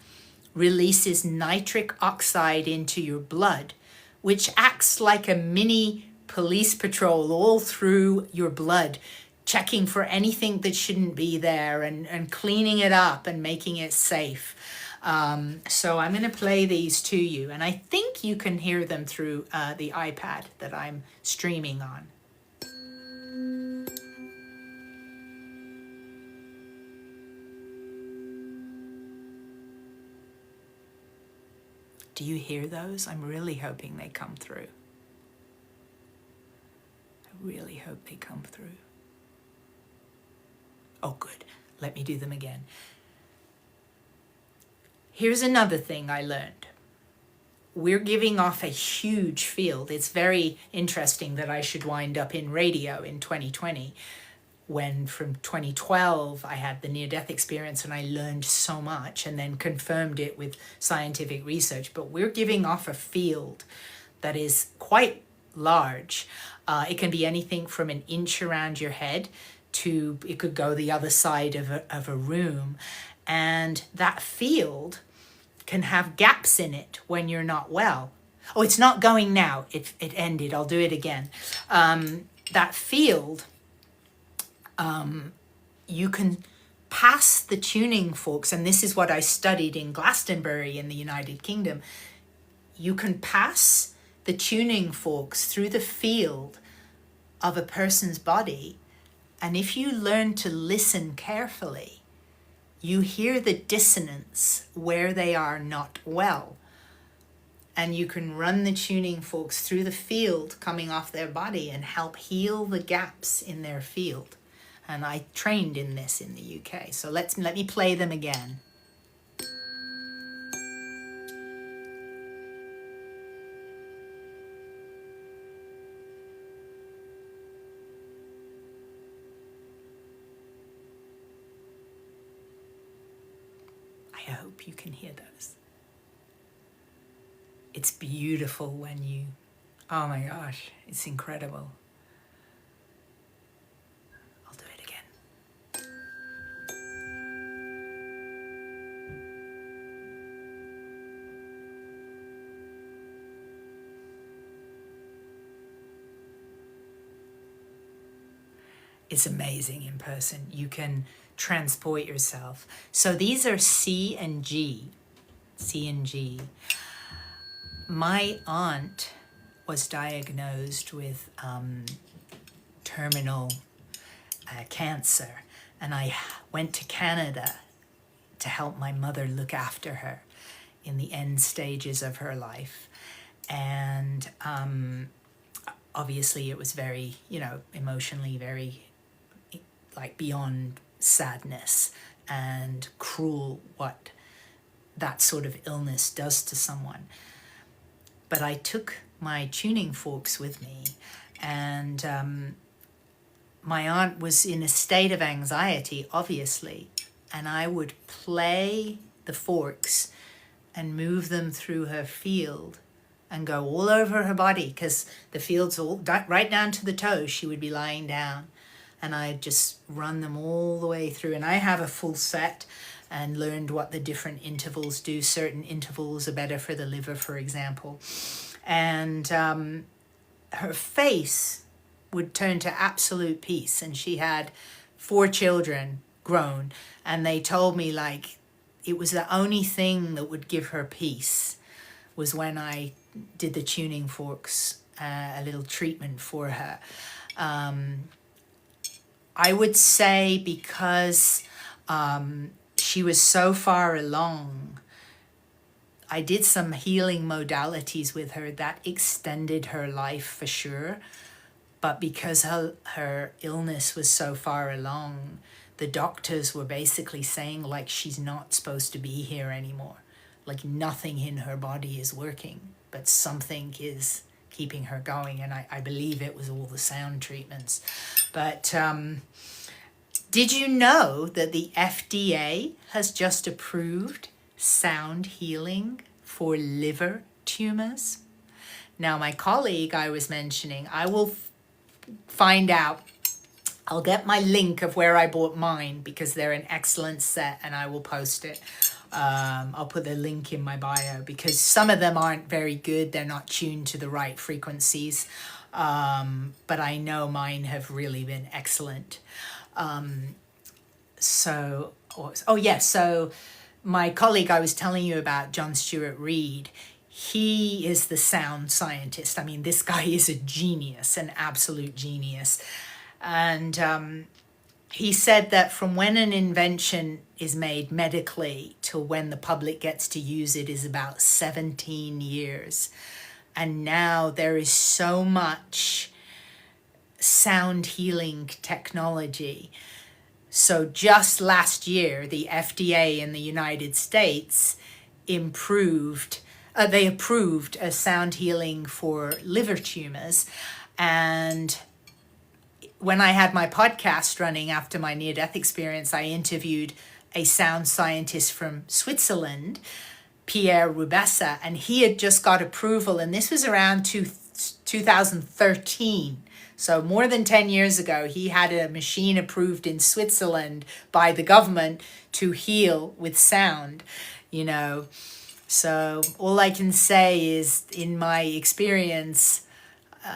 releases nitric oxide into your blood, which acts like a mini police patrol all through your blood, checking for anything that shouldn't be there and cleaning it up and making it safe. So I'm going to play these to you, and I think you can hear them through the iPad that I'm streaming on. Do you hear those? I'm really hoping they come through. I really hope they come through. Oh, good. Let me do them again. Here's another thing I learned. We're giving off a huge field. It's very interesting that I should wind up in radio in 2020, when from 2012 I had the near-death experience and I learned so much and then confirmed it with scientific research. But we're giving off a field that is quite large. It can be anything from an inch around your head to, it could go the other side of a room. And that field can have gaps in it when you're not well. Oh, it's not going now. It ended. I'll do it again. That field, you can pass the tuning forks, and this is what I studied in Glastonbury in the United Kingdom. You can pass the tuning forks through the field of a person's body, and if you learn to listen carefully, you hear the dissonance where they are not well. And you can run the tuning forks through the field coming off their body and help heal the gaps in their field. And I trained in this in the UK. So let me play them again. I hope you can hear those. It's beautiful when you, oh my gosh, it's incredible. I'll do it again. It's amazing in person. You can transport yourself. So these are C and G. C and G. My aunt was diagnosed with terminal cancer, and I went to Canada to help my mother look after her in the end stages of her life. And obviously it was very, emotionally very, like, beyond sadness and cruel what that sort of illness does to someone. But I took my tuning forks with me, and my aunt was in a state of anxiety, obviously, and I would play the forks and move them through her field and go all over her body, because the field's all right down to the toes. She would be lying down, and I'd just run them all the way through. And I have a full set and learned what the different intervals do. Certain intervals are better for the liver, for example. And her face would turn to absolute peace. And she had 4 children grown. And they told me, like, it was the only thing that would give her peace was when I did the tuning forks, a little treatment for her. I would say because she was so far along, I did some healing modalities with her that extended her life for sure. But because her illness was so far along, the doctors were basically saying, like, she's not supposed to be here anymore. Like, nothing in her body is working, but something is keeping her going. And I believe it was all the sound treatments. But did you know that the FDA has just approved sound healing for liver tumors? Now, my colleague I was mentioning, I will find out. I'll get my link of where I bought mine, because they're an excellent set, and I will post it. I'll put the link in my bio, because some of them aren't very good. They're not tuned to the right frequencies. But I know mine have really been excellent. So my colleague I was telling you about, John Stewart Reed, he is the sound scientist. I mean, this guy is a genius, an absolute genius. And he said that from when an invention is made medically to when the public gets to use it is about 17 years. And now there is so much sound healing technology. So just last year, the FDA in the United States approved a sound healing for liver tumors. And when I had my podcast running after my near-death experience, I interviewed a sound scientist from Switzerland, Pierre Rubessa, and he had just got approval, and this was around 2013. So more than 10 years ago, he had a machine approved in Switzerland by the government to heal with sound, you know. So all I can say is, in my experience,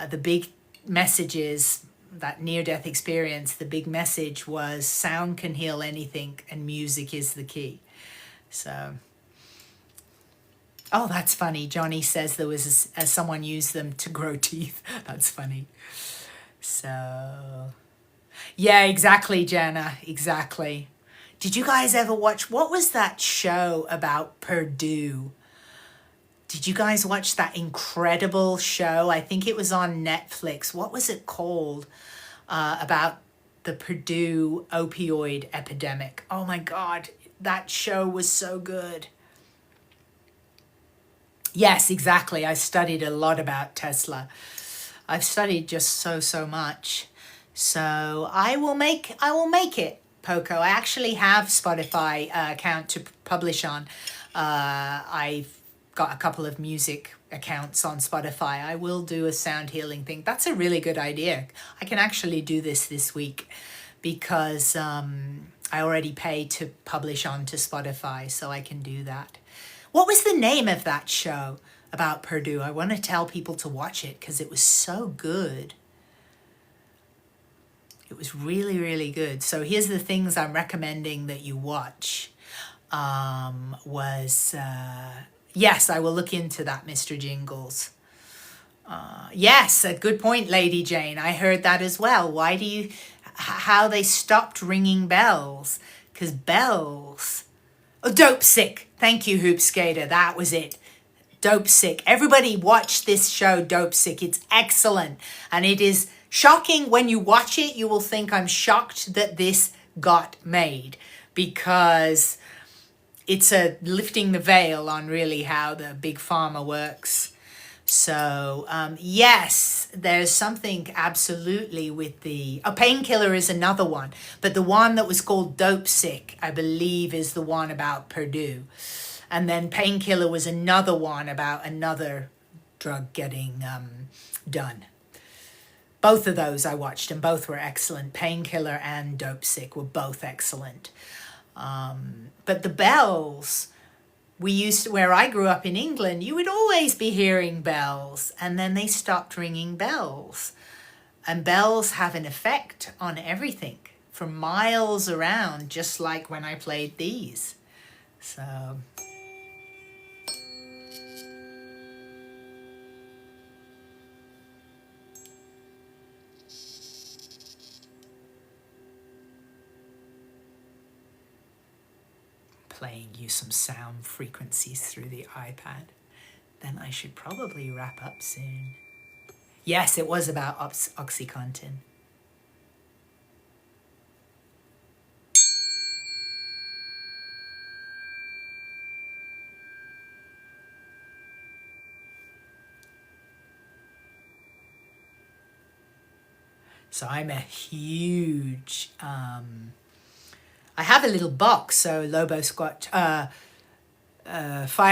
the big messages, that near-death experience, the big message was sound can heal anything and music is the key. So, oh, that's funny. Johnny says there was someone used them to grow teeth. That's funny. So, yeah, exactly, Jenna, exactly. Did you guys ever watch, what was that show about Purdue? Did you guys watch that incredible show? I think it was on Netflix. What was it called? About the Purdue opioid epidemic. Oh my God, that show was so good. Yes, exactly. I studied a lot about Tesla. I've studied just so much. So I will make it, Poco. I actually have Spotify account to publish on. I've got a couple of music accounts on Spotify. I will do a sound healing thing. That's a really good idea. I can actually do this week because I already pay to publish onto Spotify, so I can do that. What was the name of that show about Purdue? I want to tell people to watch it because it was so good. It was really good. So here's the things I'm recommending that you watch. Yes, I will look into that, Mr. Jingles. Yes, a good point, Lady Jane. I heard that as well. How they stopped ringing bells. Because bells... Oh, Dope Sick. Thank you, Hoop Skater. That was it. Dope Sick. Everybody watch this show, Dope Sick. It's excellent. And it is shocking. When you watch it, you will think, I'm shocked that this got made. Because it's a lifting the veil on really how the big pharma works. So, yes, there's something absolutely with the... Painkiller is another one. But the one that was called Dope Sick, I believe, is the one about Purdue. And then Painkiller was another one about another drug getting done. Both of those I watched, and both were excellent. Painkiller and Dope Sick were both excellent. But the bells, where I grew up in England, you would always be hearing bells, and then they stopped ringing bells. And bells have an effect on everything for miles around, just like when I played these. So... playing you some sound frequencies through the iPad. Then I should probably wrap up soon. Yes, it was about OxyContin. So I'm a huge... I have a little box, so Lobo Squat, Fire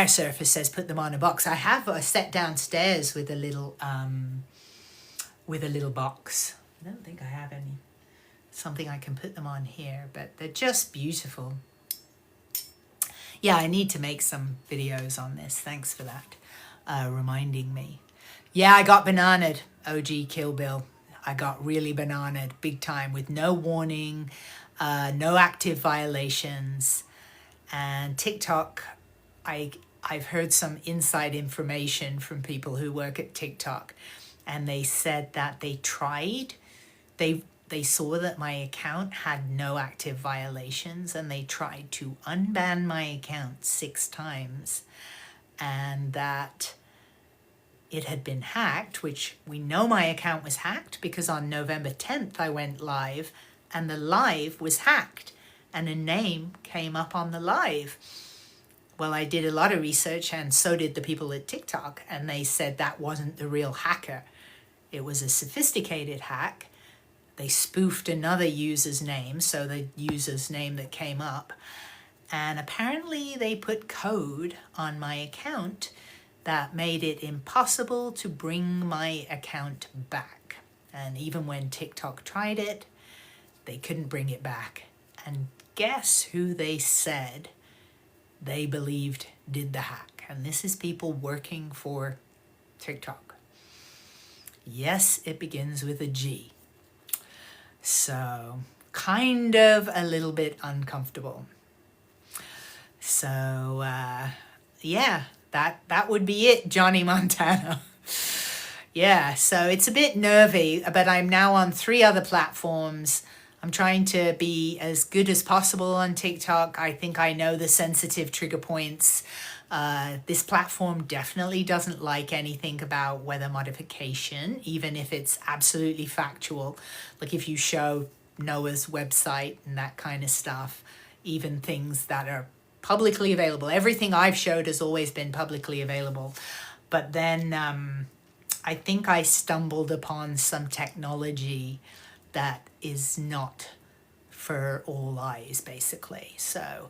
Surfer says put them on a box. I have a set downstairs with a little box. I don't think I have something I can put them on here, but they're just beautiful. Yeah, I need to make some videos on this. Thanks for that, reminding me. Yeah, I got bananaed, OG Kill Bill. I got really bananaed big time with no warning. No active violations. And TikTok, I've heard some inside information from people who work at TikTok, and they said that they they saw that my account had no active violations, and they tried to unban my account 6 times, and that it had been hacked, which we know my account was hacked because on November 10th I went live and the live was hacked and a name came up on the live. Well, I did a lot of research, and so did the people at TikTok, and they said that wasn't the real hacker. It was a sophisticated hack. They spoofed another user's name, so the user's name that came up, and apparently they put code on my account that made it impossible to bring my account back. And even when TikTok tried it, they couldn't bring it back. And guess who they said they believed did the hack? And this is people working for TikTok. Yes, it begins with a G. So, kind of a little bit uncomfortable. So, yeah, that would be it, Johnny Montana. Yeah, so it's a bit nervy, but I'm now on 3 other platforms. I'm trying to be as good as possible on TikTok. I think I know the sensitive trigger points. This platform definitely doesn't like anything about weather modification, even if it's absolutely factual. Like if you show NOAA's website and that kind of stuff, even things that are publicly available. Everything I've showed has always been publicly available. But then I think I stumbled upon some technology that is not for all eyes, basically. So,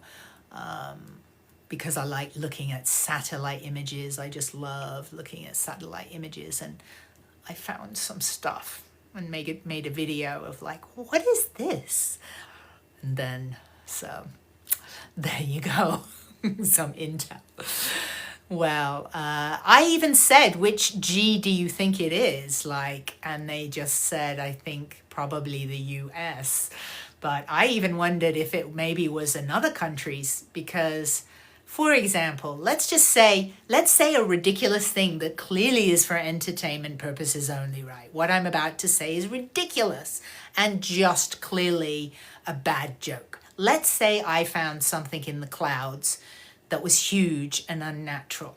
because I like looking at satellite images, I just love looking at satellite images, and I found some stuff and made a video of like, what is this? And then, so, there you go, some intel. Well, I even said, which G do you think it is? Like, and they just said, I think probably the US. But I even wondered if it maybe was another country's, because, for example, let's say a ridiculous thing that clearly is for entertainment purposes only, right? What I'm about to say is ridiculous and just clearly a bad joke. Let's say I found something in the clouds that was huge and unnatural,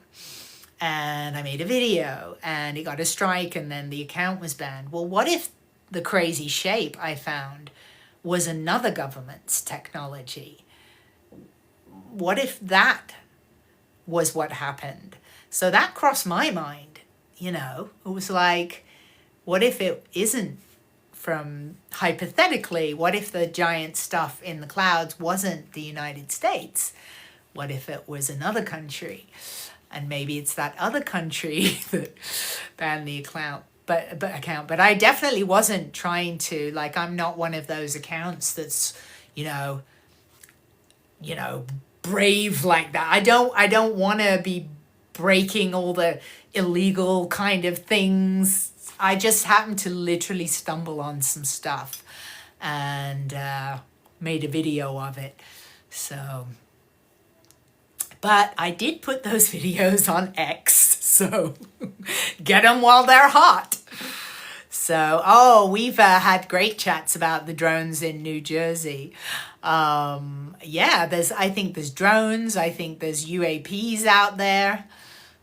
and I made a video and it got a strike and then the account was banned. Well, what if the crazy shape I found was another government's technology? What if that was what happened? So that crossed my mind, you know. It was like, what if it isn't from, hypothetically, what if the giant stuff in the clouds wasn't the United States? What if it was another country? And maybe it's that other country that banned the account. But I definitely wasn't trying to, like, I'm not one of those accounts that's, you know, brave like that. I don't want to be breaking all the illegal kind of things. I just happened to literally stumble on some stuff and made a video of it. So, but I did put those videos on X, so get them while they're hot. So, we've had great chats about the drones in New Jersey. Yeah, I think there's drones. I think there's UAPs out there.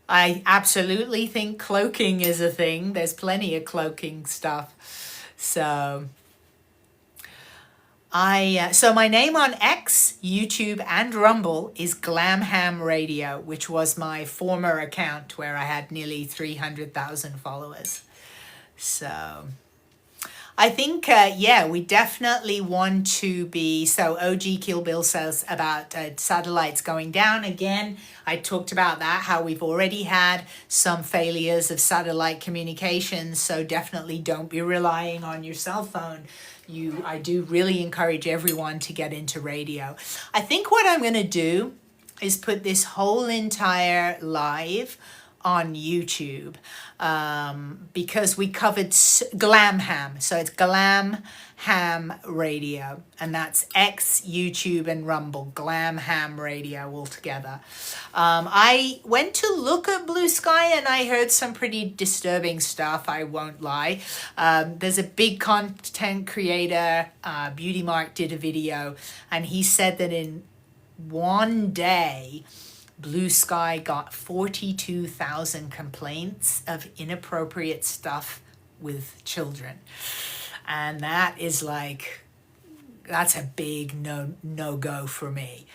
I absolutely think cloaking is a thing. There's plenty of cloaking stuff. So, so my name on X, YouTube, and Rumble is Glam Radio, which was my former account where I had nearly 300,000 followers. So, I think, yeah, we definitely want to be, so OG Kill Bill says about satellites going down. Again, I talked about that, how we've already had some failures of satellite communications, so definitely don't be relying on your cell phone. I do really encourage everyone to get into radio. I think what I'm going to do is put this whole entire live on YouTube because we covered Glam Ham. So it's Glam Ham Radio, and that's X, YouTube, and Rumble. Glam Ham Radio all together. I went to look at Blue Sky and I heard some pretty disturbing stuff, I won't lie. There's a big content creator, Beauty Mark, did a video, and he said that in one day, Blue Sky got 42,000 complaints of inappropriate stuff with children. And that is like, that's a big no-go for me.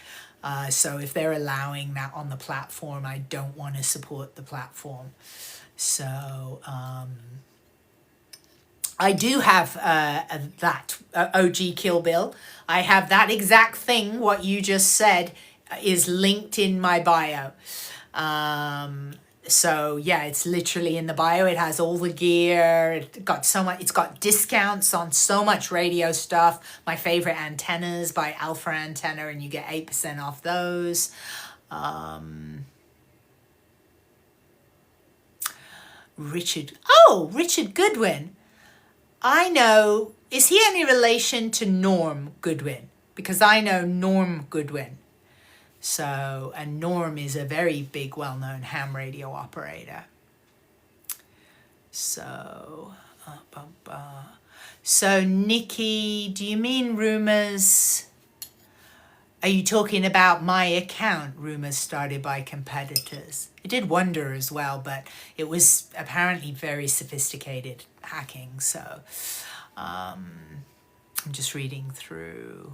So if they're allowing that on the platform, I don't want to support the platform. So I do have that OG Kill Bill. I have that exact thing, what you just said, is linked in my bio. So yeah, it's literally in the bio. It has all the gear. It's got discounts on so much radio stuff. My favorite antennas by Alpha Antenna, and you get 8% off those. Richard Goodwin. I know, is he any relation to Norm Goodwin? Because I know Norm Goodwin. So, and Norm is a very big, well-known ham radio operator. So, so Nikki, do you mean rumors? Are you talking about my account, rumors started by competitors? It did wonder as well, but it was apparently very sophisticated hacking. So, I'm just reading through.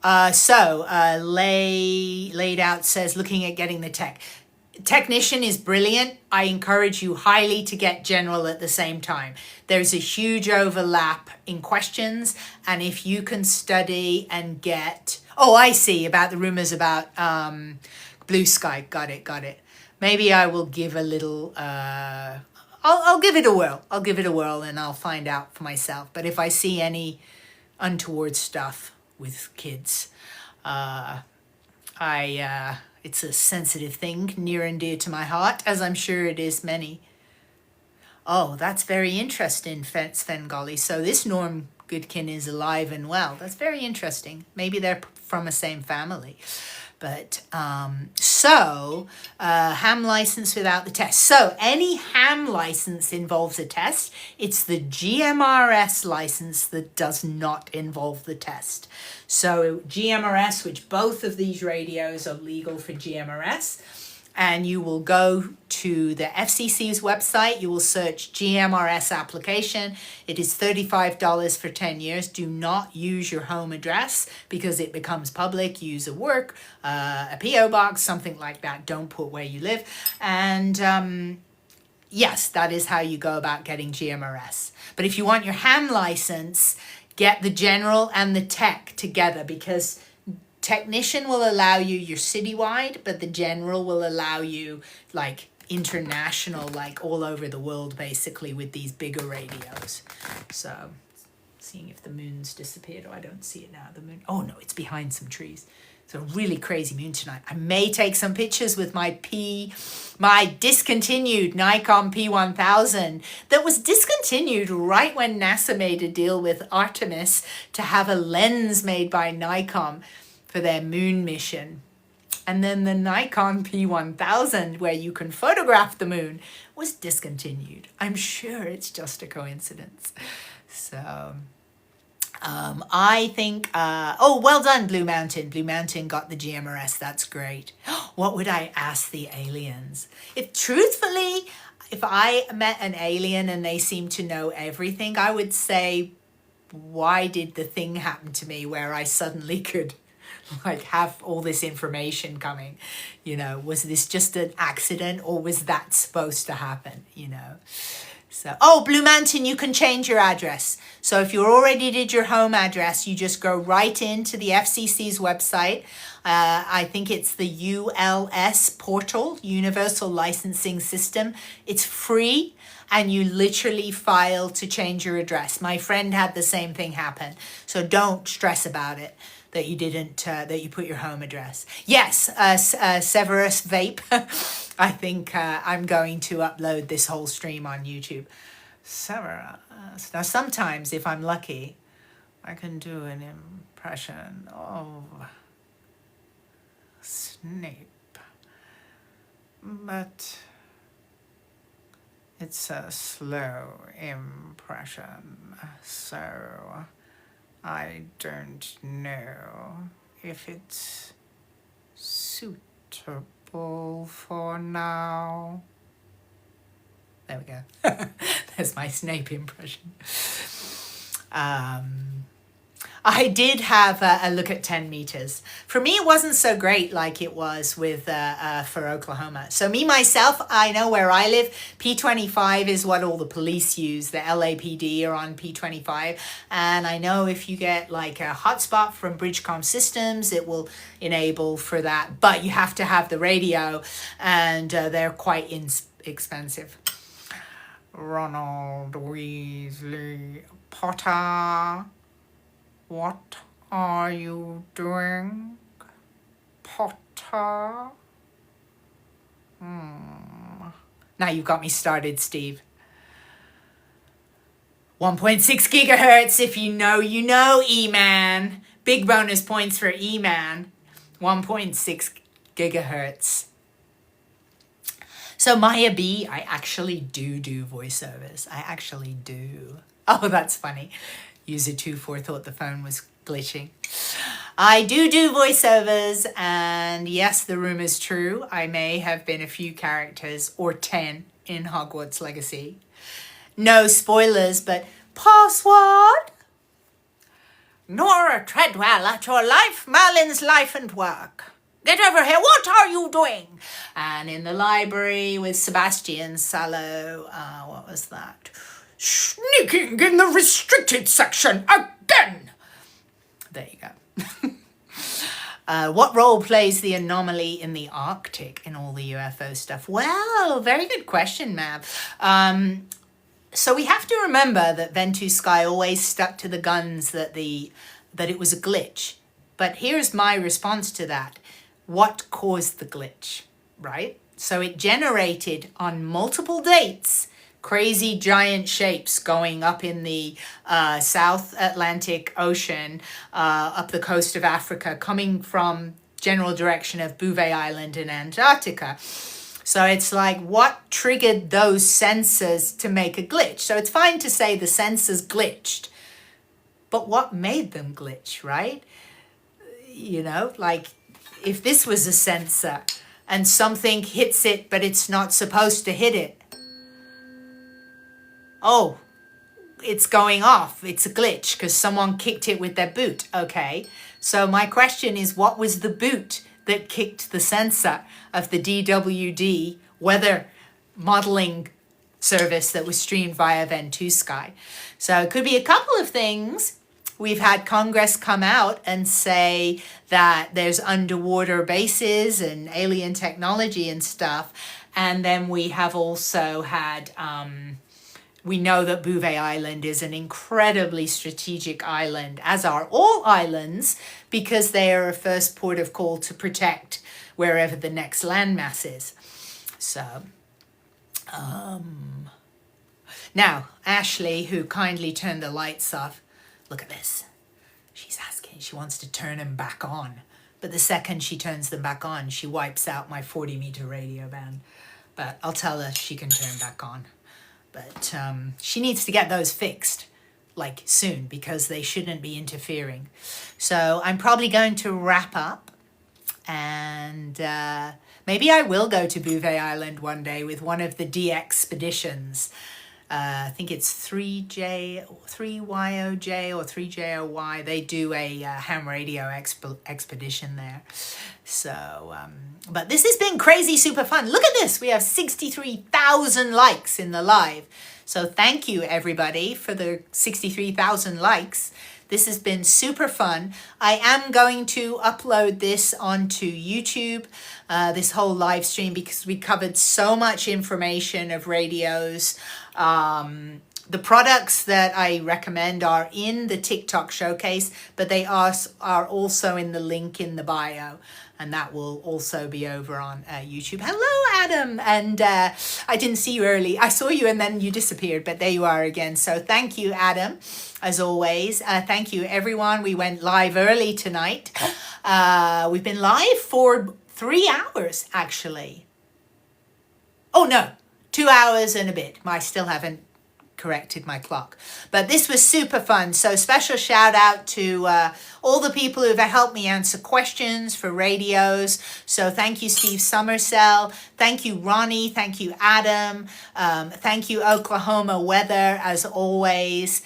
Laid Out says, looking at getting the technician is brilliant. I encourage you highly to get general at the same time. There's a huge overlap in questions, and if you can study and get, oh, I see, about the rumors about Blue Sky. Got it. Maybe I will give a little, I'll give it a whirl. I'll give it a whirl and I'll find out for myself. But if I see any untoward stuff with kids, it's a sensitive thing, near and dear to my heart, as I'm sure it is many. Oh, that's very interesting, Svengoli. So this Norm Goodkin is alive and well. That's very interesting. Maybe they're from the same family. But, ham license without the test. So any ham license involves a test. It's the GMRS license that does not involve the test. So GMRS, which both of these radios are legal for GMRS, and you will go to the FCC's website, you will search GMRS application. It is $35 for 10 years. Do not use your home address because it becomes public. Use a work, a PO box, something like that. Don't put where you live. And yes, that is how you go about getting GMRS. But if you want your ham license, get the general and the tech together, because technician will allow you your citywide, but the general will allow you like international, like all over the world, basically, with these bigger radios. So, seeing if the moon's disappeared. Oh, I don't see it now. The moon. Oh no, it's behind some trees. It's a really crazy moon tonight. I may take some pictures with my discontinued Nikon P1000 that was discontinued right when NASA made a deal with Artemis to have a lens made by Nikon for their moon mission. And then the Nikon P1000, where you can photograph the moon, was discontinued. I'm sure it's just a coincidence. So, I think, oh, well done, Blue Mountain. Blue Mountain got the GMRS. That's great. What would I ask the aliens? Truthfully, if I met an alien and they seemed to know everything, I would say, why did the thing happen to me where I suddenly could like have all this information coming? You know, was this just an accident, or was that supposed to happen? You know, so, oh, Blue Mountain, you can change your address. So if you already did your home address, you just go right into the FCC's website. I think it's the ULS portal, Universal Licensing System. It's free, and you literally file to change your address. My friend had the same thing happen, so don't stress about it. that you didn't, that you put your home address. Yes, Severus Vape. I think I'm going to upload this whole stream on YouTube. Severus. Now, sometimes, if I'm lucky, I can do an impression of Snape. But it's a slow impression, so I don't know if it's suitable for now. There we go. There's my Snape impression. I did have a look at 10 meters. For me, it wasn't so great like it was with for Oklahoma. So me, myself, I know where I live, P25 is what all the police use. The LAPD are on P25. And I know if you get like a hotspot from Bridgecom Systems, it will enable for that. But you have to have the radio, and they're quite expensive. Ronald Weasley Potter. What are you doing, Potter? Now you've got me started, Steve. 1.6 gigahertz. If you know, you know, E-Man. Big bonus points for E-Man. 1.6 gigahertz. So Maya B, I actually do voiceovers. I actually do. Oh, that's funny. User24 thought the phone was glitching. I do voiceovers, and yes, the rumor's true. I may have been a few characters, or 10, in Hogwarts Legacy. No spoilers, but password? Nora Treadwell at your life, Merlin's life and work. Get over here, what are you doing? And in the library with Sebastian Sallow, what was that? Sneaking in the restricted section again. There you go. What role plays the anomaly in the Arctic in all the UFO stuff? Well, very good question, Mav. So we have to remember that Ventusky always stuck to the guns that it was a glitch. But here's my response to that. What caused the glitch, right? So it generated on multiple dates crazy giant shapes going up in the South Atlantic Ocean, up the coast of Africa, coming from general direction of Bouvet Island in Antarctica. So it's like, what triggered those sensors to make a glitch? So it's fine to say the sensors glitched, but what made them glitch, right? You know, like if this was a sensor and something hits it, but it's not supposed to hit it, oh, it's going off. It's a glitch because someone kicked it with their boot. Okay, so my question is, what was the boot that kicked the sensor of the DWD weather modeling service that was streamed via Ventusky? So it could be a couple of things. We've had Congress come out and say that there's underwater bases and alien technology and stuff. And then we have also had... we know that Bouvet Island is an incredibly strategic island, as are all islands, because they are a first port of call to protect wherever the next landmass is. So, now, Ashley, who kindly turned the lights off, look at this. She's asking, she wants to turn them back on. But the second she turns them back on, she wipes out my 40-meter radio band. But I'll tell her she can turn back on. But she needs to get those fixed, like, soon, because they shouldn't be interfering. So I'm probably going to wrap up, and maybe I will go to Bouvet Island one day with one of the DEC expeditions. I think it's 3YOJ or 3JOY. They do a ham radio expedition there. So, but this has been crazy, super fun. Look at this. We have 63,000 likes in the live. So thank you, everybody, for the 63,000 likes. This has been super fun. I am going to upload this onto YouTube, this whole live stream, because we covered so much information of radios. The products that I recommend are in the TikTok showcase, but they are also in the link in the bio. And that will also be over on YouTube. Hello, Adam. And I didn't see you early. I saw you and then you disappeared, but there you are again. So thank you, Adam, as always. Thank you, everyone. We went live early tonight. We've been live for 3 hours, actually. Oh, no, 2 hours and a bit. I still haven't corrected my clock, but this was super fun. So special shout out to all the people who've helped me answer questions for radios. So thank you, Steve Summersell. Thank you, Ronnie. Thank you, Adam. Thank you, Oklahoma Weather, as always.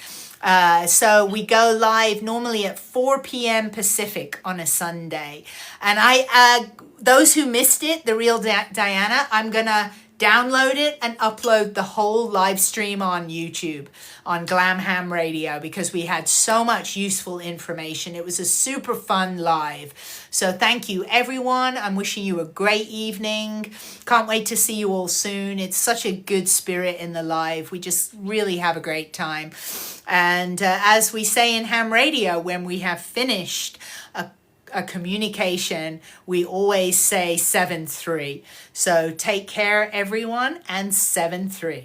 So we go live normally at 4 p.m. Pacific on a Sunday. And those who missed it, the real Diana, I'm gonna download it and upload the whole live stream on YouTube on Glam Ham Radio, because we had so much useful information. It was a super fun live. So thank you, everyone. I'm wishing you a great evening. Can't wait to see you all soon. It's such a good spirit in the live. We just really have a great time. And as we say in Ham Radio, when we have finished a communication, we always say 7-3. So take care, everyone, and 7-3.